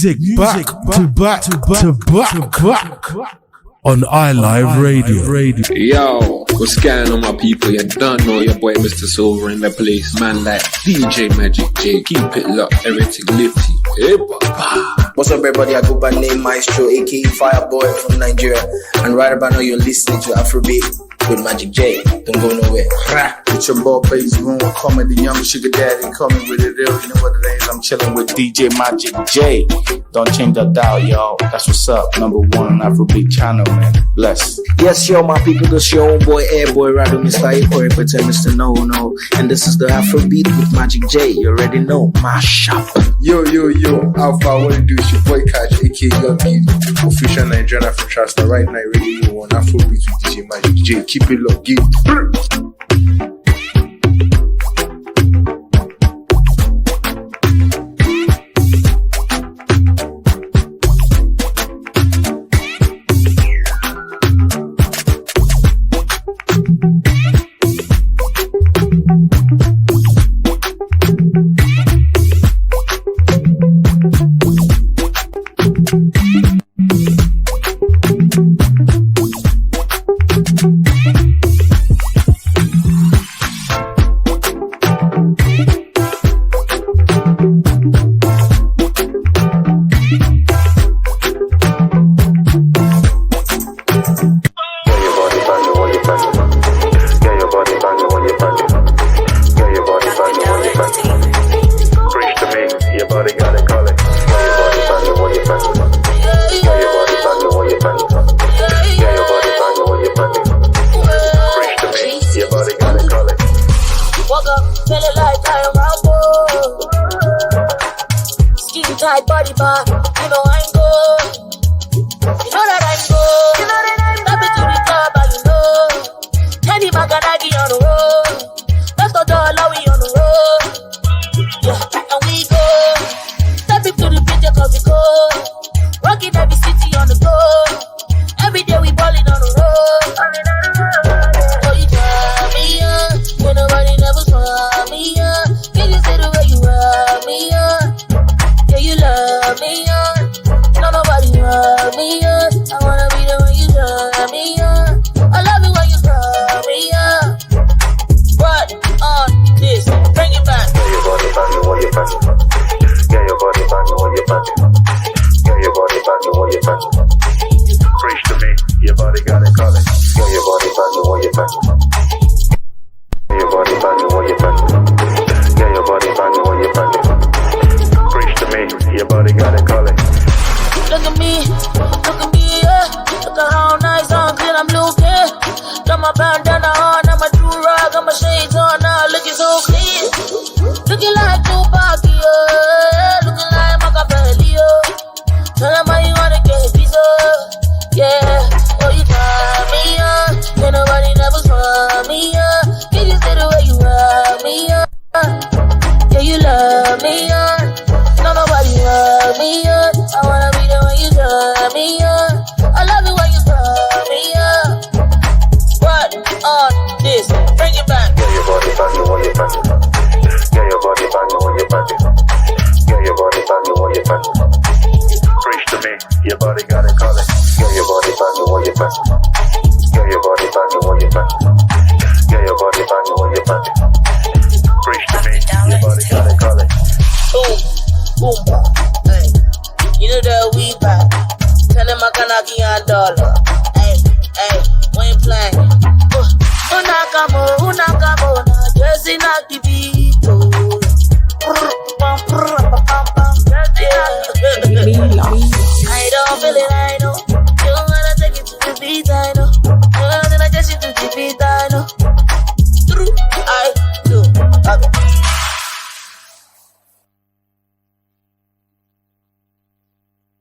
Music back to back on iLive Radio. Yo, what's going on, my people? You don't know your boy Mr. Silver in the place. Man like DJ Magic-Jay. Keep it locked, everything lifty. Hey, baba. What's up, everybody? I go by name Maestro, aka Fireboy from Nigeria. And right about now, you're listening to Afrobeat with Magic-Jay. Don't go nowhere. It's your boy, Bass Room, coming, the young sugar daddy, coming with it real. You know what it is? I'm chilling with DJ Magic-Jay. Don't change that dial, y'all. That's what's up. Number one on Afrobeat channel, man. Bless. Yes, yo, my people. This your own boy, Airboy, Rado, Mr. Ikori, pretend Mr. No. And this is the Afrobeat with Magic-Jay. You already know. Mash up. Yo, Alpha, what it do? It's your boy Catch, aka Young Kid, official Nigerian Afro Trust. Right now, radio on Afrobeat with DJ Magic-Jay. Keep it locked, give.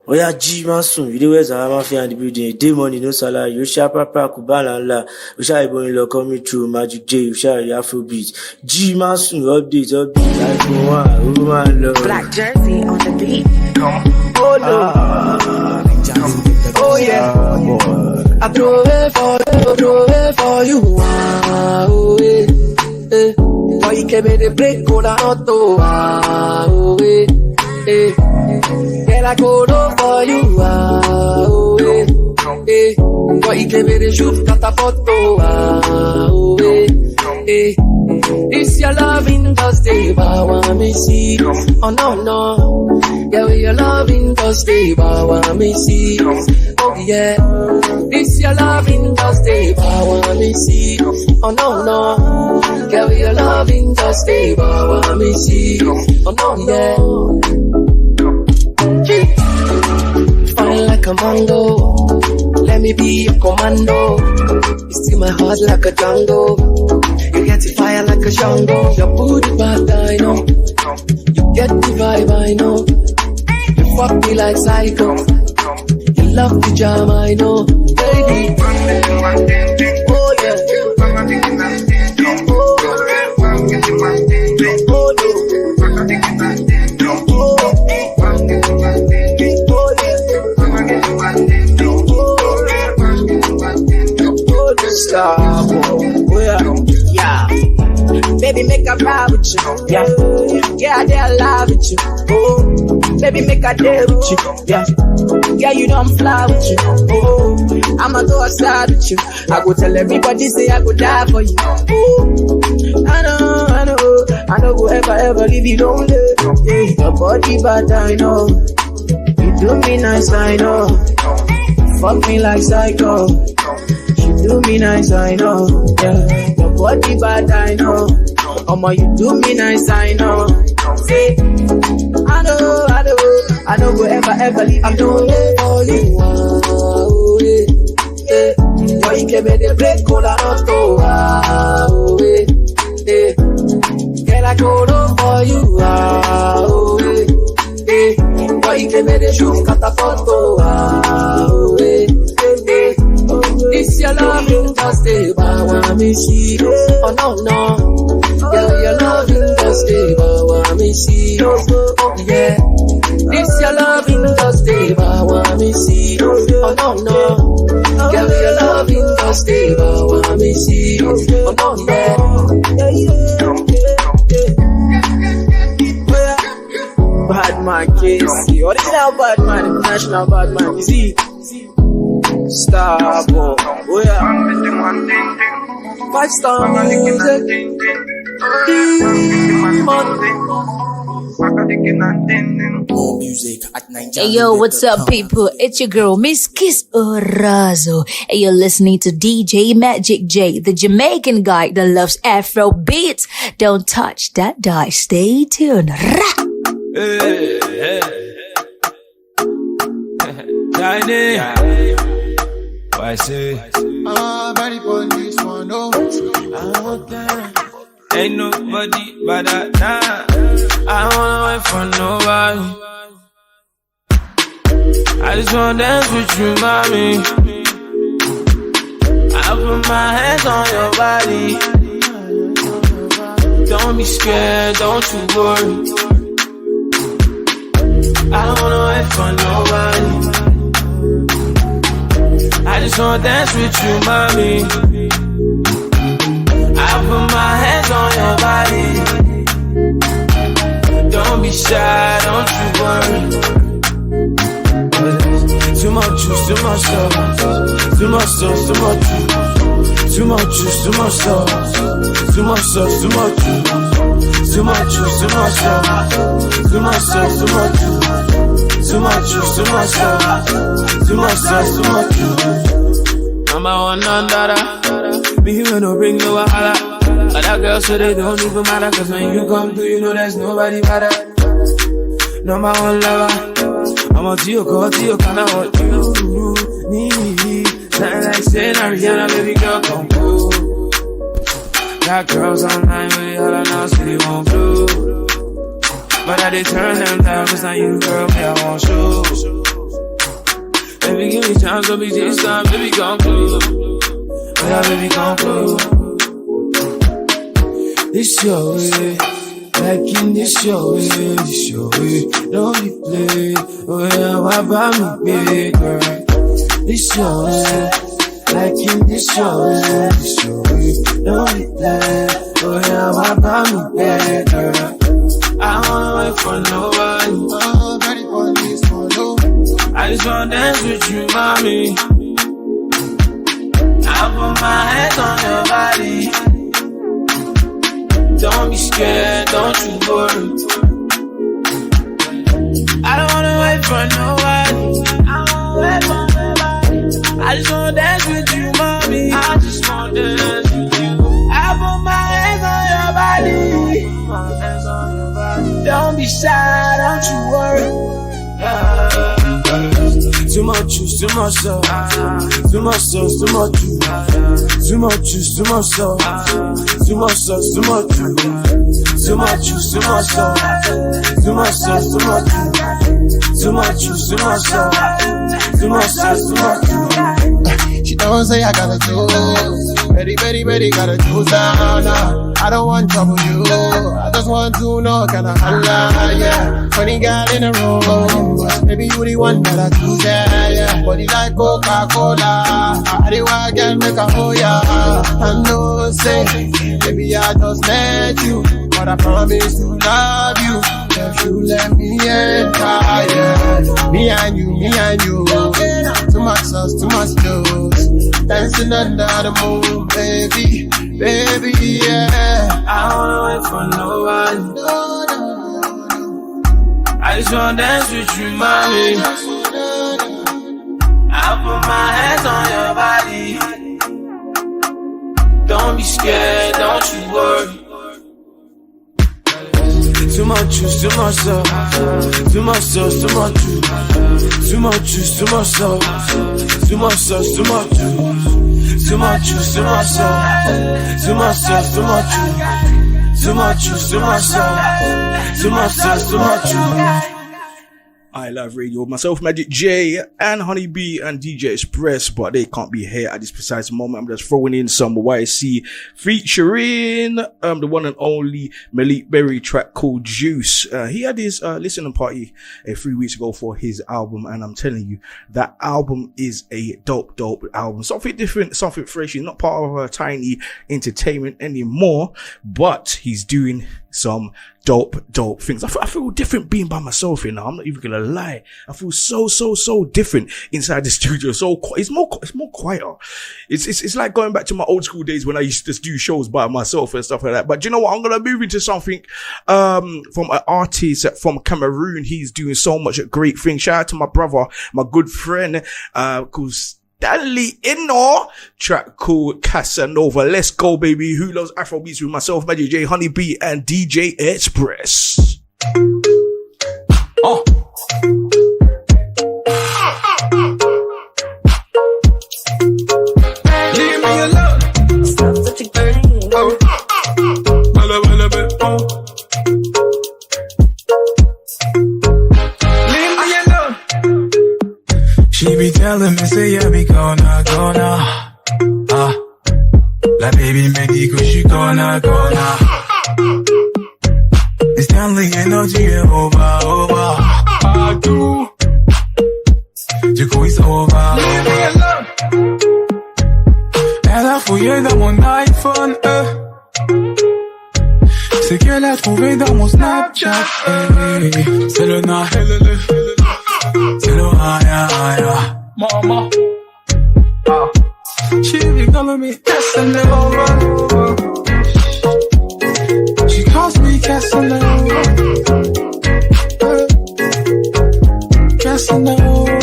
Oya G Masun, video where's our mafia in the building. Day money, no salary. You shall papa kubala la. You shall even look coming through Magic-Jay. You shall Afrobeats. G Masun, update. Like one love. Black jersey on the beat. Oh no. Oh yeah. I throw it for you. Oh yeah. Boy, you came in the break, cola auto. Oh yeah. Girl, I go low for you, oh, eh. Toi, il te met des jours quand ta photo, oh, eh. This your loving does stay, but want me see. Oh no no, yeah, we your loving does stay, but want me see. Oh yeah, this your loving does stay, but want me see. Oh no no, yeah, we your loving does stay, but want me see. Oh no yeah, fine like a mango. Let me be your commando. You steal my heart like a Django. You get the fire like a Shango. Your booty bad, I know. You get the vibe, I know. You fuck me like psycho. You love the jam, I know. Baby. Oh yeah. Stop, yeah. Baby, make a ride with you, yeah. Yeah, they're alive with you, oh. Baby, make a day with you, yeah. Yeah, you know I'm fly with you, oh. I'ma go outside with you. I go tell everybody, say I go die for you, oh. I know, go ever leave you lonely, yeah. Your body bad, I know. You do me nice, I know. Fuck me like psycho. Do me nice, I know, yeah. Your body bad, I know. You do me nice, I know. Say, I know, go ever leave you lonely. Oh, yeah. Boy, you can make the break, cola, oh, yeah. Girl, I go low for you, oh, yeah. Boy, you can make the shoes, cut a photo, oh, yeah. This your loving just stay, but want me see. Oh no no, yeah, your loving just stay, but want me see. Oh yeah, this your loving just stay, but want me see. Oh no no, yeah, your loving just stay, but want me see. Oh no yeah. Bad man, Casey, original bad man, international bad man. You see. Stop, oh yeah. 5-star music. More music at Nigeria. Hey yo, what's up, people? It's your girl, Miss Kiss Orazo. Hey, you're listening to DJ Magic-Jay, the Jamaican guy that loves Afrobeats. Don't touch that dial. Stay tuned. Hey, hey. Tiny. Why say? I'm ready for this one, no. Ain't nobody but that, nah. I don't wanna wait for nobody. I just wanna dance with you, mommy. I put my hands on your body. Don't be scared, don't you worry. I don't wanna wait for nobody. I just wanna dance with you, mommy. I put my hands on your body. Don't be shy, don't you worry. Too much juice, too much sauce. Too much sauce, too much juice. Too much juice, too much sauce. Too much sauce, too much juice. Too much juice, too much sauce. Too much sauce, too much juice. Too much juice, too much sauce. Too much sauce, too much juice. Number one under. Me when no bring no wahala. Other girls so they don't even matter. Cause when you come through, you know there's nobody better. Number one lover. I'm on to your can I want you need. Nothing like saying Ariana, baby girl, come through. Got girls online with it, all I know, so they won't blue. But I did turn them down, cause now you, girl, me, I want you. Baby, give me time, so be this time, baby, come through. Oh yeah, baby, come through. This your way, like in this your way, this your way. Don't be play, oh yeah, why buy me big, girl? This your way, like in this your way, this your way. Don't be play, oh yeah, why buy me big, girl? I don't wanna wait for nobody. I'm ready for on this one, oh. I just wanna dance with you, mommy. I put my hands on your body. Don't be scared, don't you worry. I don't wanna wait for nobody. I just wanna dance with you, mommy. I just wanna dance with you. I put my hands on your body. Don't be shy, don't you worry. Too much juice, too much sauce. Too much sauce, too much juice. Too much juice, too much sauce. Too much sauce, too much juice. Too much juice, too much sauce. Too much sauce, too much juice. Too much juice, too much sauce. Too much sauce, too much juice. She don't say I gotta do. Very, very, very gotta do now. I don't want trouble you. I just want to know can I holla, yeah. Funny girl in a room. Maybe you the one that I choose, yeah. Body like Coca-Cola. I the one can make a hoe, yeah. I know, say, maybe I just met you, but I promise to love you. If you let me enter, yeah. Me and you. Too much sauce, too much juice. Dancing under the moon, baby, baby, yeah. I don't wanna wait for nobody. I just wanna dance with you, mommy. I put my hands on your body. Don't be scared, don't you worry. Too much juice, too much sauce. Too much sauce, too much juice. Too much juice, too much sauce. Too much sauce, too much juice. Too much juice, too much sauce. Too much sauce, too much juice. Too much juice, too much sauce. Too much sauce, too much juice. I Live Radio, myself, Magic-Jay, and Honney B and DJ Express, but they can't be here at this precise moment. I'm just throwing in some YC featuring the one and only Malik Berry track called Juice. He had his listening party 3 weeks ago for his album, and I'm telling you, that album is a dope album. Something different, something fresh. He's not part of a Tiny Entertainment anymore, but he's doing some dope things. I feel different being by myself here now. I'm not even gonna lie. I feel so different inside the studio. It's more quieter. It's like going back to my old school days when I used to just do shows by myself and stuff like that. But you know what? I'm gonna move into something from an artist from Cameroon. He's doing so much great things. Shout out to my brother, my good friend, called Stanley Inno, track called Casanova. Let's go, baby. Who Loves Afrobeats with myself, Magic-Jay Honney B and DJ Express. Oh. Leave me alone. Stop such a game. Oh. Well, bit. Oh. Leave me alone. She be telling me, say, yeah, be gonna. La baby me dit que j'suis gonna. It's Stanley and no tu es over. I do. Du coup, it's over. Elle a fouillé dans mon iPhone, c'est qu'elle a trouvé dans mon Snapchat, c'est le na, c'est le haya. Mama. She be calling me Casanova. She calls me Casanova. Casanova.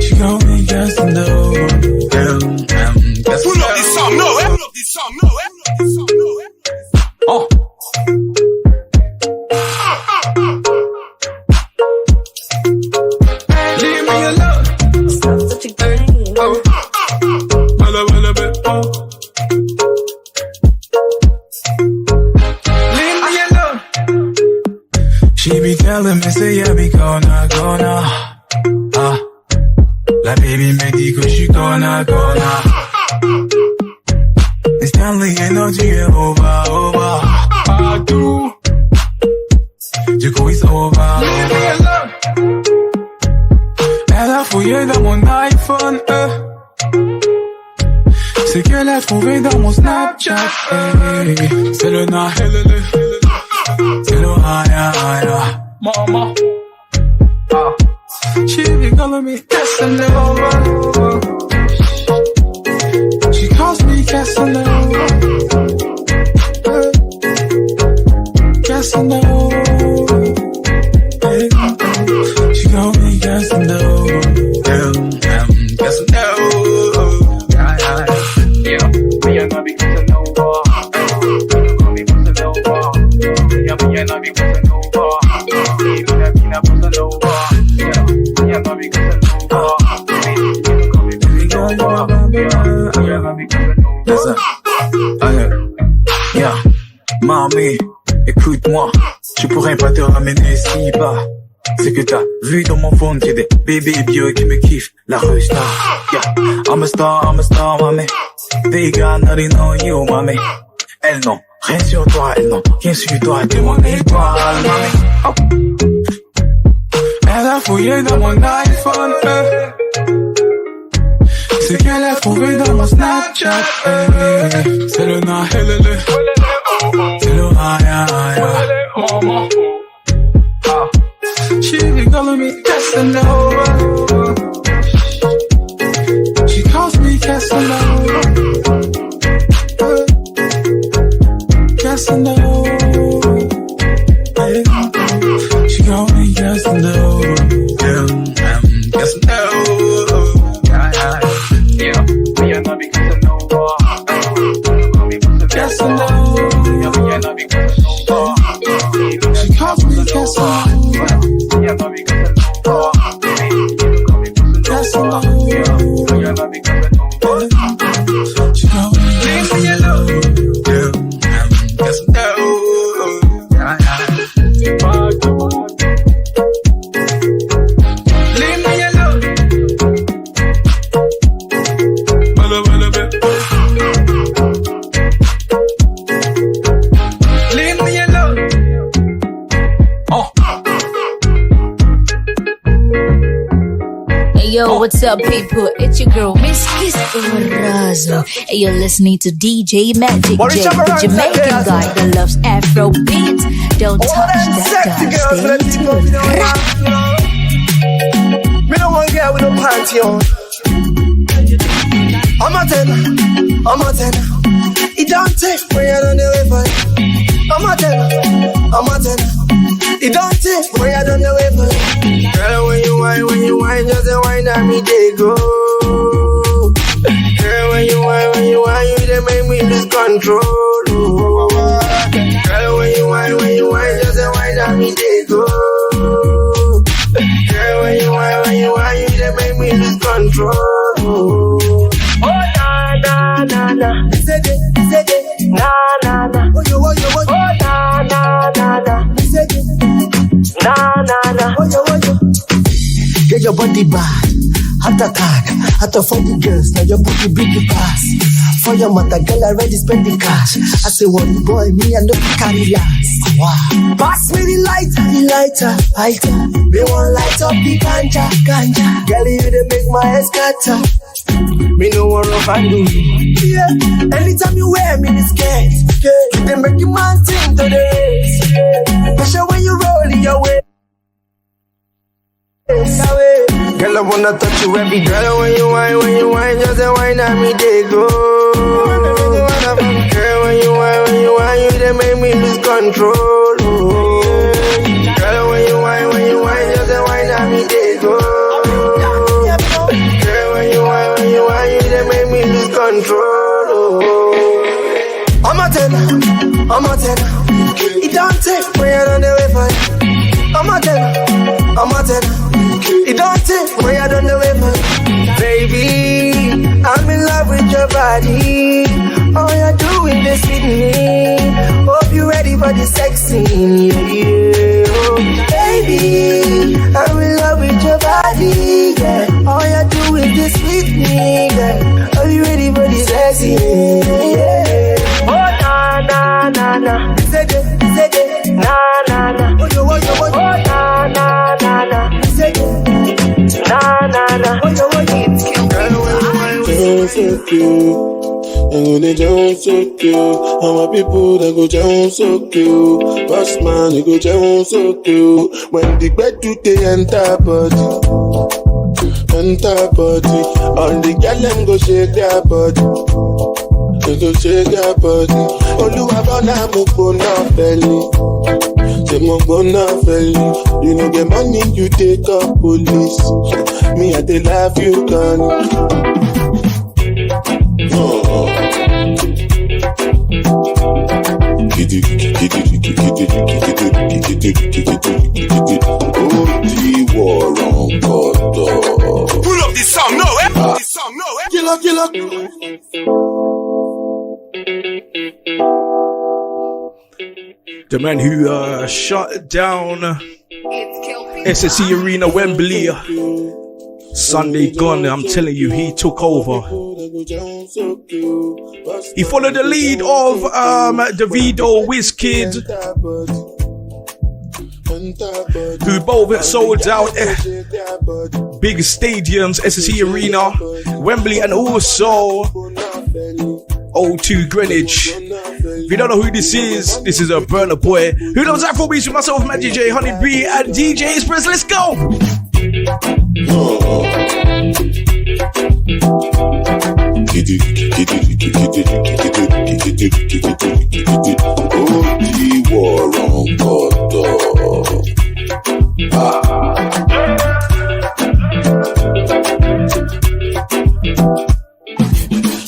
She calls me Casanova. Pull up this song, no. Oh. Leave me alone. Stop such a game. Oh. Well, bit. Oh. Leave me alone. She be telling me, say, yeah, be gonna. La baby me dit que j'suis gonna. It's Stanley and no tu es over. I do. Du coup, it's over. Leave me alone. Elle a fouillé dans mon iPhone, c'est qu'elle a trouvé dans mon Snapchat, c'est le na, c'est le haya. Mama. She be calling me Casanova. She calls me Casanova. Casanova. She calls me Casanova. Casanova. Yeah, me and I be Casanova. Call me Casanova. Yeah, me and I be Casanova. Listen, yeah, mamie, écoute-moi, je pourrais pas te ramener si bas. C'est que t'as vu dans mon phone qu'il y a des bébés vieux qui me kiffent, la rue star. Yeah, I'm a star, mamie. They got nothing on you, mamie. Elles n'ont rien sur toi, elles n'ont rien sur toi, t'es mon étoile, mamie. Oh. Elle a fouillé dans mon iPhone, c'est qu'elle a trouvé dans mon Snapchat, c'est le na, c'est le haya. She be calling me Casanova. She calls me Casanova. Casanova. She calls me Casanova. Casanova. Yeah, me and I be Casanova. Casanova. Yeah, me and I be Casanova. She calls me Casanova. Yeah, me and Casanova. Casanova. Yeah, me and I be Casanova. She calls me leave me alone. Yeah, Casanova. Leave me alone. Leave me alone. Oh. Hey yo, what's up, people? It's your girl, Miss Kiss Razo. Hey, you're listening to DJ Magic-Jay, the Jamaican guy that loves Afrobeats. Don't touch that dial, stay tuned. Me no one girl with no panty on. I'm a 10. It don't take when you're on the way for it. I'm a 10. It don't take when you're on the way for it. Girl, when you whine, just a whine at me, they go. Girl, when you whine, you they make me lose control. Girl, when you whine, just a whine at me, they go. Girl, when you whine, you they make me lose control. Oh na, say it, na. Oh yo, oh na. Say it, na. Oh yo. Get your body bad, hot attack, hot for the girls. Now your booty big pass. For your mother, girl, I already spend the cash. I say one boy, me and no carry last. Wow. Pass me the lighter. Me want light up the ganja. Girl, you they make my head scatter. Me no want rough and do. Yeah. Anytime you wear me the skirt, they make you man sing to the race. Pressure when you roll in your way. Girl, I wanna touch you every girl. When you whine, just a whine at me, they go. Girl, when you whine, they make me lose control. Girl, when you whine, just a whine at me, they go. Girl, when you whine, they make me lose control. I'm a 10. It don't take when you're on the way for it. I'm a 10. It don't take when you're on the way for it. Baby, I'm in love with your body. All you're doing is with me. Hope you're ready for the sex scene. Yeah. Oh, baby, I'm in love with your body. Yeah. All you're doing is with me. Yeah. Are you ready for the sex scene? Yeah. Oh na. Say it, na. Oh yo. Oh na. Say it, na. Oh yo. And when they jump so cute, and my people they go jump so cute. Boss man, they go jump so cute. When the bed do they enter body, all the girl them go shake their body. They go shake their body. Oluwabona mo gbona belly. Say mo gbona belly. You know get money, you take up police. Me I dey love you, can. Pull up this song, no, eh? This song, no, eh? Killer. The man who shut down SSE Arena Wembley Sunday gone, I'm telling you, he took over. He followed the lead of Davido, Wizkid, who both sold out big stadiums, SSE Arena, Wembley, and also O2 Greenwich. If you don't know who this is a burner boy who loves Afrobeats with myself, Magic-Jay Honney B, and DJ Express. Let's go!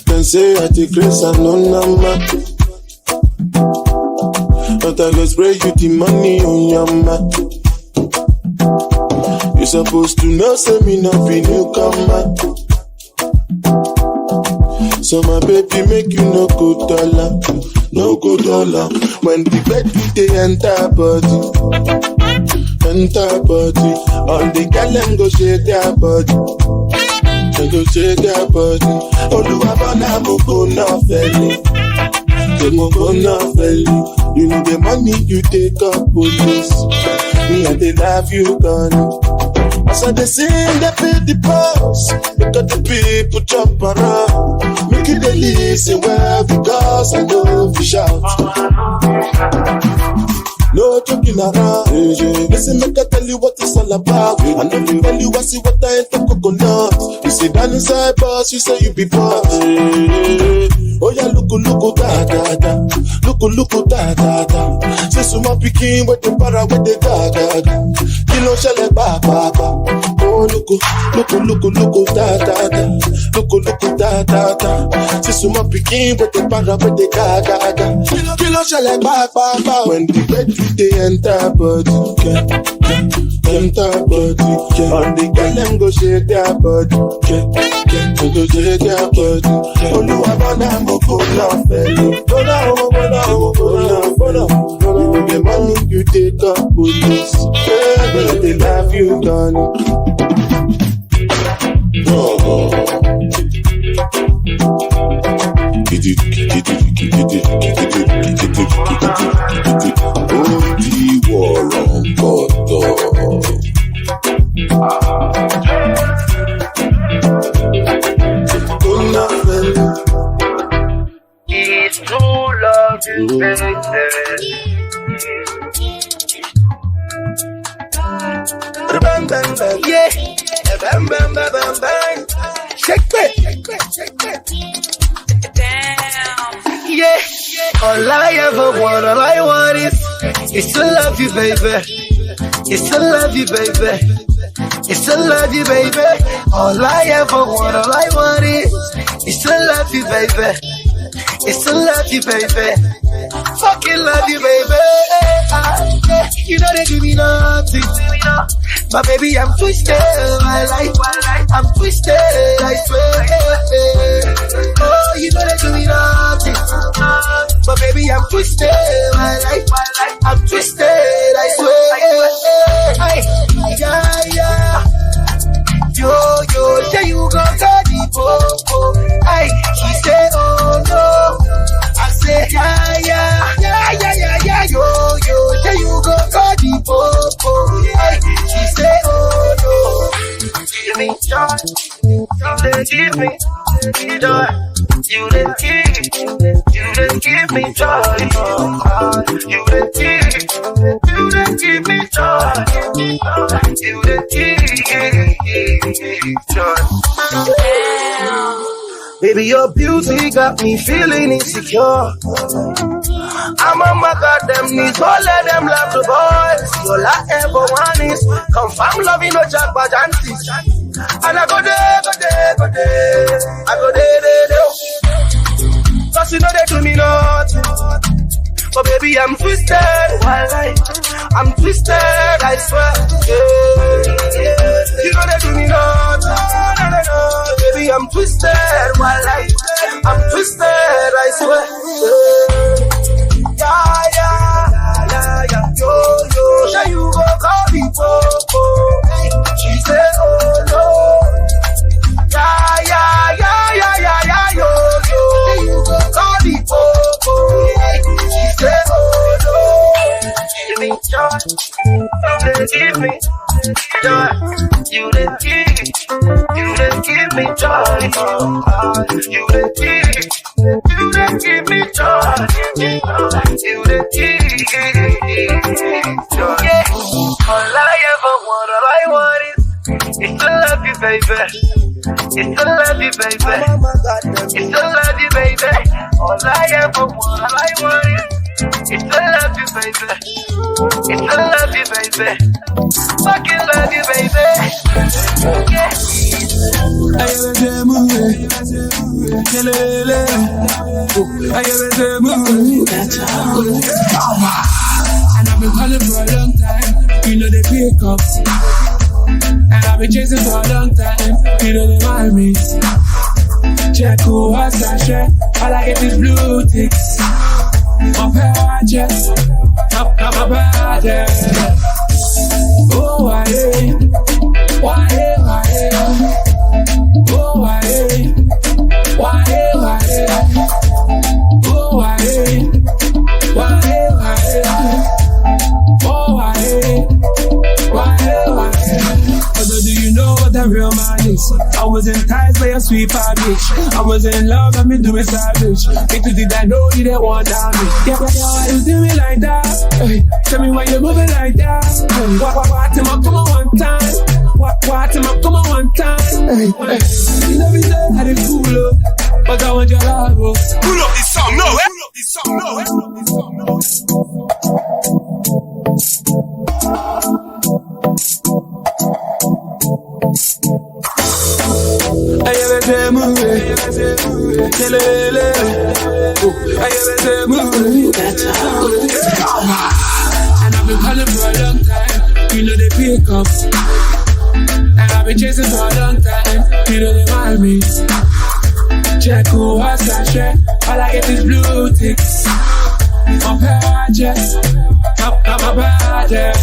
Can say I take grace and no number. But I go spray you the money on your mat. You supposed to know, say me not be newcomer. So my baby make you no go dollar. When the bed they enter body. All the girl them go shake their body. They go shake their body. Oluwabona mo go na felly. They mo go na felly. You know the money you take up police. Me and they love you, gone. As I they sing, they pay the price. Look at the people jump around. Make it they listen well because I know you shout. No joking around. Listen, make I tell you what it's all about. I know you tell you I see what I ain't the coconut. You sit down inside boss, you say you be boss. Oh yeah, look, da. Look, da. Say some more picking with the para with the da. Kilo shell ba. Oh look, da. Say some more picking with the para with the da. Kilo shell ba. When the bed they enter body, all the girl them go shake their body, go shake their body. Oluwabona mo go na felly, go na. You get money, you take up police. But they love you, gone. It's true love, Yeah, bang. Shake it. damn. Yeah, all I want is to love you, baby. It's to love you, baby. It's to love you, baby. All I want is to love you, baby. It's to love you, baby. Fucking love you, baby. You know they give me nothing. My baby, I'm twisted. My life, I'm twisted. I swear. Oh, you know they give me nothing. My baby, I'm twisted. My life, I'm twisted. I swear. Yeah. Yo, say you gon' got the popo. She say, oh no. I say, yeah. Yo, say you gon' got the popo. She say, oh no. Give me joy, give me joy. You the key, you the give me joy. You the key, you the give me joy. You the key, joy. Baby, your beauty got me feeling insecure. I'm on my goddamn knees, all of them love the boys. All I ever want is confirm loving no jack bajantis. And I go there, go there, go there. I go there, there, there. Cause you know they do me nothing. But baby, I'm twisted. I'm twisted, I swear. Yeah. You know they do me nothing. No. Baby, I'm twisted. I'm twisted, I swear. Yeah. Yo. Shall you go call me Popo? She said, oh no. Yeah. Yo. Shall you go call me Popo? She said, oh no. Give me joy. Give me joy. You didn't give me joy. You didn't give me joy. You didn't give me joy. All I ever want, all I want is to love you, baby. It's to love you, baby. It's to love you, baby. All I ever want, all I want is to love you, baby. It's to love you, baby. Fucking love you, baby. Yeah. I ever say movie, kelele. I ever say movie. And I've been calling for a long time. You know they pick up. And I've been chasing for a long time. You know they want me. Check who was that shit. All I get is blue ticks. My pages, my pages. Oh, why? Oh, why? Oh, why? Although, do you know what a real man is? I was enticed by a sweet bitch. I was in love and me doing savage. Little did I know you didn't want down me. Yeah, why you do me like that? Hey, tell me why you moving like that? Hey, what him up, come on one time. What him up, come on one time. Hey, you know me say I did cool up, but I want your love. Pull up this song, no, pull up this song, no, pull up this song, no. I ever say movie, kelele. I ever say movie. And I've been calling for a long time. You know they pick up. And I've been chasing for a long time. You know they want me. Check who was that shit. All I get is blue ticks. My pages, my pages.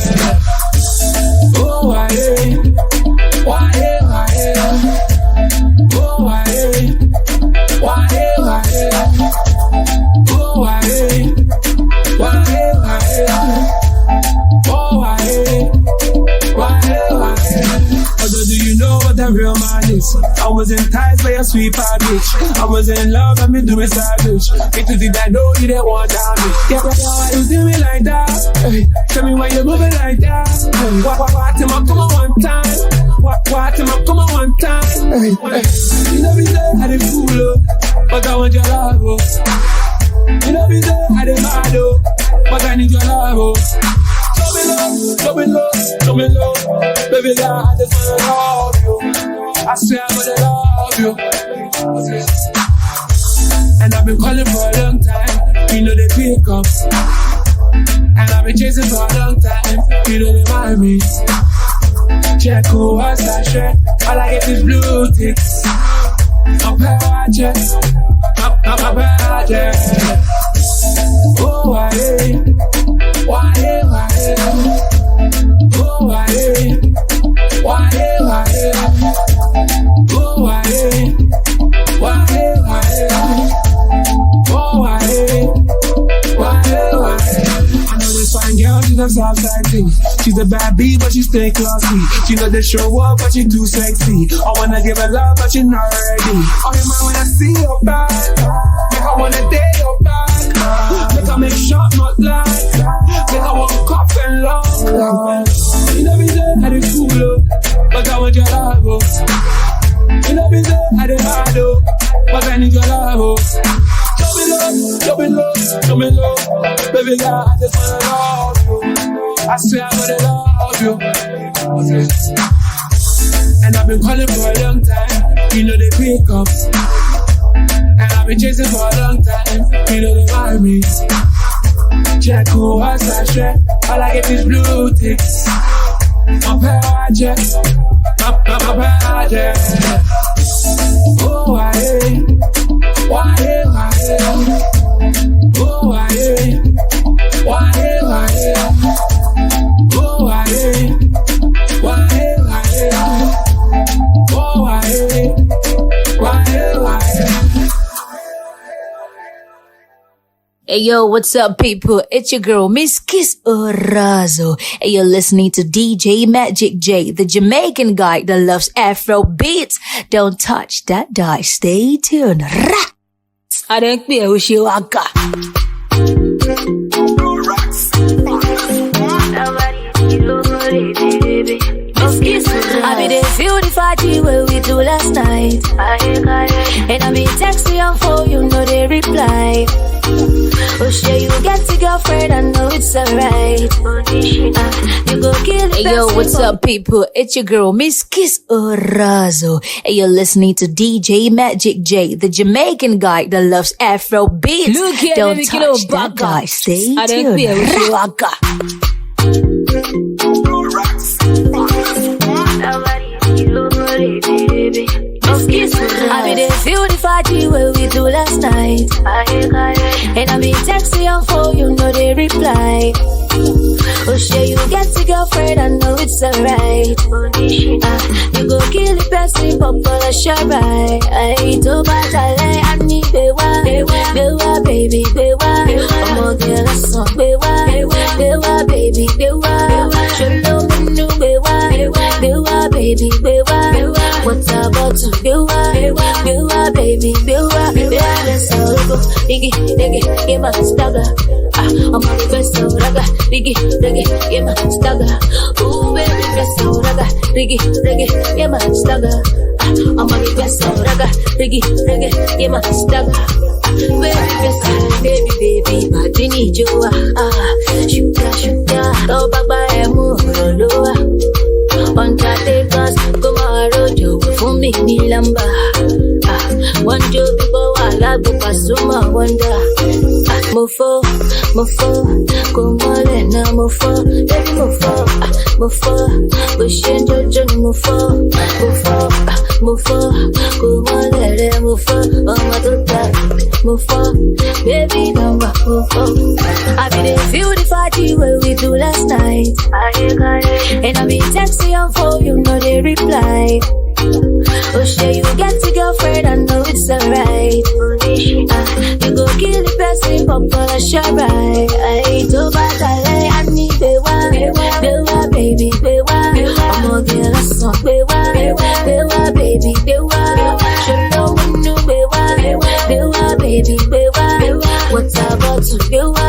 Oh, why? Why? Oh, why? Oh, why? Although, do you know what a real man is? I was enticed by a sweet bitch. I was in love and me doing savage. Little did I know you didn't want down me. Yeah, why you do me like that? Hey, tell me why you moving like that? Hey, what him up, come on one time. What him up, come on one time. Hey, you know me say I did fool up, but I want your love. You know me say I did mad up, but I need your love. Show me love, baby, I just wanna love you. I swear I'm gonna love you. And I've been calling for a long time. You know they pick up. And I've been chasing for a long time. You know they want me. Check who was that shit. All I get is blue ticks. My pages, my pages. Oh, why? Oh, why? She's a bad bee, but she stay classy. She know the show up, but she too sexy. I wanna give her love, but she not ready. Oh, you man, when I see your back, make I wanna date your back. Make I make shot, not lie. Make I walk up and love. You know me there, I did cool up, but I want your love. You know me there, I did hard up, but I need your love. Show me love, show me love, show me love. Baby girl, I just wanna love you. I swear I'm gonna love you. And I've been calling for a long time. You know they pick up. And I've been chasing for a long time. You know they want me. Check who was I share. All I get is blue ticks. My project. My project. Oh, why? Why? Oh, why? Why? Oh, Hey yo, what's up people? It's your girl, Miss Kiss Orazo. And you're listening to DJ Magic-Jay, the Jamaican guy that loves Afrobeats. Don't touch that dial. Stay tuned. I don't care who she waka. I be there feel the party where we do last night. And I be texting on phone, you know they reply. Oh shit, you get a girlfriend, I know it's alright. You go kill it. Hey yo, what's up people? It's your girl, Miss Kiss Orazo. And you're listening to DJ Magic-Jay, the Jamaican guy that loves Afrobeats. Look here, don't touch that guy. Stay tuned. I don't care what you got. I be there feel the party where we do last night. And I be texting on phone, you know they reply. Oh shit, you get a girlfriend, I know it's alright. You go kill the person, pop all a shabai. I do bad, I need bewa, bewa, baby, bewa. I'm a girl, a song, bewa, bewa, baby, bewa. Shalom, no bewa, bewa, baby, bewa. What about to bewa, bewa, baby, bewa. Let's go, diggy, get my stagger. I'm a best of raga, diggy, get my stagger. Ooh, baby, best of raga, diggy, get my stagger. I'm a best of raga, diggy, get my stagger. Baby, best, baby, my Ginny Joa. Sugar, oh, baba, move lower. On that cause come on road for me lamba. One job before I like Pasuma wonder. Mofo, come on now, mofo, baby mofo, we should join mofo, come on there, mofo, oh my daughter, mofo, baby number mofo. I be there feel the party where we do last night. And I be texting on phone, you know they reply. Oh shit, you get a girlfriend, I know it's alright. You go kill the person, pop on a shabai. I do bad, I need bewa, baby, bewa. I'm a girl, a song, bewa, baby, bewa. Shalom, no bewa, baby, bewa. What's about to bewa,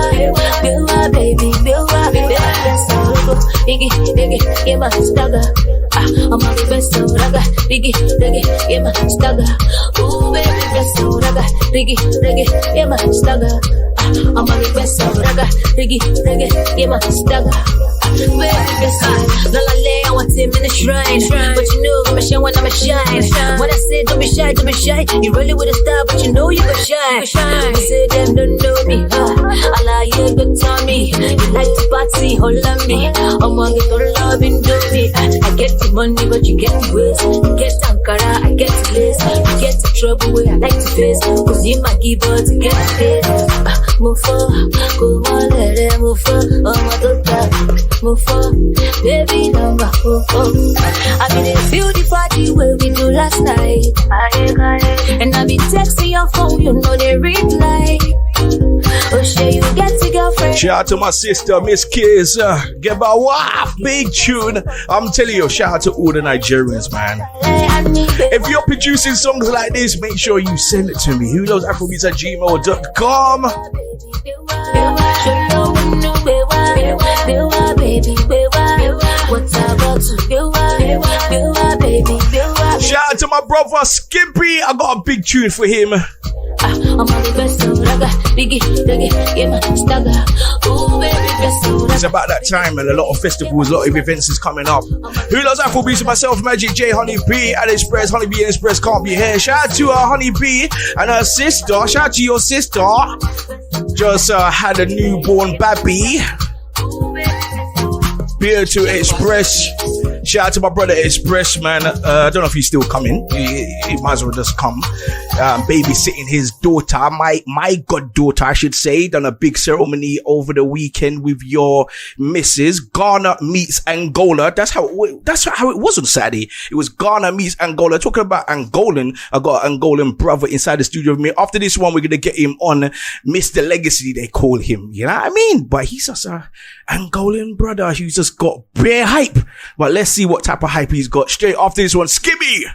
baby, bewa. Let's go, diggy, get my stagger. I'm a best of raga, diggy, get my stagger. Ooh, baby, best of raga, diggy, get my stagger. I'm a best of raga, diggy, get my stagger. Baby, best of la lay, I want him in the shrine. But you know I'm a shine when I'm a shine. When I say don't be shy, you really with a star, but you know you gon' shine. You say them don't know me, I lie you good on me. You like to party, hold on me. I'm gonna get all love and do me. I get the money, but you get the waste. You get Ankara, I get the lace. You get the trouble where I like to face. Cause you my keyboard to get the face. Mofo, come on, let them mofo. Oh my daughter, mofo, baby number mofo. I mean, they feel the party where we do last night. And I been texting your phone, you know they reply. Oh shit, you get a girlfriend, Shout out to my sister, Miss Kiz. Get my wife, big tune. I'm telling you, shout out to all the Nigerians, man. If you're producing songs like this, make sure you send it to me. Who knows Afrobeats@gmail.com. Shout out to my brother Skimpy. I got a big tune for him. It's about that time and a lot of festivals, a lot of events is coming up. Who loves Afrobeats? Myself, Magic-Jay Honney B, AliExpress, Honey B and Express can't be here. Shout out to Honey B and her sister. Shout out to your sister. Just had a newborn baby. Beer to Express. Shout out to my brother Express, man. I don't know if he's still coming. He might as well just come. Babysitting his daughter, my goddaughter, I should say. Done a big ceremony over the weekend with your missus. Ghana meets Angola. That's how it was on Saturday. It was Ghana meets Angola. Talking about Angolan, I got an Angolan brother inside the studio with me. After this one, we're gonna get him on Mr. Legacy, they call him. You know what I mean? But he's just a Angolan brother who's just got bare hype. But let's see what type of hype he's got. Straight after this one, Skibby.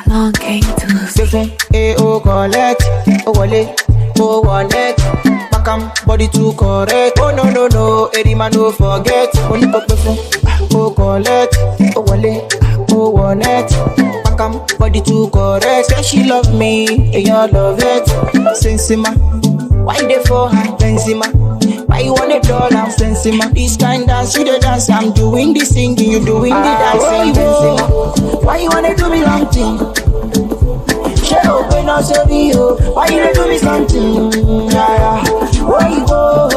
Long came to collect, wallet, body to correct. Oh no, Eddie man no forget. Oh collect, wallet, wallet, body to correct. Say she love me, and you love it. Sensima, why they for her? Benzema, why you want it all? I'm Sensima. This kind dance, you the dance. I'm doing the singing, you doing the dancing. Benzema, why you wanna do me wrong thing? Open up to you. Why you do me something? Yeah. Where you go?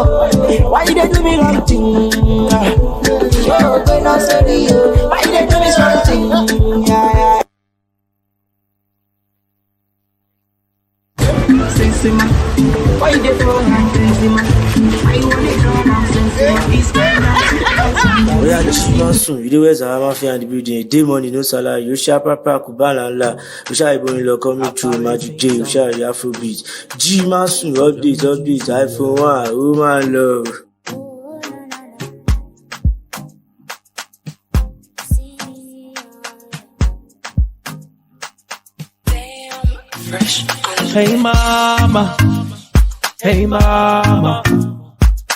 Why you do me something? Open up to you. Why you do me something? Yeah. Sensima, why you do Sensima? Why you want it all? Sensima, we are the Shimasun. You do as I am in the building. Day money, no salary. You shall papa kubala la. You shall be in coming to Magic-Jay. You shall Afrobeats. G-Masun, updates. iPhone 1, woman love. Hey mama.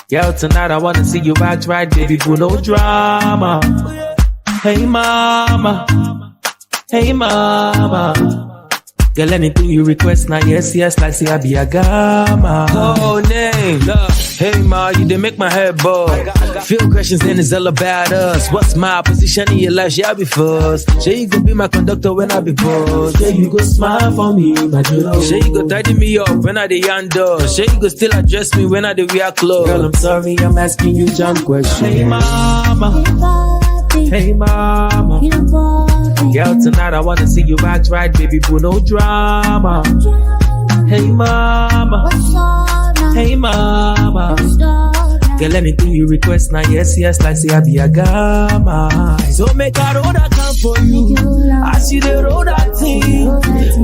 Yo, tonight I wanna see you act right, baby, boo, no drama. Hey mama. Girl, anything you request now, yes, like say I be a gamma. Oh, name, love. Hey ma, you did make my head buzz. Few questions and it's all about us. What's my position in your life? Shall I be first? Shall you go be my conductor when I be bored? Shall you go smile for me, my jewel? Shall you go tidy me up when I the under? Shall you go still address me when I the wear clothes? Girl, I'm sorry, I'm asking you jump questions. Hey mama. Girl, tonight I wanna see you act right, baby, boo, no drama. Hey mama. Girl, anything you request now, yes, like say I be a gamma. So make a road that come for you. I see the road that thing.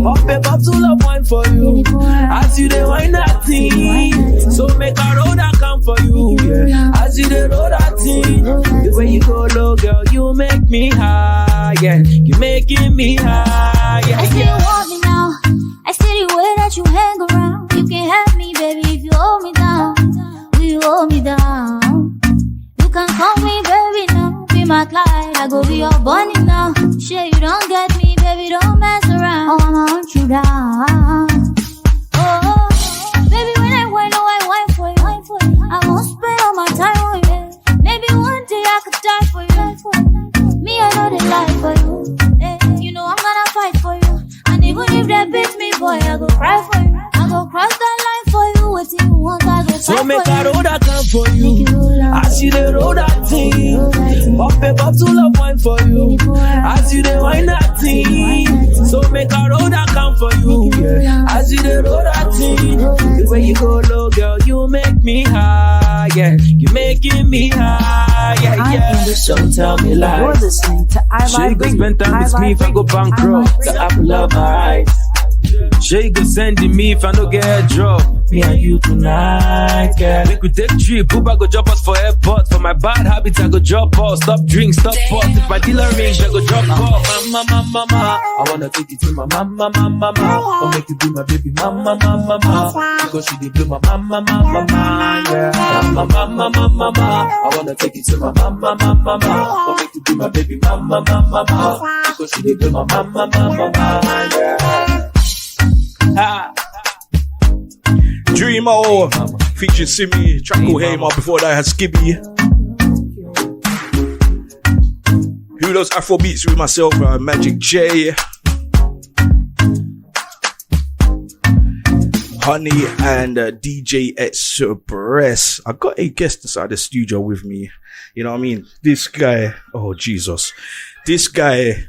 Pop a bottle of wine for you. I see the wine that thing. So make a road that come for you. Yeah. I see the road that thing. The way you go low, girl, you make me high. Yeah. You making me high. Yeah. I still want me now. I see the way that you hang around. You can have me, baby, if you hold me down. Will you hold me down? You can call me, baby, now. Be my Clyde, I go be your bunny now. Sure, you don't get me, baby, don't mess around. Oh, I'ma hunt you down. Oh, baby, when I whine, oh, I whine for you. I won't spend all my time on you. Maybe one day I could die for you. Me, I know they lie for you. You know I'm gonna fight for you. And even if they beat me, boy, I go cry for you. I go cross that line for you. What you want, I go fight so make for a road that come for you. I see the road that thing. Pop a bottle of wine for you. I see the wine that thing. So make a road that come for you. Yeah. I see the road that thing. The way you go low, girl, you make me high. high, yeah. You're making me high, yeah, yeah. Don't tell me lies. You're listening to She go spend time with me if I go bankrupt. The apple of my eyes. She go sending me if I no get a job. Me and you tonight, girl. Make we take trip. Uber go drop us for airport. For my bad habits, I go drop off. Stop drink, stop pause. If my dealer range, I go drop off. Mama, mama, mama. I wanna take it to my mama, mama, mama. Or make you be my baby, mama, mama, mama. Because she did blow my mama, mama, mama, yeah. Mama, mama, mama, mama. I wanna take it to my mama, mama, mama. Or make you be my baby, mama, mama, mama. Because she did blow my mama, mama, mama, yeah. Dreamo featured Simi, track called Hey Ma. Before that I had Skibby. Who Loves Afrobeats with myself, Magic-Jay Honney and DJ Express. I got a guest inside the studio with me. You know what I mean? This guy, oh Jesus. This guy,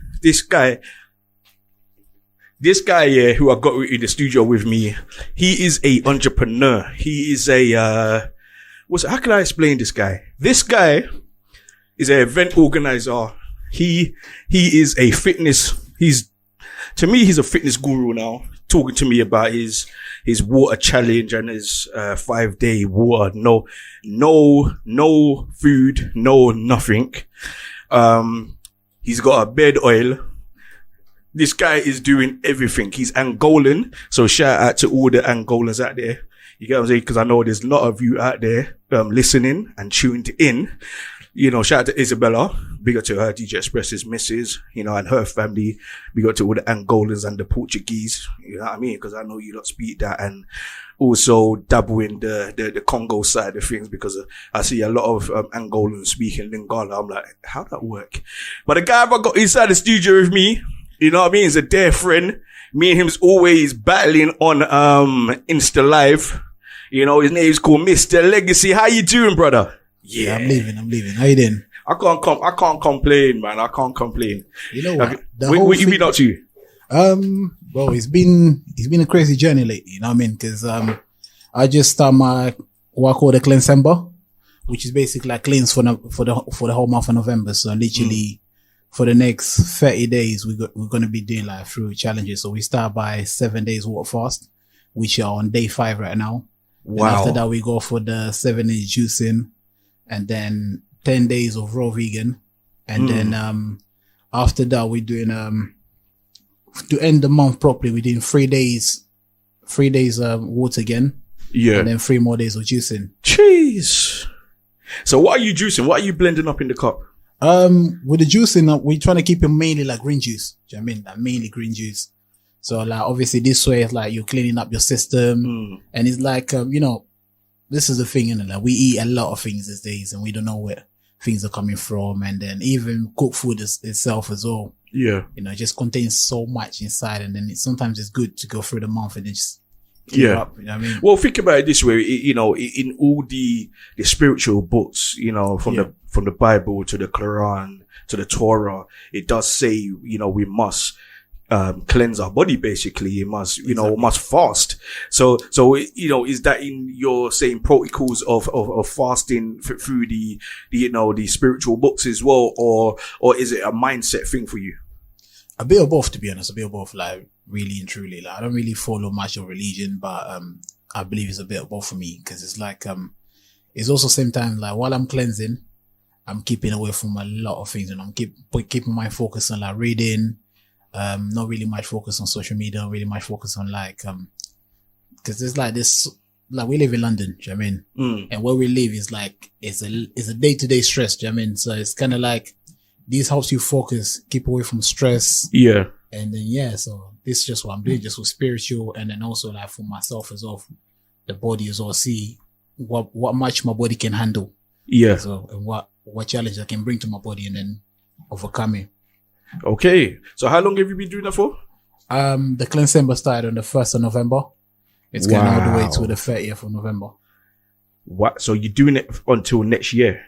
yeah, who I got in the studio with me, he is a entrepreneur. He is a, how can I explain this guy? This guy is an event organizer. He is a to me, he's a fitness guru now, talking to me about his water challenge and his 5-day water. No food, no nothing. He's got a bed oil. This guy is doing everything. He's Angolan. So shout out to all the Angolans out there. You get what I'm saying? Because I know there's a lot of you out there listening and tuned in. You know, shout out to Isabella. Big up to her, DJ Express's missus, you know, and her family. Big up to all the Angolans and the Portuguese. You know what I mean? Because I know you don't speak that. And also dabble in the Congo side of things, because I see a lot of Angolans speaking Lingala. I'm like, how'd that work? But the guy I got inside the studio with me, you know what I mean? He's a dear friend. Me and him's always battling on Insta Live. You know, his name's called Mr. Legacy. How you doing, brother? Yeah, I'm leaving. How you doing? I can't complain, man. I can't complain. You know what? What you been up to? Well, it's been a crazy journey lately. You know what I mean? Because I just started my what I call the Cleansember, which is basically like cleanse for the whole month of November. So literally. For the next 30 days, we're going to be doing like fruit challenges. So we start by 7 days water fast, which are on day 5 right now. Wow. And after that, we go for the 7 days juicing, and then 10 days of raw vegan. And then, after that, we're doing, to end the month properly, we're doing 3 days, water again. Yeah. And then 3 more days of juicing. Jeez. So what are you juicing? What are you blending up in the cup? With the juicing, we're trying to keep it mainly like green juice. Do you know what I mean? Like mainly green juice. So like obviously this way it's like you're cleaning up your system, and it's like you know, this is the thing, you know, like we eat a lot of things these days and we don't know where things are coming from, and then even cooked food itself as well. Yeah, you know, it just contains so much inside, and then sometimes it's good to go through the month and then just up, you know what I mean? Well, think about it this way, you know, in all the spiritual books, you know, from the Bible to the Quran to the Torah, it does say, you know, we must cleanse our body. Basically, it must, you know, must fast. So you know, is that in your same protocols of fasting through the you know, the spiritual books as well, or is it a mindset thing for you? A bit of both, to be honest. A bit of both, like really and truly. Like I don't really follow much of religion, but I believe it's a bit of both for me, because it's like it's also same time like while I'm cleansing, I'm keeping away from a lot of things, and I'm keeping my focus on like reading. Not really much focus on social media, not really much focus on like because there's like this, like we live in London, do you know what I mean? And where we live is like it's a day-to-day stress, do you know what I mean? So it's kind of like this helps you focus, keep away from stress. Yeah. And then so this is just what I'm doing, just with spiritual, and then also like for myself as well, the body as well, see what much my body can handle. Yeah. So and what challenge I can bring to my body and then overcome it. Okay. So how long have you been doing that for? The Cleansember started on the 1st of November. It's going all the way to the 30th of November. What? So you're doing it until next year?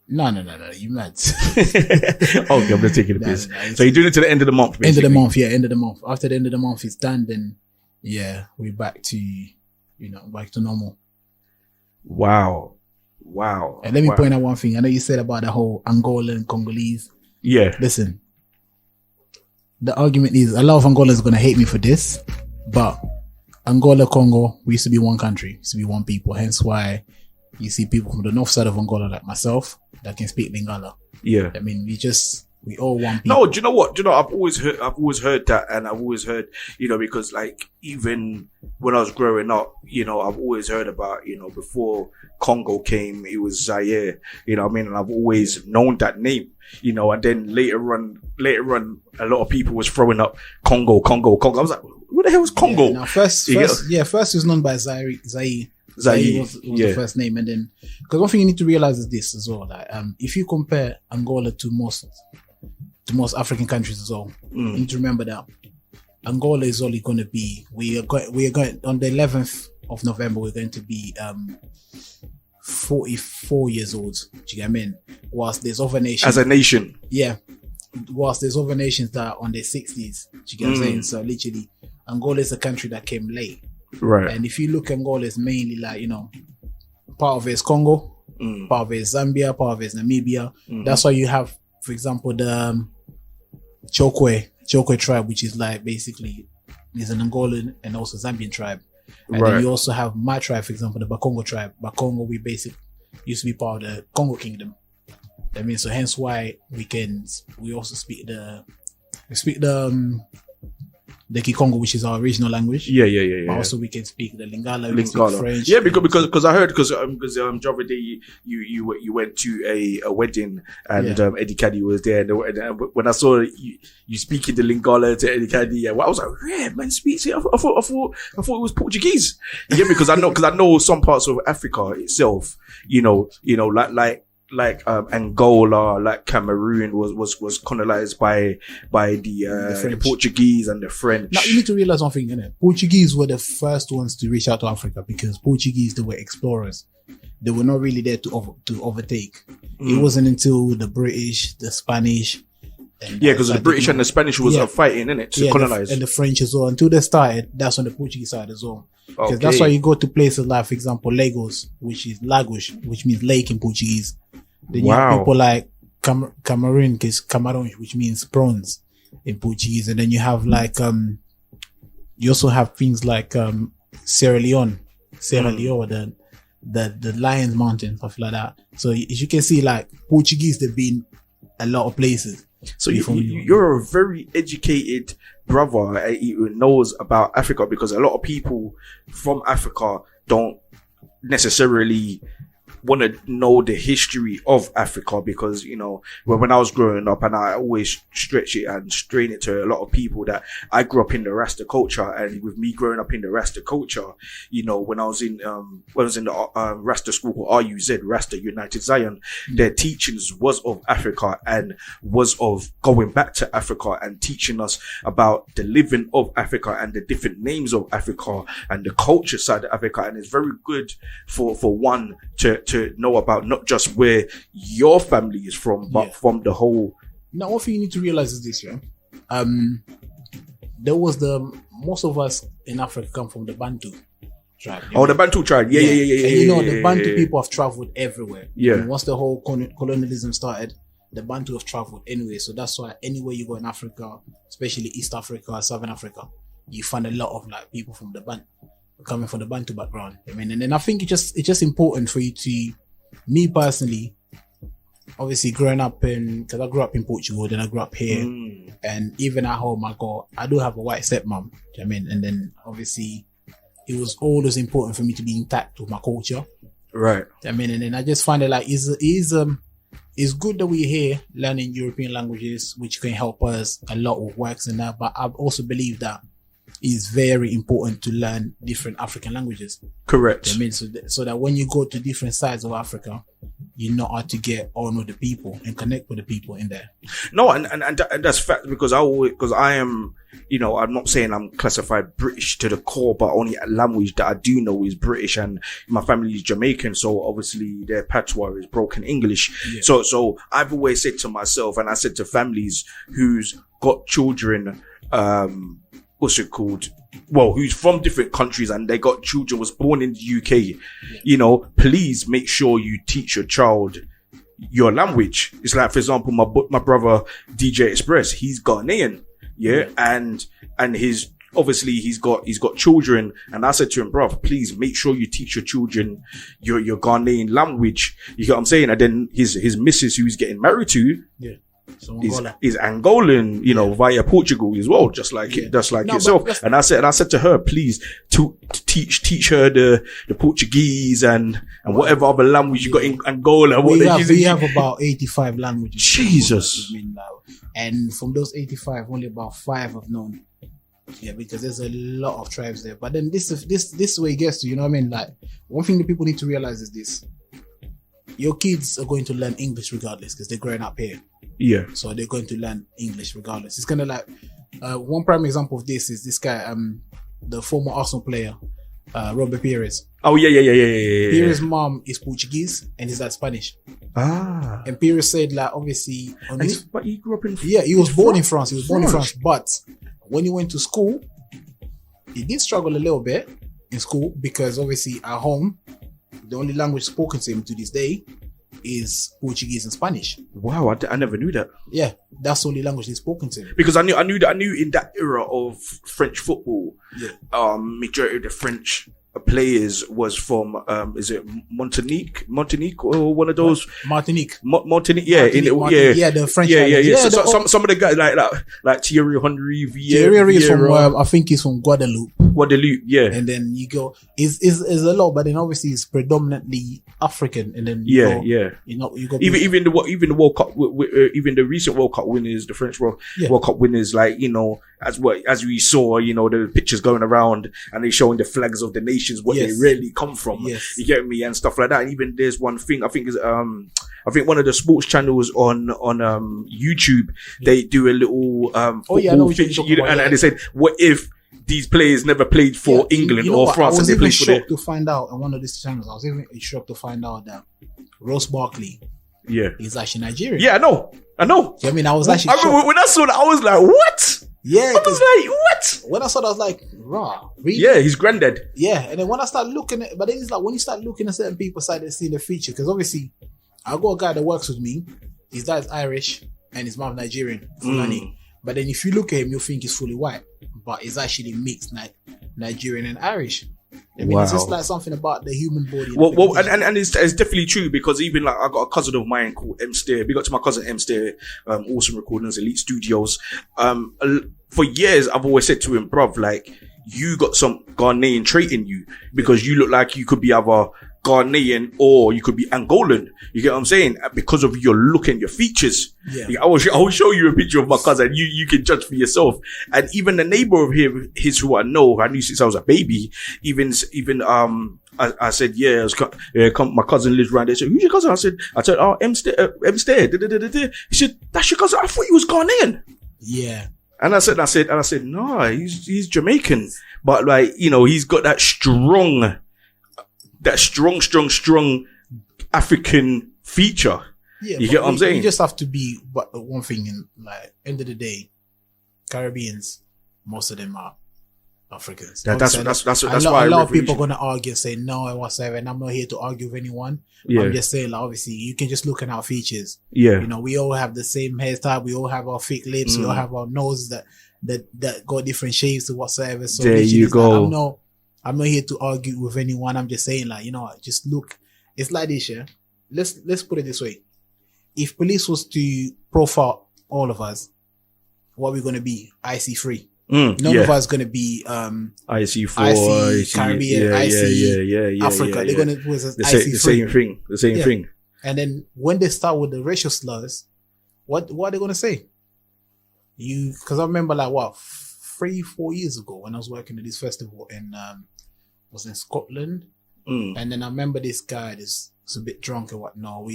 No, you mad. Okay, I'm just taking the piss. So you're doing it to the end of the month, basically? End of the month, yeah, end of the month. After the end of the month is done, then we're back to, back to normal. Wow. Wow. And let me point out one thing. I know you said about the whole Angolan, Congolese. Yeah. Listen, the argument is a lot of Angolans are going to hate me for this, but Angola, Congo, we used to be one country, used to be one people. Hence why you see people from the north side of Angola like myself that can speak Lingala. Yeah. I mean, we all one people. No, do you know what? I've always heard that, and I've always heard, because like even when I was growing up, I've always heard about, before Congo came, it was Zaire, and I've always known that name, and then later on, a lot of people was throwing up Congo. I was like, what the hell is Congo? Yeah, first it was known by Zaire. Zaire was the first name, and then because one thing you need to realize is this as well, like if you compare Angola to most African countries as well, you need to remember that Angola is only going to be we are going on the 11th of November. We're going to be 44 years old. Do you get what I mean? Whilst there's other nations as a nation, whilst there's other nations that are on their 60s. Do you get what I'm saying? So literally, Angola is a country that came late. Right. And if you look, Angola is mainly like, part of it is Congo, part of it is Zambia, part of it is Namibia. That's why you have, for example, the Chokwe tribe, which is like basically is an Angolan and also Zambian tribe. And then you also have my tribe, for example, the Bakongo tribe. Bakongo, we basically used to be part of the Congo Kingdom. I mean, so hence why we also speak the Kikongo, which is our original language. Yeah. But also we can speak the Lingala, we can speak French. Yeah, because I heard because the other day you went to a wedding and Eddie Caddy was there, and when I saw you speaking the Lingala to Eddie Caddy, I was like, yeah, man, speaks it. I thought it was Portuguese. Yeah, because I know some parts of Africa itself, like Angola, like Cameroon was colonized by the Portuguese and the French. Now you need to realize one thing, innit? Portuguese were the first ones to reach out to Africa because Portuguese, they were explorers. They were not really there to overtake. It wasn't until the British, the Spanish, because the British and the Spanish was fighting, innit, to colonize, and the French as well. Until they started, that's on the Portuguese side as well. Because that's why you go to places like, for example, Lagos, which is Lagos, which means lake in Portuguese. Then you have people like Cameroon, which means prawns in Portuguese. And then you have like, you also have things like Sierra Leone, the Lions Mountain, stuff like that. So as you can see, like Portuguese, they've been a lot of places. So you're a very educated brother who knows about Africa, because a lot of people from Africa don't necessarily want to know the history of Africa, because when I was growing up, and I always stretch it and strain it to a lot of people, that I grew up in the Rasta culture, and with me growing up in the Rasta culture, when I was in the Rasta school called RUZ, Rasta United Zion, their teachings was of Africa and was of going back to Africa and teaching us about the living of Africa and the different names of Africa and the culture side of Africa. And it's very good for one to know about not just where your family is from, but from the whole. Now, one thing you need to realize is this, there was most of us in Africa come from the Bantu tribe. The Bantu tribe, yeah. And the Bantu people have traveled everywhere. Yeah. And once the whole colonialism started, the Bantu have traveled anyway. So that's why anywhere you go in Africa, especially East Africa, Southern Africa, you find a lot of like people from the Bantu, coming from the Bantu background. I mean, and then I think it's just important for you to, me personally, obviously growing up because I grew up in Portugal, then I grew up here, and even at home, I do have a white stepmom. I mean, and then obviously it was always important for me to be intact with my culture. Right. I mean, and then I just find it like it's good that we're here learning European languages, which can help us a lot with works and that. But I also believe that it's very important to learn different African languages. Correct. I mean, so that when you go to different sides of Africa, you know how to get on with the people and connect with the people in there. No, and that's fact, because I am, I'm not saying I'm classified British to the core, but only a language that I do know is British, and my family is Jamaican, so obviously their patois is broken English. Yeah. So I've always said to myself, and I said to families who's got children, what's it called, who's from different countries and they got children, was born in the UK, you know, please make sure you teach your child your language. It's like, for example, my brother DJ Express, he's Ghanaian, and his obviously he's got children, and I said to him, bro, please make sure you teach your children your Ghanaian language. You get what I'm saying? And then his missus, who he's getting married to, is Angolan, you know, via Portugal as well, just like yourself. And I said to her, please to teach her the Portuguese and whatever other language you got in Angola. We have about 85 languages. Jesus. And from those 85, only about 5 have known. Yeah, because there's a lot of tribes there. But then this way it gets to, you know what I mean? Like, one thing that people need to realize is this: your kids are going to learn English regardless because they're growing up here. Yeah. So they're going to learn English regardless. It's kind of like one prime example of this is this guy, the former Arsenal player, Robert Pires. Oh yeah. Pires' mom is Portuguese and his dad Spanish. Ah. And Pires said, like, obviously, but he grew up in he was born in France. He was born in France, but when he went to school, he did struggle a little bit in school because obviously at home, the only language spoken to him to this day is Portuguese and Spanish. Wow, I never knew that. Yeah, that's the only language they spoken to him. Because I knew in that era of French football, majority of the French players was from is it Martinique or one of those Martinique, the French some of the guys like Thierry Henry, Thierry is from I think he's from Guadeloupe, and then you go is a lot, but then obviously it's predominantly African, and then you go even the World Cup, even the recent World Cup winners, the French World Cup winners, like, you know, as we saw, you know, the pictures going around and they showing the flags of the nations, what they really come from. You get me, and stuff like that. And even there's one thing I think is I think one of the sports channels on YouTube, they do a little football thing, and they said, what if these players never played for England or France? I was and they even played shocked to find out on one of these channels. I was even shocked to find out that Ross Barkley, he's actually Nigerian. Yeah, I know. I mean, I was actually shocked. When I saw that, I was like, what? Yeah, I was like, what? When I saw that, I was like, rah, really? Yeah, he's granddad. Yeah, and then when I start looking at, but then it's like when you start looking at certain people, started seeing the feature, because obviously I got a guy that works with me. His dad's Irish and his mom's Nigerian, Fulani. But then if you look at him, you'll think he's fully white, but he's actually mixed Nigerian and Irish. I mean, it's just like something about the human body. Well, and it's definitely true, because even like I got a cousin of mine called M Stair. Big up to my cousin M Stair, Awesome Recordings, Elite Studios. For years, I've always said to him, bruv, like, you got some Ghanaian trait in you, because you look like you could be either Ghanaian or you could be Angolan. You get what I'm saying? Because of your look and your features. Yeah. I will show you a picture of my cousin. You can judge for yourself. And even the neighbor of his who I knew since I was a baby, even I said, my cousin lives around there. So who's your cousin? I said, oh, M Stair. He said, that's your cousin. I thought he was Ghanaian. Yeah. And I said, no, he's Jamaican. But like, you know, he's got that strong African feature. Yeah, you get what I'm saying? You just have to be one thing, in like end of the day, Caribbeans, most of them are Africans. That's why a lot of people are gonna argue and say no and whatsoever, and I'm not here to argue with anyone. Yeah. I'm just saying, like, obviously you can just look at our features. Yeah. You know, we all have the same hairstyle, we all have our thick lips, we all have our noses that got different shapes or whatsoever. So there you go. Like, I'm not here to argue with anyone. I'm just saying, like, you know, just look. It's like this, yeah. Let's put it this way. If police was to profile all of us, what are we going to be? IC3. None of us going to be IC4, IC Caribbean, IC Africa. They're going to put us IC3. The same thing. And then when they start with the racial slurs, what are they going to say? Because I remember, like, 3-4 years ago when I was working at this festival was in Scotland, and then I remember this guy was a bit drunk and whatnot. Let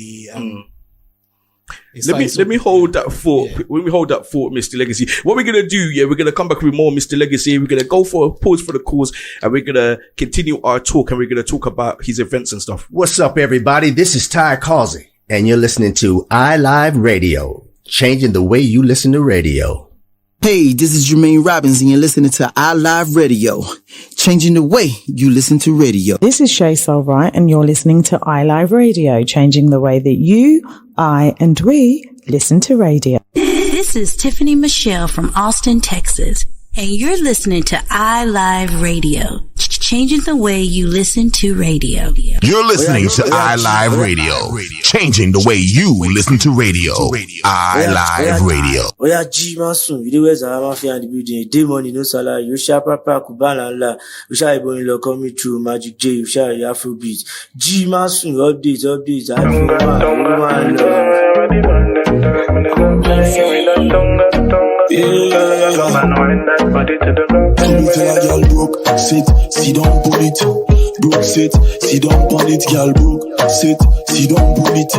me hold that thought. Yeah. When we hold that thought, Mr. Legacy, what we're gonna do? We're gonna come back with more Mr. Legacy. We're gonna go for a pause for the cause, and we're gonna continue our talk, and we're gonna talk about his events and stuff. What's up, everybody? This is Ty Causey, and you're listening to iLive Radio, changing the way you listen to radio. Hey, this is Jermaine Robbins, and you're listening to iLiveUK, changing the way you listen to radio. This is Shay Solbright, and you're listening to iLiveUK, changing the way that you, I, and we listen to radio. This is Tiffany Michelle from Austin, Texas, and you're listening to iLiveUK, changing the way you listen to radio. You're listening to iLiveUK, changing the way you listen to radio. iLiveUK. Oya G Masun, you do as a mafia and the building, day money, no salary, you shall papa kubana la, you shall be in coming through Magic-Jay, you shall Afrobeats. G Masun, updates, I Girl broke, sit down on it. Broke, sit down on it. Girl broke, sit down on it.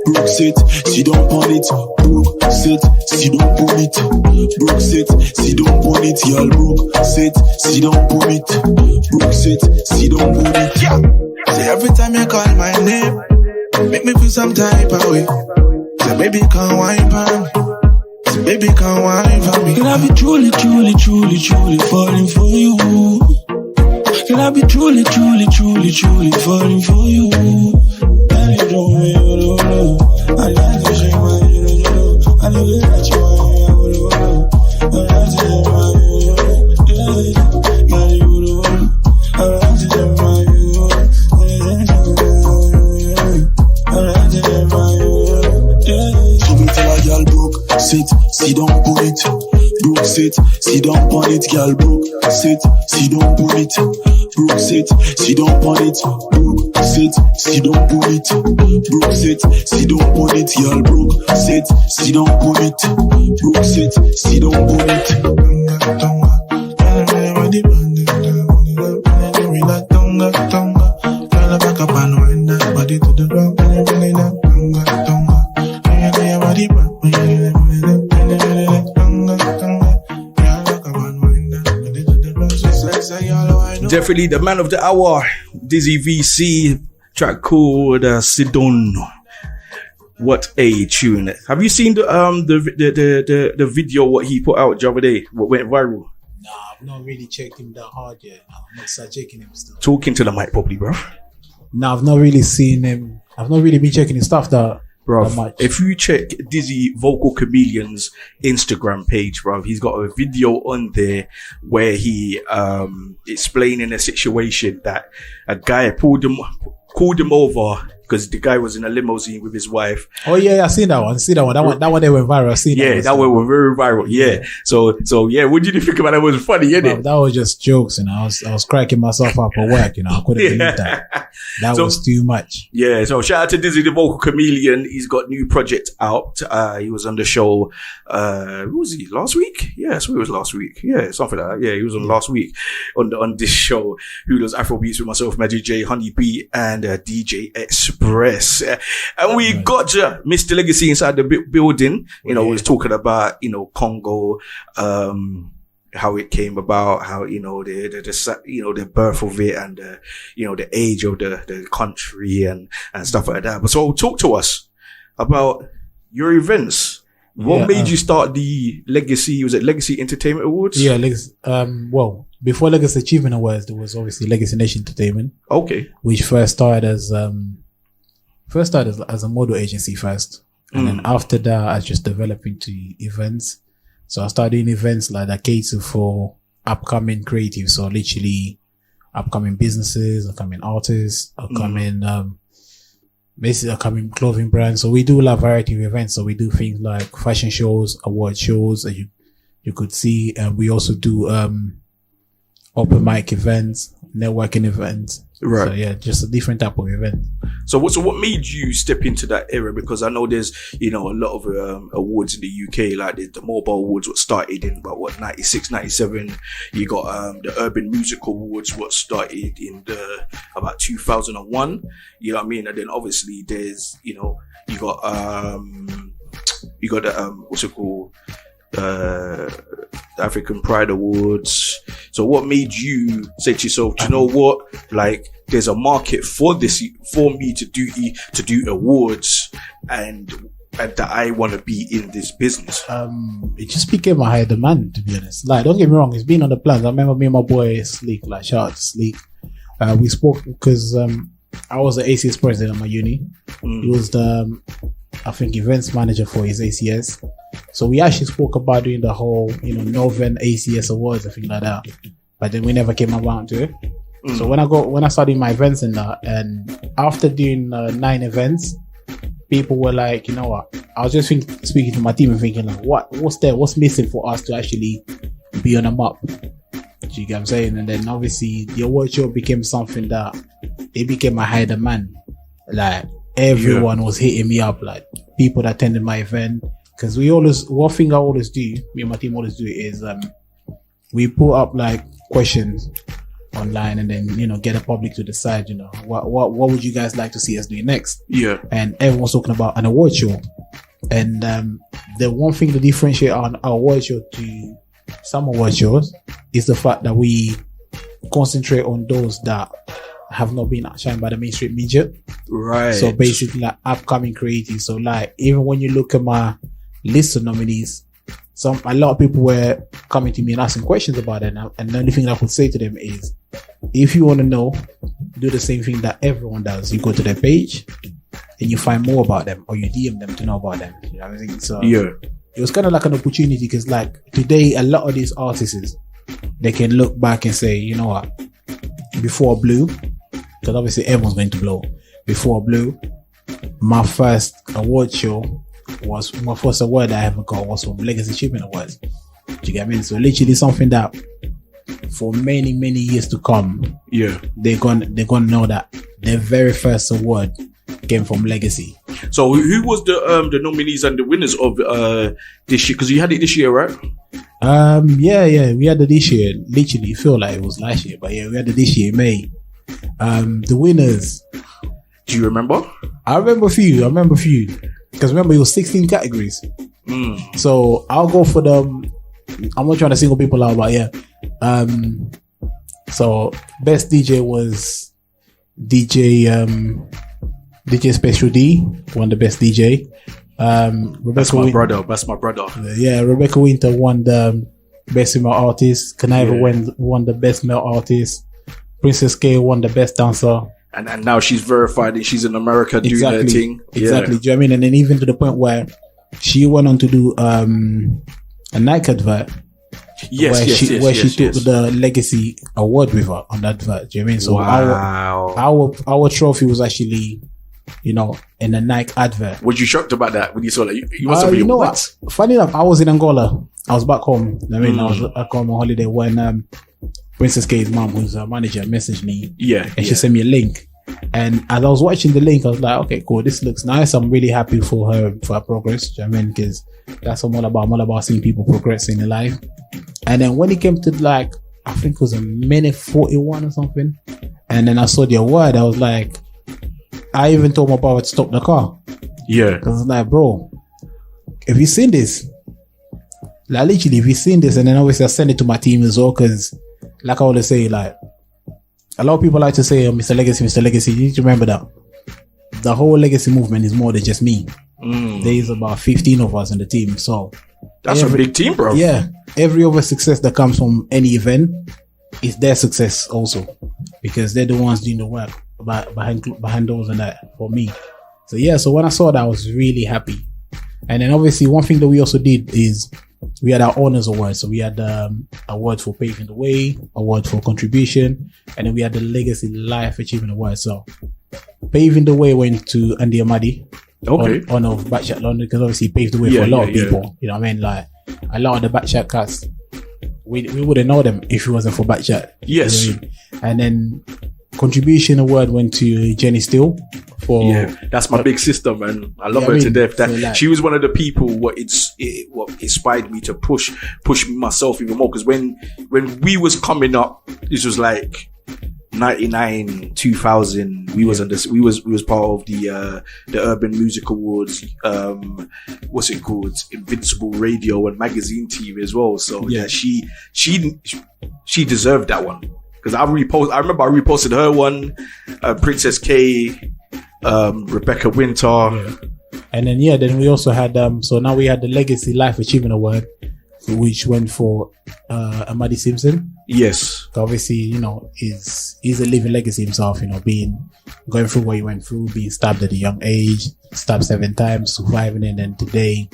Broke, sit down on it. Broke, sit down on it. Broke, sit down on it. Girl broke, sit down on it. Broke, sit down on it. Yeah. Say every time you call my name, make me feel some type of way. Say baby can't wine for me. Say baby can't wine for me. Can I be truly falling for you? Can I be truly falling for you? And you don't know. I like to shake my I know that you are. I like to shake my Sit down on it. Broke, sit down on it. Girl broke, sit down on it. Broke, sit down on it. Broke, sit down on it. Broke, sit down on it. Girl broke, sit down on it. Broke, sit down on it. Back up and wind that body to the ground. Definitely the man of the hour, Dizzy VC, track called Sidon. What a tune! Have you seen the video what he put out the other day? What went viral? Nah, I've not really checked him that hard yet. I'm not start checking him still. Talking to the mic properly, bro. No, I've not really seen him. I've not really been checking his stuff that much. If you check Dizzy Vocal Chameleon's Instagram page, bro, he's got a video on there where he explaining a situation that a guy called him over because the guy was in a limousine with his wife. Oh yeah, I seen that one. That one they went viral. I seen that. Yeah, that one went very viral. Yeah. So yeah, what did you think about it? It was funny, innit? That was just jokes, I was cracking myself up at work, I couldn't believe that. That was too much. Yeah, so shout out to Dizzy the Vocal Chameleon. He's got new project out. He was on the show, what was he, last week? Yeah, so it was last week. Yeah, something like that. Yeah, he was on last week on this show. Loves Afrobeats with myself, Magic-Jay Honney B, and DJ Express. And we got Mr. Legacy inside the building. We was talking about, Congo, how it came about, how, the birth of it and, the age of the country and stuff like that. But so talk to us about your events. What made you start the Legacy? Was it Legacy Entertainment Awards? Yeah, well, before Legacy Achievement Awards, there was obviously Legacy Nation Entertainment. Okay. Which first started as a model agency first. And then after that, I just developed into events. So I started doing events like that cater for upcoming creatives. So literally upcoming businesses, upcoming artists, upcoming clothing brands. So we do a lot of variety of events. So we do things like fashion shows, award shows, as you could see. And we also do open mic events, networking events. Right. So yeah, just a different type of event. So what made you step into that era? Because I know there's, a lot of awards in the UK, like the Mobile Awards, what started in about 96, 97. You got the Urban Music Awards, what started in about 2001. You know what I mean? And then obviously there's, you got the what's it called? African Pride Awards. So what made you say to yourself, do you know what? Like, there's a market for this, for me to do awards, and and that I want to be in this business? It just became a higher demand, to be honest. Like, don't get me wrong, it's been on the plans. I remember me and my boy Sleek, like, shout out to Sleek. We spoke because I was the ACS president of my uni. He was the, I think, events manager for his ACS. So we actually spoke about doing the whole, Northern ACS awards and things like that. But then we never came around to it. So when I started my events in that, and after doing 9 events, people were like, you know what? I was just speaking to my team and thinking, like, what's missing for us to actually be on a map? Do you get what I'm saying? And then obviously the award show became something that it became a high demand. Like, everyone was hitting me up, like people that attended my event. Because one thing I always do, me and my team always do, is we put up like questions online and then get the public to decide what would you guys like to see us do next. And everyone's talking about an award show, and the one thing to differentiate our award show to some award shows is the fact that we concentrate on those that have not been outshined by the mainstream media, right? So basically like upcoming creatives. So like, even when you look at my list of nominees, a lot of people were coming to me and asking questions about it, and the only thing I could say to them is, if you want to know, do the same thing that everyone does. You go to their page and you find more about them, or you DM them to know about them. You know what I mean? So it was kind of like an opportunity, because like today, a lot of these artists, they can look back and say, you know what, before Blue, because obviously everyone's going to blow. Before Blue, my first award show was, my first award I ever got was from Legacy Achievement Awards. Do you get me? So literally something that for many, many years to come, they're gonna know that their very first award came from Legacy. So who was the nominees and the winners of this year? Because you had it this year, right? Yeah, we had it this year. Literally, feel like it was last year, but yeah, we had it this year, May. The winners. Do you remember? I remember a few. Because remember, it was 16 categories. So I'll go for them. I'm not trying to single people out, but yeah. So best DJ was DJ Special D, won the best DJ. That's my brother. Yeah, Rebecca Winter won the best female artist. Kaniva won the best male artist. Princess K won the best dancer. And now she's verified and she's in America doing her thing. Exactly. Do you know what I mean? And then even to the point where she went on to do a Nike advert. Where she took the Legacy Award with her on that advert. Do you know what I mean? So wow. our trophy was actually, in the Nike advert. Was you shocked about that when you saw that? You must have been, what? Funny enough, I was in Angola. I was back home. I mean, I was back home on holiday when Princess K's mom, who's a manager, messaged me. And she sent me a link. And as I was watching the link, I was like, okay, cool, this looks nice. I'm really happy for her progress. Do you know what I mean? Because that's what I'm all about. I'm all about seeing people progressing in life. And then when it came to like, I think it was a minute 41 or something, and then I saw the award, I was like, I even told my brother to stop the car. Because I was like, bro, have you seen this? Like literally, if you've seen this, and then obviously I send it to my team as well, because like I always say, like, a lot of people like to say, oh, Mr. Legacy. You need to remember that the whole Legacy movement is more than just me. There's about 15 of us in the team. So that's a big team, bro. Yeah. Every other success that comes from any event is their success also, because they're the ones doing the work behind doors and that for me. So yeah, so when I saw that, I was really happy. And then obviously one thing that we also did is we had our honors award. So we had the award for paving the way, award for contribution, and then we had the Legacy Life Achievement Award. So paving the way went to Andy Amadi. Okay. On of Backchat London, because obviously he paved the way for a lot of people. You know what I mean? Like a lot of the Backchat cast, we wouldn't know them if it wasn't for Backchat. Yes. You know what I mean? And then contribution award went to Jenny Steele for that's my big sister, man. I love her to death. That she was one of the people what inspired me to push myself even more, because when we was coming up, this was like 99, 2000, we was part of the Urban Music Awards, what's it called, Invincible Radio and magazine team as well. So she deserved that one, because I remember I reposted her one, Princess K, Rebecca Winter, And then then we also had so now we had the Legacy Life Achievement Award, which went for Amadi Simpson. Yes. Obviously, he's a living legacy himself, going through what he went through, being stabbed at a young age, stabbed 7 times, surviving, and then today,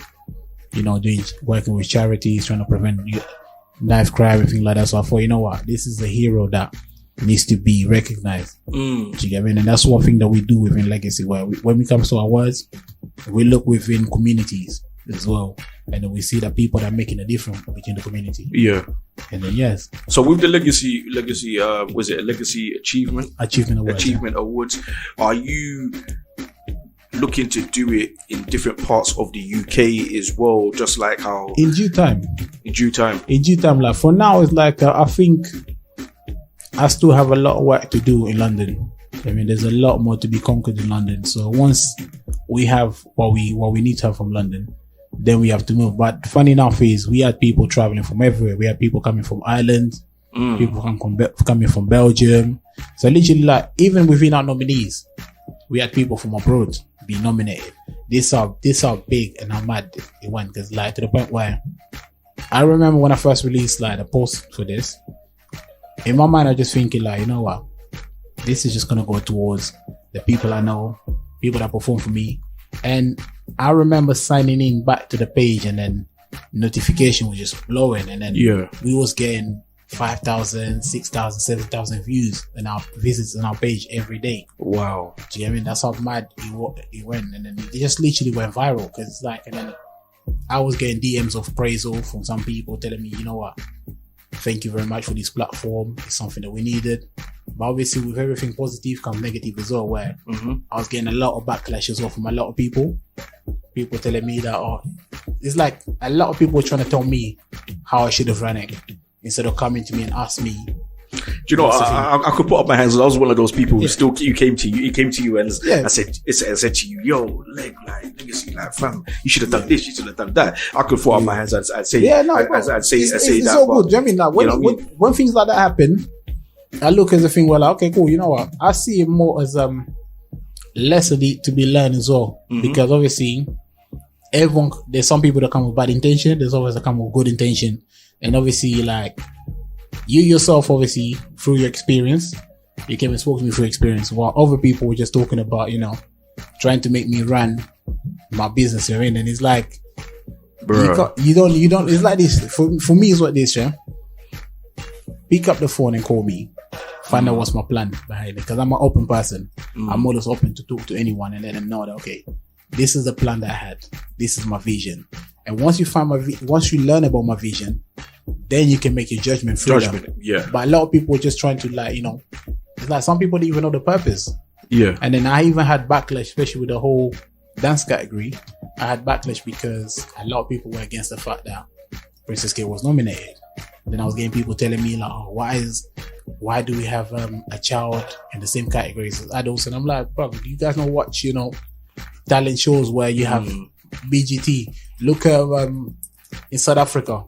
working with charities, trying to prevent knife crime, everything like that. So I thought, this is a hero that needs to be recognized. Do you get me? And that's one thing that we do within Legacy, where when we come to awards, we look within communities as well, and then we see that people that are making a difference within the community. Yeah. And then so with the legacy was it a Legacy Achievement Awards, are you looking to do it in different parts of the UK as well, just like how in due time, like for now, it's like I think I still have a lot of work to do in London. I mean, there's a lot more to be conquered in London. So once we have what we need to have from London, then we have to move. But funny enough is we had people traveling from everywhere. We had people coming from Ireland, people coming from Belgium. So literally, like, even within our nominees, we had people from abroad be nominated. This how big and how mad it went, because like to the point where I remember when I first released like a post for this, in my mind I was just thinking like, you know what, this is just gonna go towards the people I know, people that perform for me. And I remember signing in back to the page, and then notification was just blowing, and then we was getting 5,000, 6,000, 7,000 views and our visits on our page every day. Wow. Do you know what I mean? That's how mad it went. And then it just literally went viral, because it's like, and then I was getting DMs of praisal from some people telling me, you know what, thank you very much for this platform. It's something that we needed. But obviously with everything positive comes negative as well, where I was getting a lot of backlash as well from a lot of people. People telling me that, it's like a lot of people trying to tell me how I should have run it, instead of coming to me and ask me. Do you know, I could put up my hands. I was one of those people who still came to you and I said to you, yo, legacy, like, fam, you should have done this, you should have done that. I could put up my hands and I'd say, I'd say it's that. So good. Do you know what I mean? Like, when things like that happen, I look as a thing where like, okay, cool. You know what? I see it more as lesson to be learned as well, because obviously there's some people that come with bad intention. There's always that come with good intention. And obviously, like, you yourself, obviously, through your experience, you came and spoke to me through experience, while other people were just talking about, trying to make me run my business here. And it's like, you don't, it's like this. For me, it's what this, yeah? Pick up the phone and call me. Find out what's my plan behind it. Because I'm an open person. I'm always open to talk to anyone and let them know that, okay, this is the plan that I had. This is my vision. And once you find once you learn about my vision, then you can make your judgment through them. Yeah. But a lot of people are just trying to, like, it's like some people don't even know the purpose. Yeah. And then I even had backlash, especially with the whole dance category. I had backlash because a lot of people were against the fact that Princess K was nominated. Then I was getting people telling me like, why do we have a child in the same categories as adults? And I'm like, bro, do you guys not watch, talent shows where you have BGT? Look at in South Africa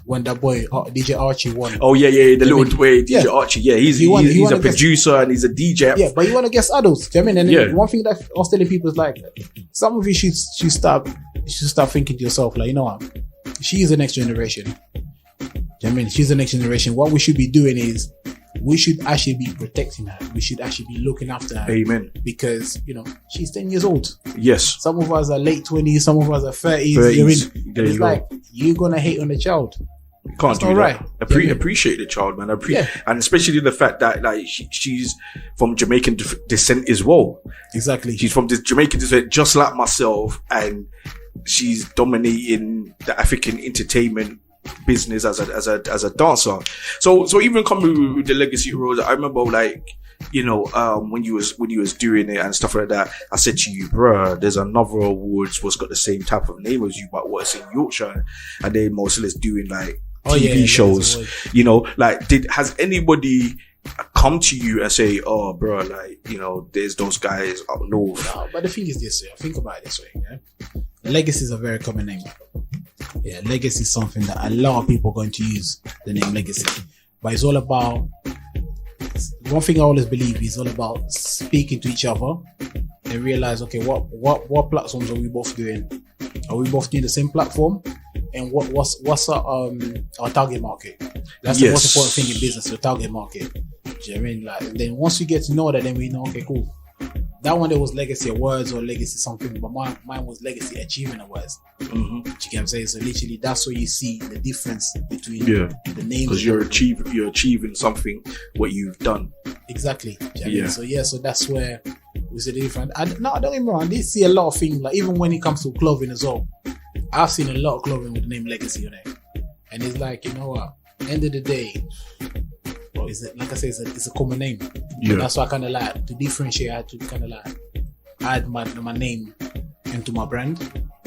when that boy DJ Archie won. Oh yeah, the little boy DJ Archie. Yeah, he's a producer and he's a DJ. Yeah, but you want to guess adults. Do you know what I mean? And one thing that I was telling people is like, some of you should start thinking to yourself like, you know what? She is the next generation. Do you know what I mean? She's the next generation. What we should be doing is we should actually be protecting her. We should actually be looking after her. Amen. Because, she's 10 years old. Yes. Some of us are late 20s, some of us are 30s. It's like, you're going to hate on the child. You can't do that. Right. Appreciate the child, man. And especially the fact that like she's from Jamaican descent as well. Exactly. She's from Jamaican descent, just like myself, and she's dominating the African entertainment business as a dancer. So even coming with the Legacy Awards, I remember like, when you was doing it and stuff like that, I said to you, bruh, there's another awards what's got the same type of name as you, but what's in Yorkshire, and they mostly is doing like TV shows. Has anybody come to you and say, oh bruh, like, there's those guys up north? No, but the thing is this way, I think about it this way, yeah? Legacy is a very common name. Yeah, legacy is something that a lot of people are going to use the name Legacy. But it's all about, one thing I always believe is all about speaking to each other and realize, okay, what platforms are we both doing? Are we both doing the same platform? And what's our target market? That's the most important thing in business, your target market. Do you know what I mean? Like, and then once we get to know that, then we know, okay, cool. That one there was legacy awards or legacy something, but mine was legacy achievement awards. Mm-hmm. Do you get what I'm saying? So literally, that's where you see the difference between the names. Because you're achieving something what you've done. Exactly. Do you know what I mean? So that's where we see the difference. No, don't get me wrong. I did see a lot of things, like even when it comes to clothing as well. I've seen a lot of clothing with the name Legacy on it, and it's like, you know what? End of the day, bro, like I say, it's a common name. Yeah. That's why I kind of like to differentiate. I had to kind of like add my name into my brand,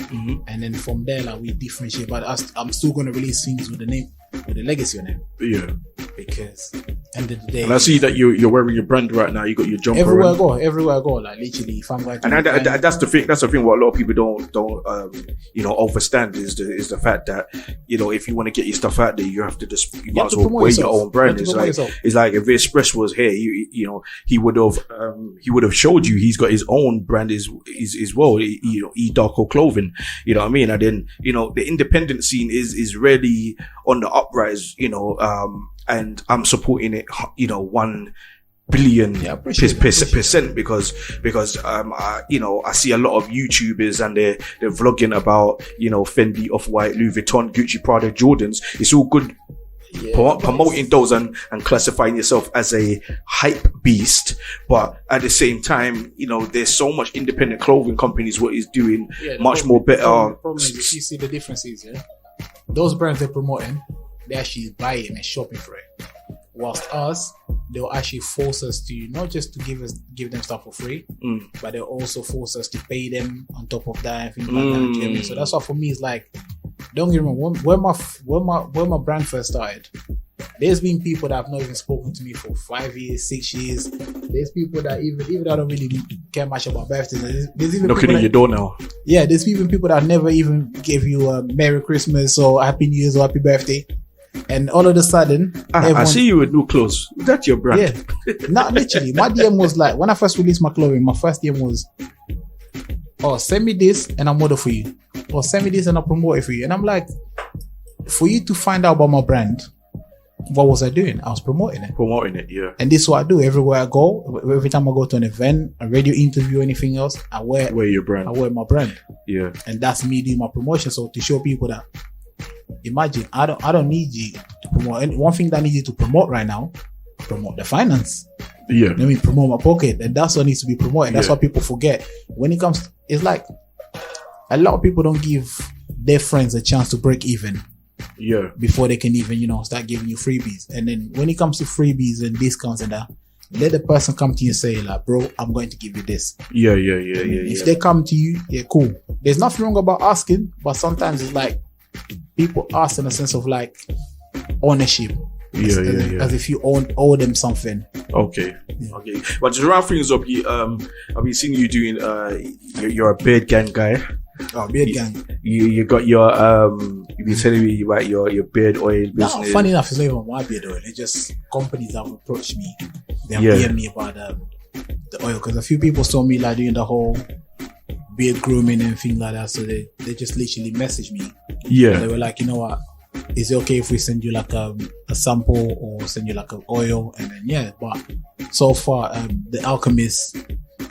and then from there, like we differentiate. But I'm still gonna release things with the name, with the Legacy on it. Yeah. Because end of the day, and I see that you're wearing your brand right now. You got your jumper. Everywhere I go, like literally, if I'm going to, and that's the thing. That's the thing. What a lot of people don't understand is the fact that, you know, if you want to get your stuff out there, you have to just you might as well wear your own brand. It's like if Express was here, you know, he would have showed you he's got his own brand as well. You know, E-Darko clothing. You know what I mean? And then, you know, the independent scene is really on the uprise. You know, and I'm supporting it, you know, 1 billion percent because I see a lot of YouTubers and they're vlogging about, you know, Fendi, Off-White, Louis Vuitton, Gucci, Prada, Jordans. It's all good. Promoting those and classifying yourself as a hype beast, but at the same time, you know, there's so much independent clothing companies what is doing much more better. The problem is, you see the differences, those brands they're promoting, they actually buying and shopping for it. Whilst us, they'll actually force us to not just to give them stuff for free, but they'll also force us to pay them on top of that and things like that. You know what I mean? So that's why for me it's like, don't get me wrong, when my brand first started, there's been people that have not even spoken to me for 5 years, 6 years. There's people that even that don't really care much about birthdays. There's even knocking on your door now. Yeah, there's even people that never even gave you a Merry Christmas or Happy New Year's or Happy Birthday. And all of a sudden, I see you with new clothes. That's your brand. Yeah, not literally. My DM was like, when I first released my clothing, my first DM was, "Oh, send me this and I'll model for you," or "Send me this and I'll promote it for you." And I'm like, for you to find out about my brand, what was I doing? I was promoting it. Yeah. And this is what I do everywhere I go. Every time I go to an event, a radio interview, anything else, I wear your brand. I wear my brand. Yeah. And that's me doing my promotion. So to show people that, imagine, I don't need you to promote. And one thing that I need you to promote right now, promote the finance. Yeah. Let me promote my pocket, and that's what needs to be promoted. That's what people forget when it comes. It's like a lot of people don't give their friends a chance to break even. Yeah. Before they can even, you know, start giving you freebies. And then when it comes to freebies and discounts and that, let the person come to you and say, like, "Bro, I'm going to give you this." Yeah. If they come to you, yeah, cool. There's nothing wrong about asking, but sometimes it's like people ask in a sense of like ownership. As if you owe them something. Okay. But to round things up, I've been seeing you doing. You're a beard gang guy. Oh, beard gang. You got your you've been telling me about your beard oil business. No, funny enough, it's not even my beard oil. It's just companies have approached me. They have DM me about the oil, because a few people saw me like doing the whole beard grooming and things like that. So they just literally messaged me. Yeah. They were like, "You know what? Is it okay if we send you like a sample or send you like an oil?" And then but so far the Alchemist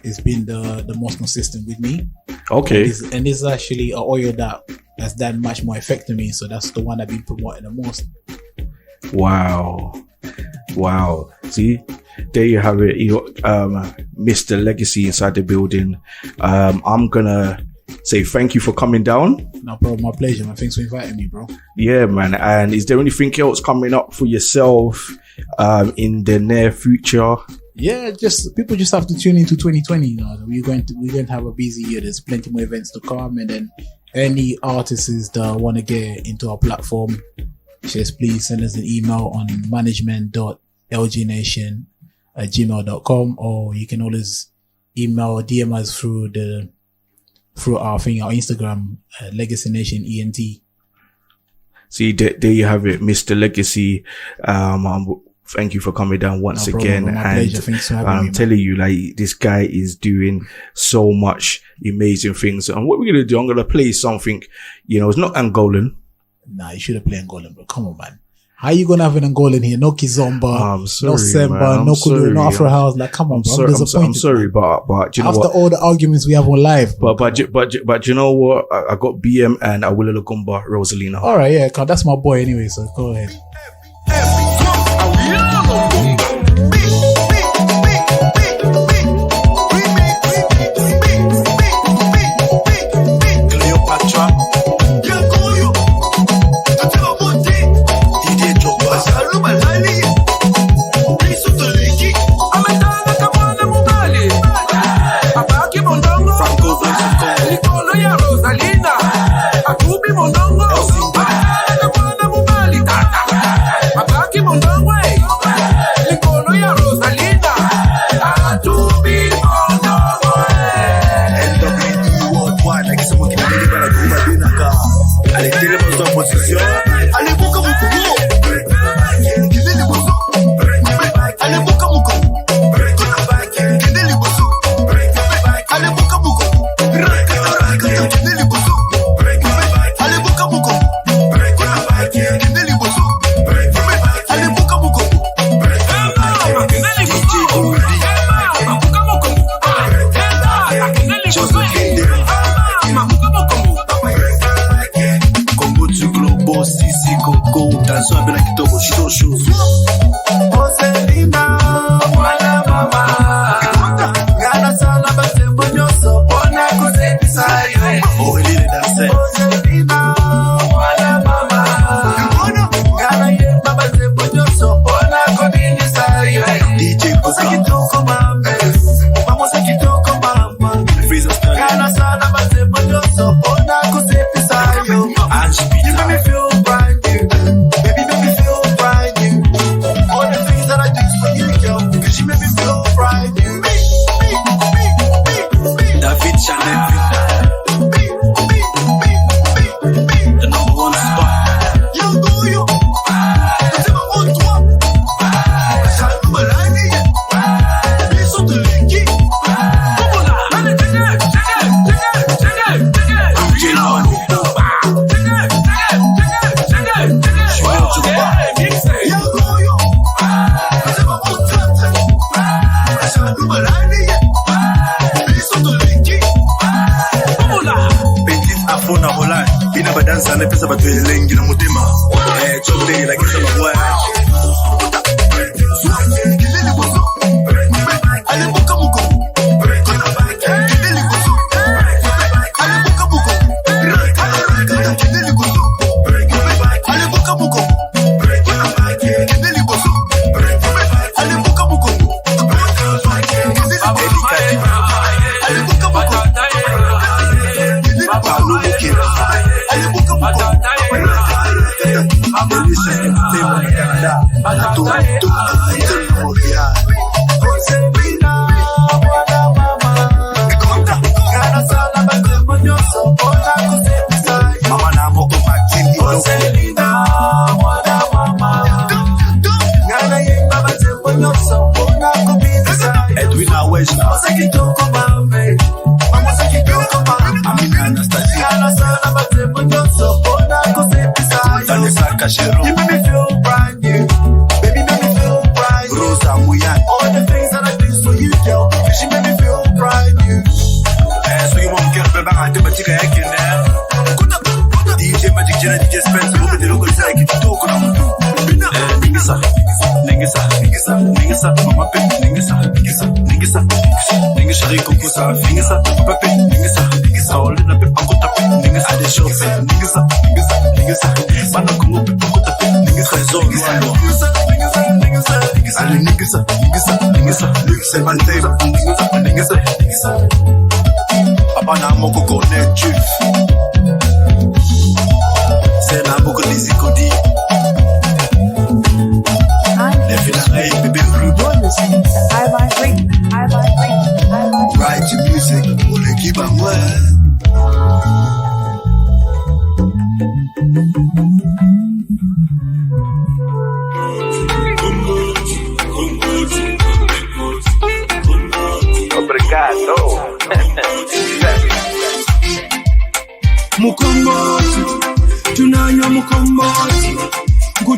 has been the most consistent with me. Okay. And it's actually an oil that has done much more effect to me, so that's the one I've been promoting the most. Wow. See, there you have it. You got Mr. Legacy inside the building. I'm gonna say thank you for coming down. No problem, my pleasure, man. Thanks for inviting me, bro. Yeah, man. And is there anything else coming up for yourself in the near future? Yeah, just people just have to tune into 2020. You know, we're going to have a busy year. There's plenty more events to come, and then any artists that want to get into our platform, just please send us an email on management.lgnation@gmail.com, or you can always email or DM us through our Instagram, Legacy Nation ENT. See, there you have it, Mr. Legacy. Thank you for coming down once No again. problem, my And pleasure. Thanks for having I'm me, telling you, like, this guy is doing so much amazing things. And what we're going to do, I'm going to play something, you know, it's not Angolan. Nah, you should have played Angolan, bro. Come on, man. How you gonna have an Angolan here? No Kizomba, I'm sorry, no Semba, man. no I'm Kudu, sorry. no Afro House. Like, come on, bro. I'm disappointed. I'm sorry, but you know After what? all the arguments we have on live. But you know what? I got BM and Awila Lagumba, Rosalina. All right, yeah, 'cause that's my boy anyway. So go ahead.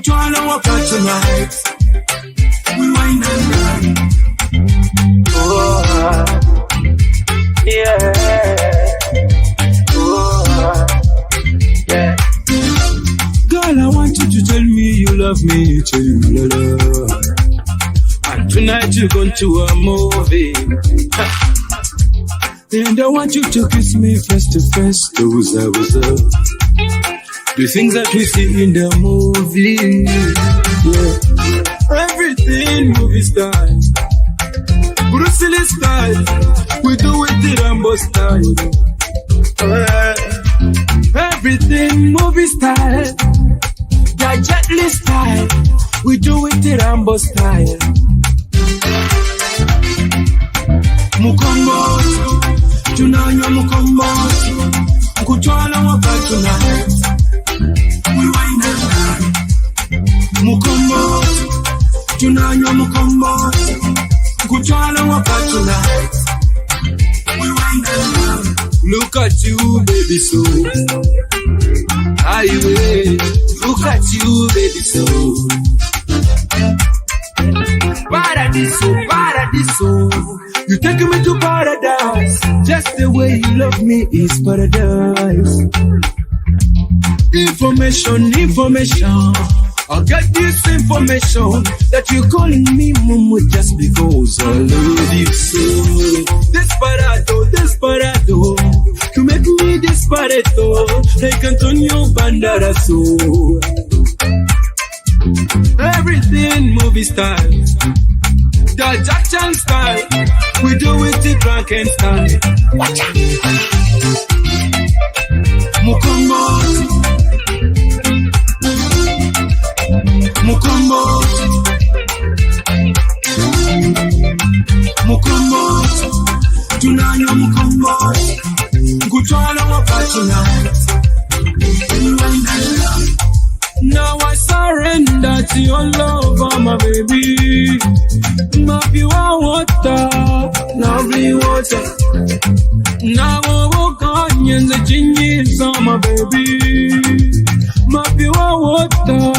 Kuchwana waka tonight. We wine and dine. Oh, yeah. Oh, yeah. Girl, I want you to tell me you love me, tell you love. And tonight you're going to a movie. And I want you to kiss me face to face. Those I was the things that we see in the movie. Yeah. Everything movie style. Bruce Lee style. We do it the Rambo style. Everything movie style. The Jet Li style. We do it the Rambo style. Mukomboto. Tunanya mukomboto. Kuchwana waka tonight. We wine and dine. Mukomboto. Tunanya mukomboto. Kuchwana waka tonight. We wine and dine. Look at you, baby, so. Highway. Look at you, baby, so. Paradiso, paradiso. You take me to paradise. Just the way you love me is paradise. Information, information. I'll get this information that you're calling me mumu just because I love you so. Desperado, desperado. You make me desperado. Like Antonio Banderazo. Everything movie style. The Jackson style. We do it the Franken style. Mukomboto. Mukomboto. Mukomboto. Tunanya mukomboto. Kuchwana waka tonight. Now I surrender to your love, my baby. My pure water, lovely water. Now I walk on in the genius, my baby. My pure water,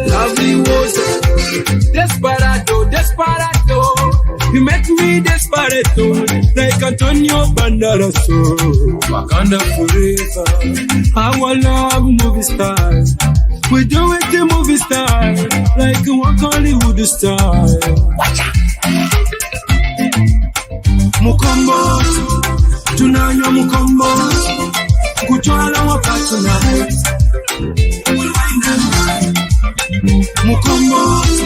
lovely water. Desperado, desperado. You make me desperado, like Antonio Banderazo. Wakanda forever. Our love movie star. We do it the movie style, like one Hollywood style. Mukomboto, tunanya mukomboto. Kuchwana waka tonight. We wine and dine. Mukomboto,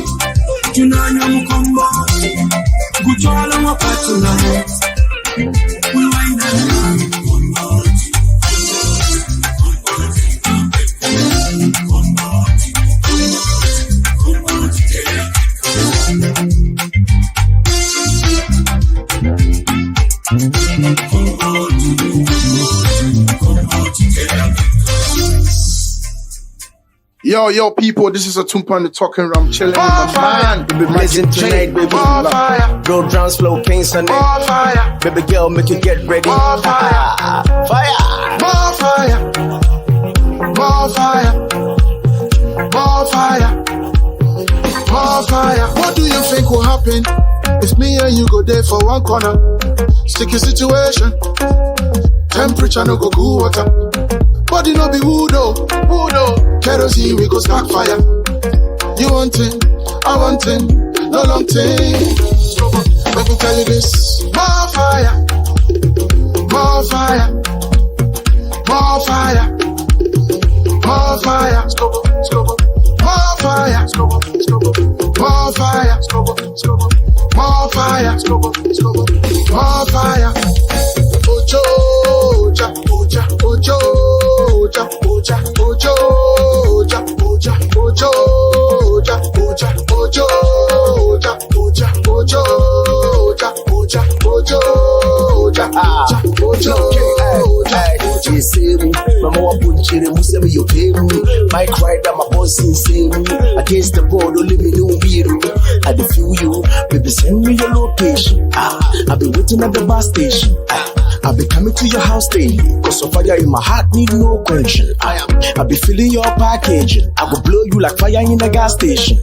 tunanya mukomboto. Kuchwana waka tonight. We wine and dine. Yo, people, this is a Tumpa on the talking room, chilling with my man. Blazing tonight, baby. Bro, drums flow, Kings on it. Baby girl, make you get ready. More fire. Fire. More fire. More fire. More fire. More fire. What do you think will happen if me and you go there for one corner? Sticky situation. Temperature no go cool water. Body no be voodoo. Kerosene we go spark fire. You want it, I want it, no long thing. Let me tell you this. More fire. More fire. More fire. More fire. More fire. More fire. More fire. More fire. Ojo, oja, oja, ojo, oja, oja, ojo, oja, oja, ojo, oja, oja, ojo, oja, oja, ojo, oja, oja, ojo, oja, oja, oja. Jisemu, mama wa punchire museme yo pemu. My cry that my boss insane. Against the board, only me no biru. I dey feel you, baby send me your location. I've been waiting at the bus station. I be coming to your house daily, cause of fire in my heart need no quenching. I be feeling your packaging. I go blow you like fire in a gas station.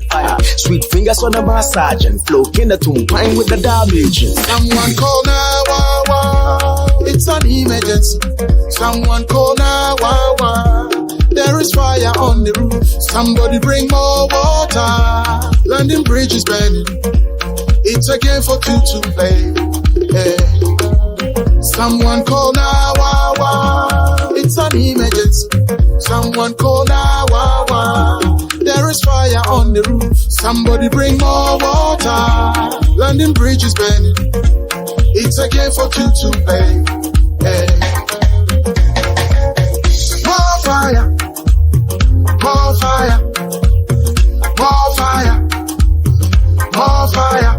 Sweet fingers on the massage and flow kinda to pine with the damage. Someone call 911. It's an emergency. Someone call 911. There is fire on the roof. Somebody bring more water. London Bridge is burning. It's a game for two to play. Hey. Someone call 911. It's an emergency. Someone call 911. There is fire on the roof. Somebody bring more water. London Bridge is burning. It's a game for two to play. Hey. More fire. More fire. More fire. More fire.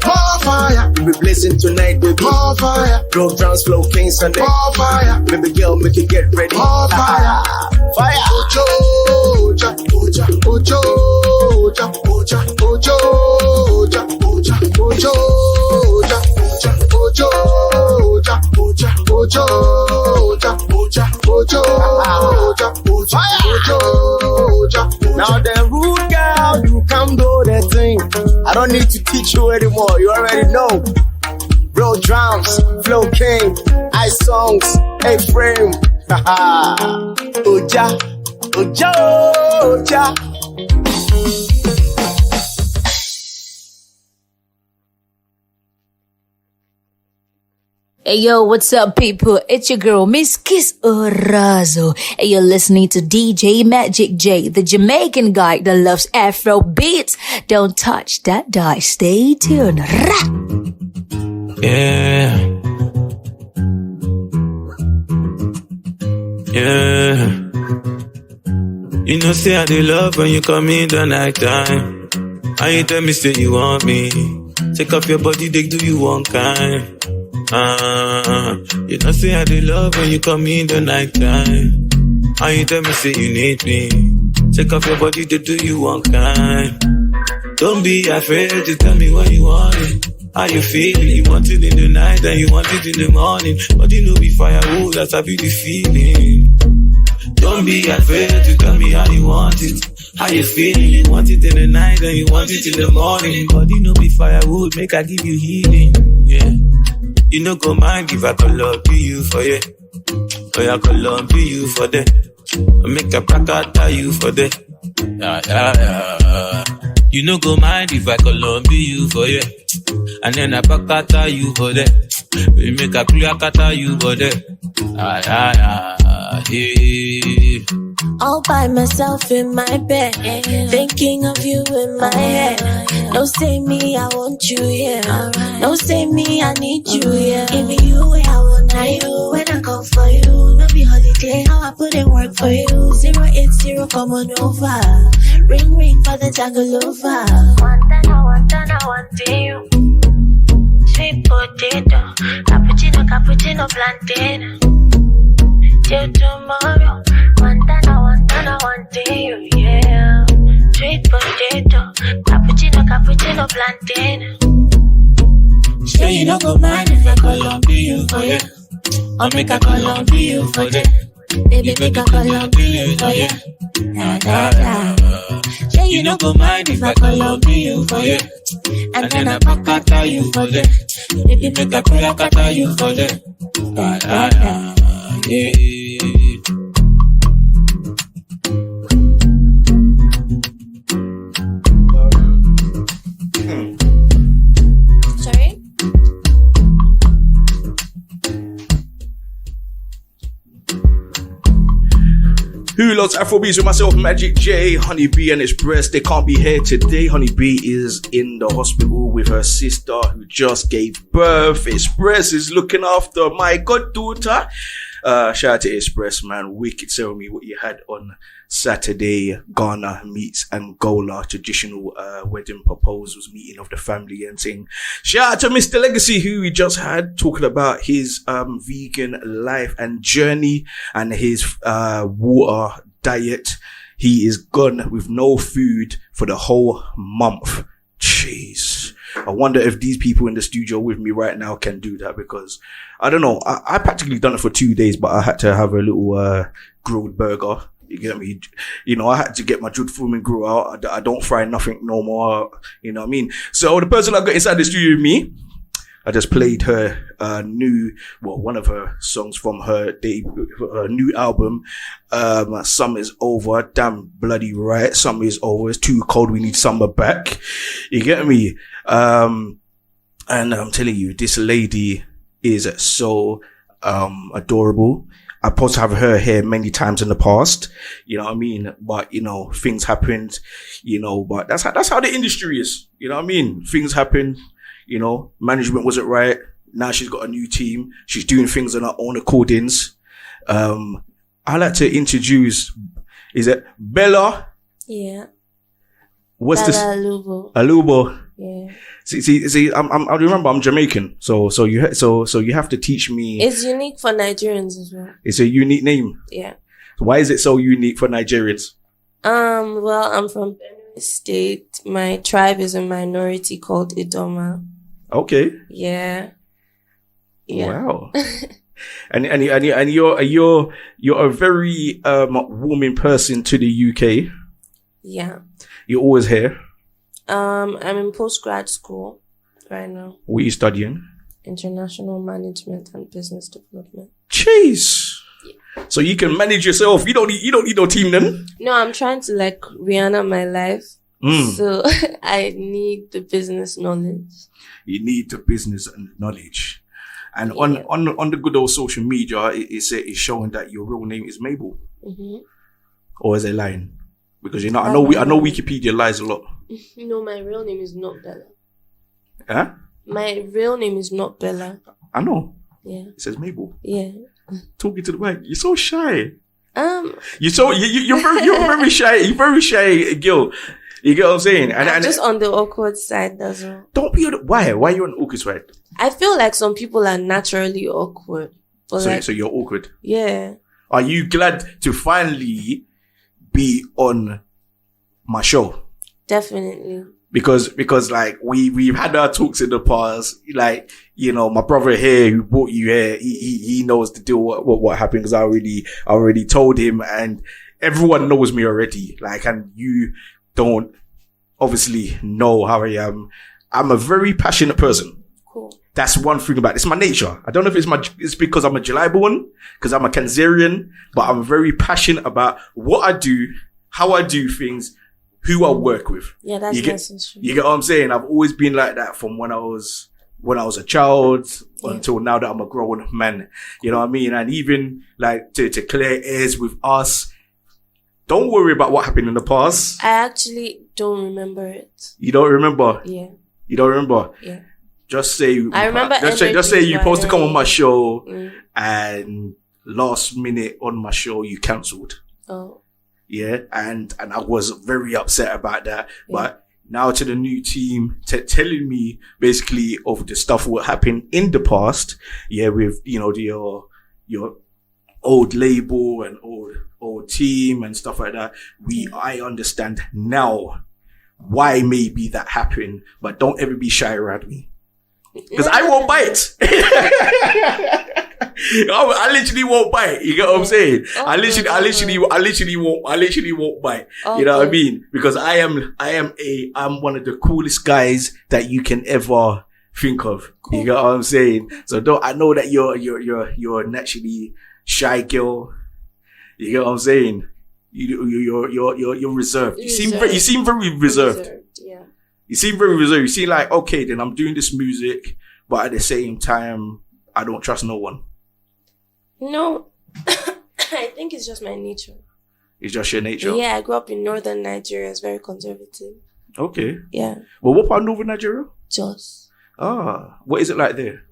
More fire. We blazing tonight, baby. More fire. Drove drowns, flow kings Sunday. More fire. Baby girl, make it get ready. More fire. Fire. Ojo, oja, oja, ojo, oja, oja, ojo, oja, oja, ojo, oja, oja, ojo, oja, oja, ojo, oja, oja, ojo, oja, oja, oja. Now the rude girl, you come do the thing. I don't need to teach you anymore. You already know. Bro drums, flow king, ice songs, A-frame. Oja, oja, oja. Hey yo, what's up people? It's your girl, Miss Kiss Orazo. And you're listening to DJ Magic-Jay, the Jamaican guy that loves Afrobeats. Don't touch that dial. Stay tuned. Yeah. Yeah. You know, say I do love when you come in the night time. And you tell me, say you want me. Take off your body, they do you one kind. You know, say I do love when you come in the night time. And you tell me, say you need me. Take off your body, they do you one kind. Don't be afraid to tell me what you want it. How you feeling? You want it in the night and you want it in the morning. But you know be firewood, that's how you the feeling. Don't be afraid to tell me how you want it. How you feeling? You want it in the night and you want it in the morning. But you know be firewood, make I give you healing. Yeah. You know go mind if I could love you for you. Or I could love you for that. I make a prakata you for that. You know go mind if I could love you for you. And then I pakata you for that. We make a clear kata you for that. Yeah. All by myself in my bed, thinking of you in my head. Don't say me, I want you here. Don't say me, I need you here. Give me you where I want you. When I come for you, no be holiday, how I put in work for you. 080, come on over. Ring, ring for the jungle over. I want you. Sweet potato, cappuccino, plantain. Till tomorrow, I want you, yeah. Sweet potato, cappuccino, plantain. Say you don't go mind if I call on you for you. I'll make a call on you for that. Baby, make a call on you for you. Say you don't go mind if I call on you for you. And then I back at you for that. Baby, make a call on you for that. Yeah. Sorry? Who loves Afrobeats with myself, Magic-Jay Honney B and Express. They can't be here today. Honey B is in the hospital with her sister who just gave birth. Express is looking after my goddaughter. Shout out to Express, man. Wicked ceremony what you had on Saturday. Ghana meets Angola, traditional wedding proposals, meeting of the family and thing. Shout out to Mr. Legacy, who we just had, talking about his vegan life and journey and his water diet. He is gone with no food for the whole month. Jeez. I wonder if these people in the studio with me right now can do that, because I don't know. I practically done it for 2 days, but I had to have a little grilled burger. You get me? You know, I had to get my Jude Foreman grill out. I don't fry nothing no more. You know what I mean? So the person I got inside the studio with me, I just played her one of her songs from her new album. Summer is over. Damn bloody right. Summer is over. It's too cold. We need summer back. You get me? And I'm telling you, this lady is so adorable. I supposed to have her here many times in the past, you know what I mean? But, you know, things happened, you know, but that's how the industry is, you know what I mean? Things happen, you know, management wasn't right. Now she's got a new team. She's doing things on her own accordings. I like to introduce, is it Bella? Yeah. What's Bella this? Alubo. Alubo. Yeah. See, I remember I'm Jamaican. So you have to teach me. It's unique for Nigerians as well. It's a unique name. Yeah. Why is it so unique for Nigerians? Well, I'm from Benue State. My tribe is a minority called Idoma. Okay. Yeah. Wow. and you're a very warming person to the UK. Yeah. You're always here. I'm in postgrad school right now. What are you studying? International Management and Business Development. Jeez. Yeah. So you can manage yourself. You don't need no team then. No, I'm trying to like Rihanna my life. So I need the business knowledge. You need the business and knowledge. And on the good old social media, it's showing that your real name is Mabel. Mm-hmm. Or is it lying? Because you know, I know Wikipedia lies a lot. No, my real name is not Bella. Huh? My real name is not Bella. I know. Yeah. It says Mabel. Yeah. Talking to the mic. You're so shy. You're very shy. You're very shy girl. You get what I'm saying? And I'm just on the awkward side, that's all. Don't be why? Why are you on the awkward side? I feel like some people are naturally awkward. But so you're awkward? Yeah. Are you glad to finally be on my show? Definitely. Because like we've had our talks in the past, like, you know, my brother here who brought you here, he knows the deal, what happened, because I already told him, and everyone knows me already, like, and you don't obviously know how I am. I'm a very passionate person. Cool. That's one thing about it. It's my nature. I don't know if it's because I'm a July born, because I'm a Cancerian, but I'm very passionate about what I do, how I do things, who I work with. Yeah, that's necessary. You get what I'm saying? I've always been like that from when I was a child until now that I'm a grown man. You know what I mean? And even like to clear airs with us. Don't worry about what happened in the past. I actually don't remember it. You don't remember? Yeah. You don't remember? Yeah. Just say I remember. Just say you're supposed to come on my show, and last minute on my show you cancelled. Oh. Yeah, and I was very upset about that. Yeah. But now to the new team telling me basically of the stuff what happened in the past. Yeah, with you know your old label and old team and stuff like that. I understand now why maybe that happened, but don't ever be shy around me. Because I won't bite. I literally won't bite. You get what I'm saying? I literally won't bite. You know what I mean? Because I'm one of the coolest guys that you can ever think of. Cool. You get what I'm saying? So I know that you're naturally shy girl. You get what I'm saying? You're reserved. You seem very reserved. Yeah. You seem very reserved. You seem like, okay, then I'm doing this music, but at the same time, I don't trust no one. No, I think it's just my nature. It's just your nature? Yeah, I grew up in northern Nigeria. It's very conservative. Okay. Yeah. Well, what part of northern Nigeria? Jos. What is it like there?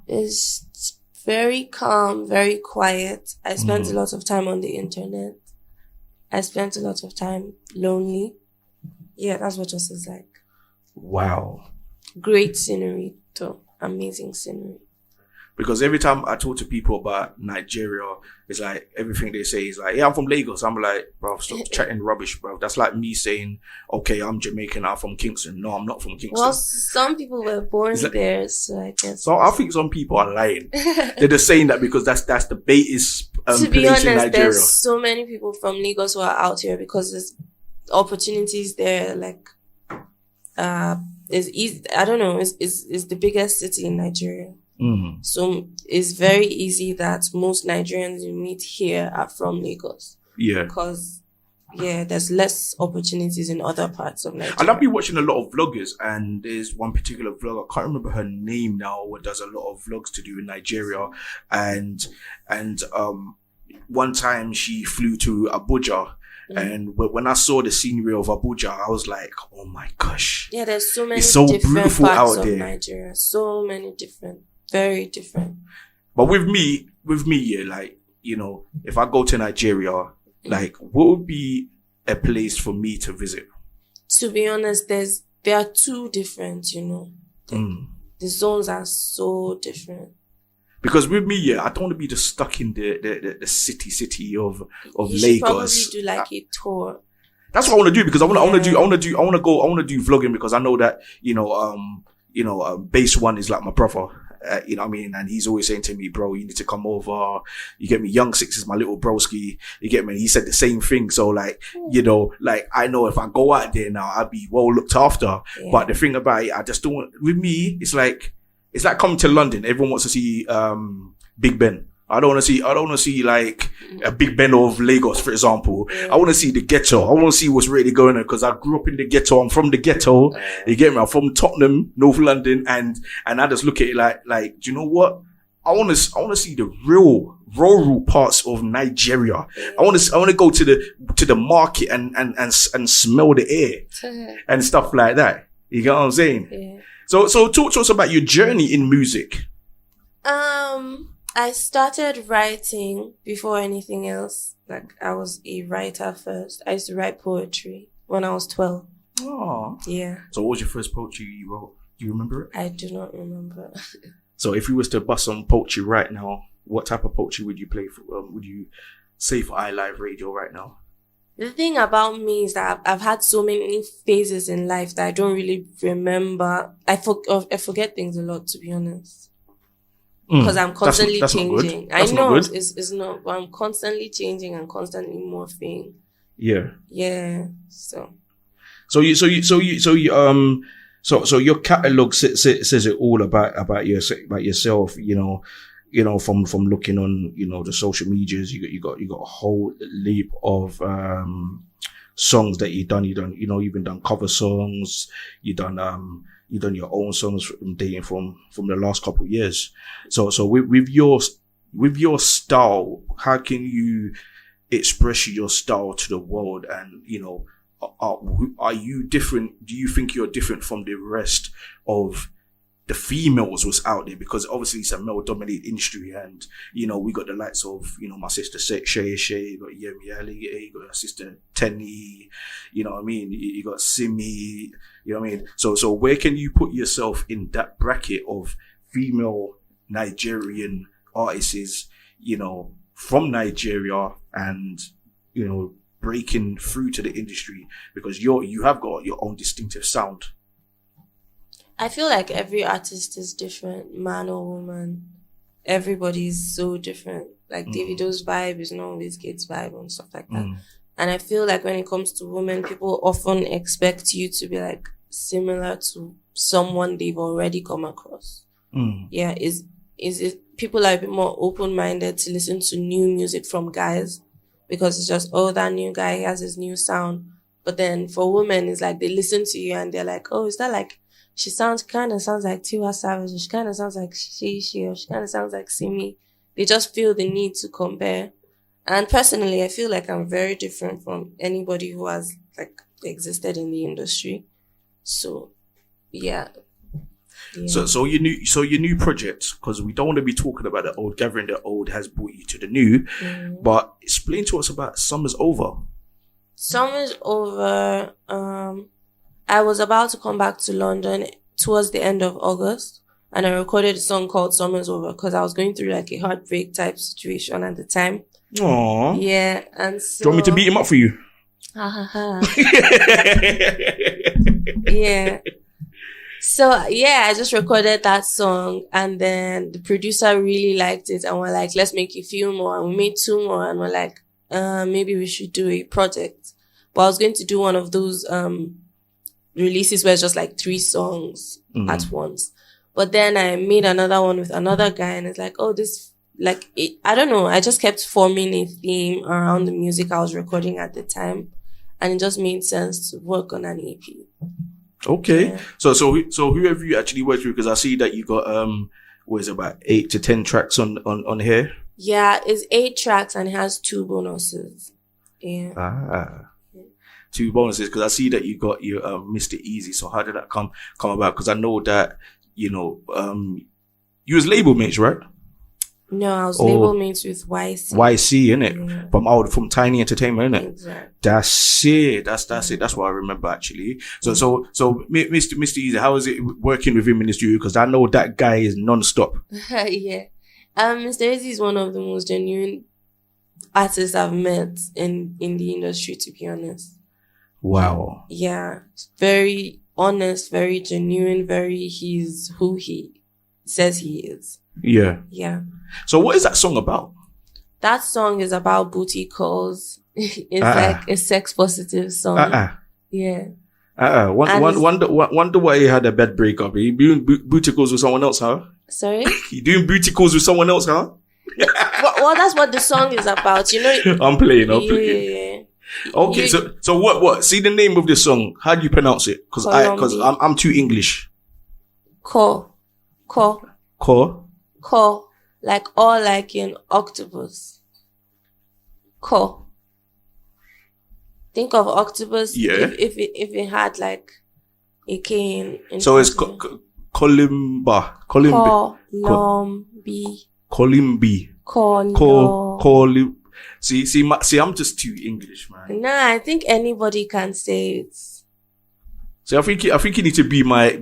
It's very calm, very quiet. I spent a lot of time on the internet. I spent a lot of time lonely. Yeah, that's what Jos is like. Wow. Great scenery, though. Amazing scenery. Because every time I talk to people about Nigeria, it's like everything they say is like, yeah, I'm from Lagos. I'm like, bro, stop chatting rubbish, bro. That's like me saying, okay, I'm Jamaican, I'm from Kingston. No, I'm not from Kingston. Well, some people were born there, so I guess. So I think some people are lying. They're just saying that because that's the baitest to be place honest, in Nigeria. there's so many people from Lagos who are out here because there's opportunities there. Like, it's easy. I don't know. It's the biggest city in Nigeria. Mm-hmm. So it's very easy that most Nigerians you meet here are from Lagos. Yeah. Because, there's less opportunities in other parts of Nigeria. And I've been watching a lot of vloggers, and there's one particular vlogger, I can't remember her name now, who does a lot of vlogs to do in Nigeria. And one time she flew to Abuja. And when I saw the scenery of Abuja, I was like, oh my gosh. Yeah, there's so many it's so different beautiful parts out of there. Nigeria. So many different, very different. But with me, like, you know, if I go to Nigeria, like, what would be a place for me to visit? To be honest, there are two different, you know. The zones are so different. Because with me, I don't want to be just stuck in the city of You Lagos. should probably do like a tour. That's what I want to do, because I want to do vlogging, because I know that, Base One is like my brother. You know what I mean? And he's always saying to me, bro, you need to come over. You get me? Young Six is my little broski. You get me? He said the same thing. So like, like I know if I go out there now, I'll be well looked after. Yeah. But the thing about it, I just don't want, with me, it's like coming to London. Everyone wants to see, Big Ben. I don't want to see like a Big Ben of Lagos, for example. I want to see the ghetto. I want to see what's really going on, because I grew up in the ghetto. I'm from the ghetto. You get me? I'm from Tottenham, North London, and I just look at it like, do you know what? I want to see the real rural parts of Nigeria. I want to go to the market and smell the air and stuff like that. You get what I'm saying? Yeah. So talk to us about your journey in music. I started writing before anything else. Like, I was a writer first. I used to write poetry when I was 12. Oh. Yeah. So what was your first poetry you wrote? Do you remember it? I do not remember. So if you was to bust some poetry right now, what type of poetry would you play for? Would you say for iLive Radio right now? The thing about me is that I've had so many phases in life that I don't really remember. I forget things a lot, to be honest. Because I'm constantly changing. I know it's not, but I'm constantly changing and constantly morphing. Yeah. Yeah. So your catalog says it all about yourself. From looking on the social medias, you got a whole leap of songs that you've done. You've been done cover songs. You've done your own songs from the last couple of years. So with your style, how can you express your style to the world? And are you different? Do you think you're different from the rest of the females was out there? Because obviously it's a male-dominated industry, and we got the likes of my sister Shay, you got Yemi Ali, you got her sister Tenny, you know what I mean? You got Simi, you know what I mean? So where can you put yourself in that bracket of female Nigerian artists, from Nigeria, and breaking through to the industry, because you have got your own distinctive sound? I feel like every artist is different, man or woman. Everybody is so different. Like Davido's vibe is not always Gates' vibe and stuff like that. And I feel like when it comes to women, people often expect you to be like similar to someone they've already come across. Yeah, is it people are a bit more open-minded to listen to new music from guys, because it's just, that new guy, he has his new sound. But then for women, it's like they listen to you and they're like, is that like, she kind of sounds like Tiwa Savage, or she kind of sounds like Shay, or she kind of sounds like Simi. They just feel the need to compare. And personally, I feel like I'm very different from anybody who has like existed in the industry. So, yeah. So your new project, because we don't want to be talking about the old. Gathering the old has brought you to the new, but explain to us about Summer's Over. Summer's Over. I was about to come back to London towards the end of August, and I recorded a song called Summer's Over because I was going through like a heartbreak type situation at the time. Aww. Yeah, and so... Do you want me to beat him up for you? Yeah. So, yeah, I just recorded that song, and then the producer really liked it, and we're like, let's make a few more, and we made 2 more, and we're like, maybe we should do a project. But I was going to do one of those releases where it's just like 3 songs at once. But then I made another one with another guy, and it's like, oh, this, like, I don't know, I just kept forming a theme around the music I was recording at the time, and it just made sense to work on an EP. Okay. Yeah. So who have you actually worked with? Because I see that you got what is it, about 8 to 10 tracks on here? Yeah, it's 8 tracks and it has 2 bonuses. Yeah. 2 bonuses, because I see that you got your Mr. Easy. So how did that come about? Because I know that, you know, you was label mates, right? No, I was label mates with YC. YC, innit? Yeah. From Tiny Entertainment, innit? Exactly. That's it. That's it. That's what I remember actually. So Mr. Easy, how is it working with him in the studio? Because I know that guy is non-stop. Yeah. Mr. Easy is one of the most genuine artists I've met in the industry, to be honest. Wow. Yeah. Very honest, very genuine, he's who he says he is. Yeah. Yeah. So what is that song about? That song is about booty calls. It's like a sex positive song. Yeah. Wonder why he had a bad breakup. He doing booty calls with someone else, huh? Sorry? He doing booty calls with someone else, huh? Well, that's what the song is about, you know. I'm playing. Yeah. Okay, so what? See the name of the song. How do you pronounce it? Because I'm too English. Ko. Like all like in octopus. Ko. Think of octopus. Yeah. If it had like a K in so it's Kolimba. See, I'm just too English, man. Nah, I think anybody can say it. So I think you need to be my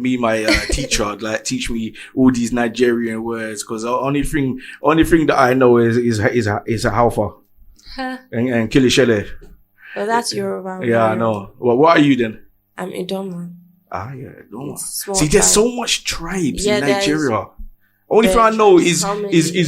teacher, like teach me all these Nigerian words, because the only thing that I know is a Haufa and Kilishele. Well, that's Yoruba. Yeah, I know. Well, what are you then? I'm Idoma. Yeah, Idoma. See, there's so much tribes in Nigeria. Only thing I know is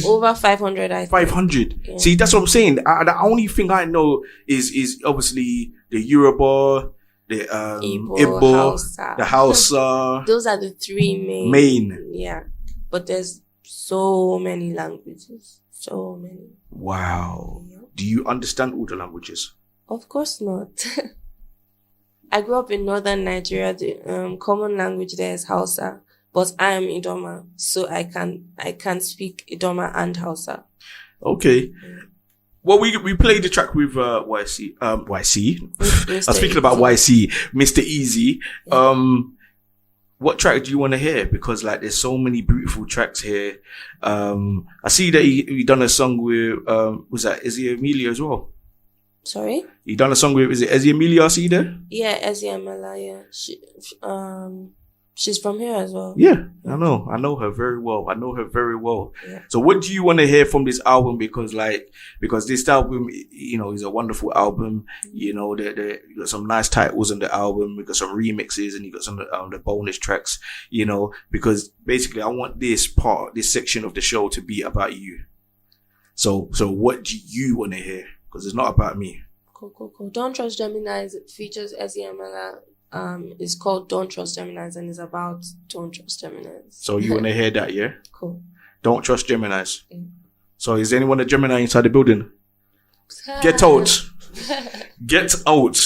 over 500. I think. 500. Yeah. See, that's what I'm saying. The only thing I know is obviously the Yoruba, the Igbo, the Hausa. Those are the 3 main. Yeah, but there's so many languages. So many. Wow. Yeah. Do you understand all the languages? Of course not. I grew up in northern Nigeria. The common language there is Hausa. But I am Idoma, so I can speak Idoma and Hausa. Okay. Well, we played the track with YC. YC. I was speaking about YC, Mr. Easy. What track do you want to hear? Because like there's so many beautiful tracks here. I see that you done a song with was that Ezzy Amelia as well? Sorry? You done a song with, is it Ezzy Amelia? I see there? Yeah, Ezzy Amelia. She's from here as well. Yeah, I know her very well. Yeah. So what do you want to hear from this album? Because this album, you know, is a wonderful album. You know, you got some nice titles on the album. You got some remixes and you got some the bonus tracks, you know, because basically I want this section of the show to be about you. So what do you want to hear? Because it's not about me. Cool. Don't Trust Geminis. It features Ezzy Amelia. It's called Don't Trust Geminis and it's about Don't Trust Geminis. So you want to hear that, yeah? Cool. Don't Trust Geminis. So is anyone a Gemini inside the building? Get out. Get out.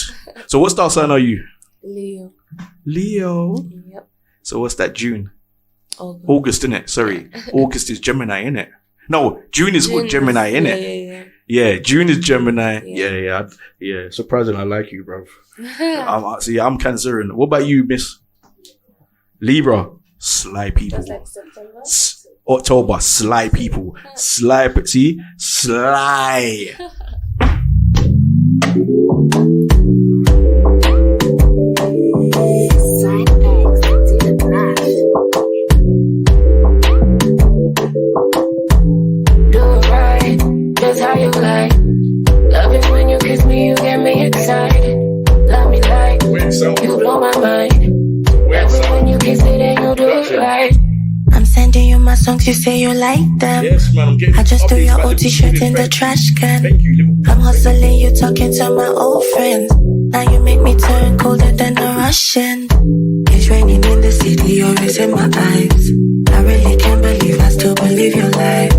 So what star sign are you? Leo. Yep. So what's that, June? August, innit? Sorry. August is Gemini, innit? No, June is Gemini, innit? Yeah, June is Gemini. Yeah. Surprising, I like you, bro. I'm Cancerian. What about you, Miss Libra? Sly people. Just like September? October. Sly people. Sly. See? Sly. You blow my mind. When you kiss it and you do it right. I'm sending you my songs, you say you like them. Yes, man, I'm getting I just threw updates your by old the t-shirt minute. in the trash can. Thank you. I'm hustling, you talking to my old friends. Now you make me turn colder than a Russian. It's raining in the city, always in my eyes. I really can't believe I still believe your lies.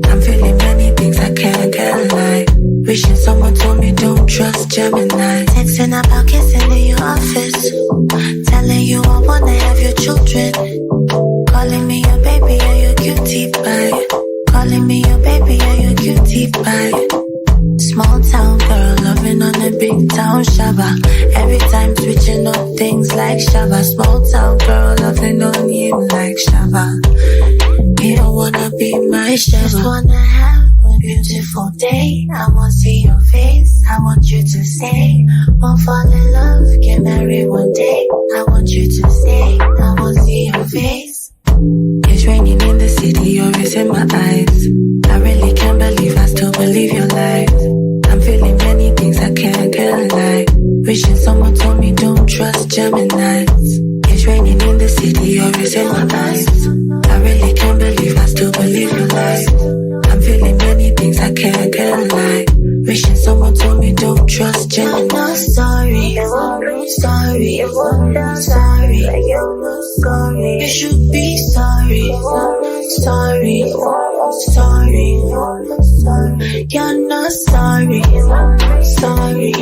I'm feeling many things I can't get a lie. Wishing someone told me don't trust Gemini. Texting about kissing in your office. Telling you I wanna have your children. Calling me your baby, are you cutie pie? Calling me your baby, are you cutie pie? Small town girl, loving on a big town shabba. Every time switching up things like shabba. Small town girl, loving on you like shabba. You don't wanna be my shabba. Just wanna have a beautiful day. I wanna see your face, I want you to stay. Won't fall in love, get married one day. I want you to stay, I wanna see your face. It's raining in the city, always in my eyes. I really can't believe I still believe your lies. I'm feeling many things I can't get a lie. Wishing someone told me don't trust Geminis. It's raining in the city, always in my eyes. I really can't believe I still believe your lies. I'm feeling many things I can't get a lie. Wishing someone told me don't trust Gemini. I'm sorry, sorry, sorry. You should be sorry, sorry, sorry. You're not sorry, sorry,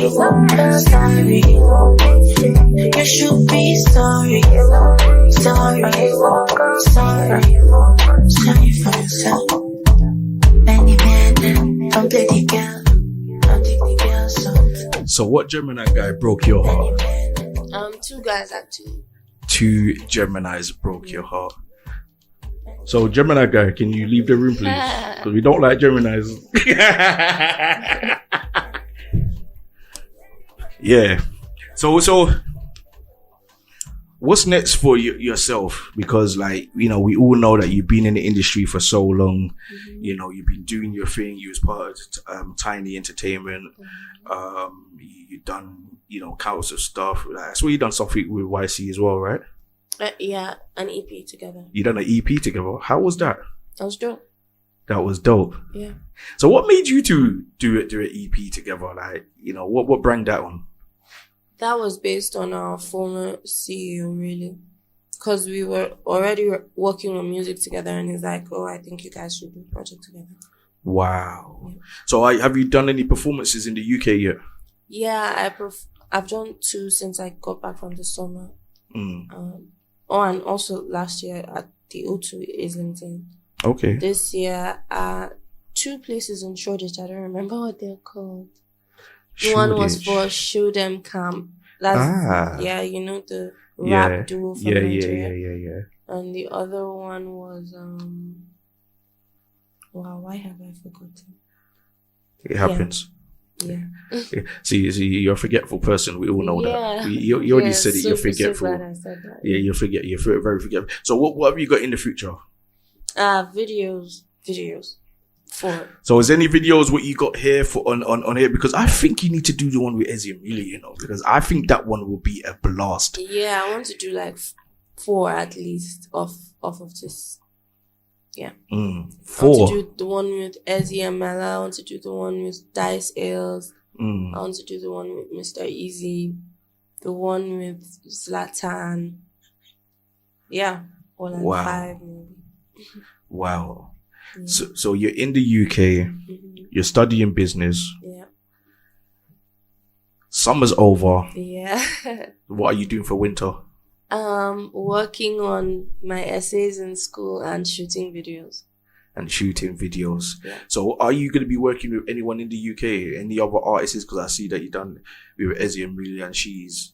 sorry. You should be sorry, sorry, sorry. Sorry for yourself. Many men, don't play the girl. So what Gemini guy broke your heart? Two guys actually. Two Geminis broke your heart. So Gemini guy, can you leave the room please? Because we don't like Geminis. Yeah. So what's next for yourself? Because like, you know, we all know that you've been in the industry for so long. Mm-hmm. You know, you've been doing your thing. You was part of Tiny Entertainment. Mm-hmm. You've done, you know, countless of stuff. Like, I saw you done something with YC as well, right? Yeah, an EP together. You done an EP together. How was that? That was dope. That was dope. Yeah. So what made you two do an EP together? Like, you know, what brought that on? That was based on our former CEO, really. Because we were already working on music together, and he's like, oh, I think you guys should do a project together. Wow. Yeah. So have you done any performances in the UK yet? Yeah, I've done 2 since I got back from the summer. And also last year at the O2 Islington. Okay. This year at 2 places in Shoreditch. I don't remember what they're called. One was for Show Them Camp. That's yeah, you know, the rap duo from Nigeria. Yeah. And the other one was wow, why have I forgotten? It happens. Yeah. See, you're a forgetful person. We all know that. You already said it. You're forgetful. So glad I said that. Yeah, you're very forgetful. So what have you got in the future? Videos. So is any videos what you got here for on here? Because I think you need to do the one with Ezzy Amelia, you know, because I think that one will be a blast. Yeah, I want to do like 4 at least off of this. Yeah. 4. I want to do the one with Ezzy and Mela. I want to do the one with Dice Ailes. I want to do the one with Mr. Easy. The one with Zlatan. Yeah. Or like 5 maybe. Wow. Yeah. So you're in the UK. You're studying business. Yeah. Summer's over. Yeah. What are you doing for winter? Working on my essays in school and shooting videos. Yeah. So are you going to be working with anyone in the UK? Any other artists? Because I see that you've done with Ezzy Amelia, and she's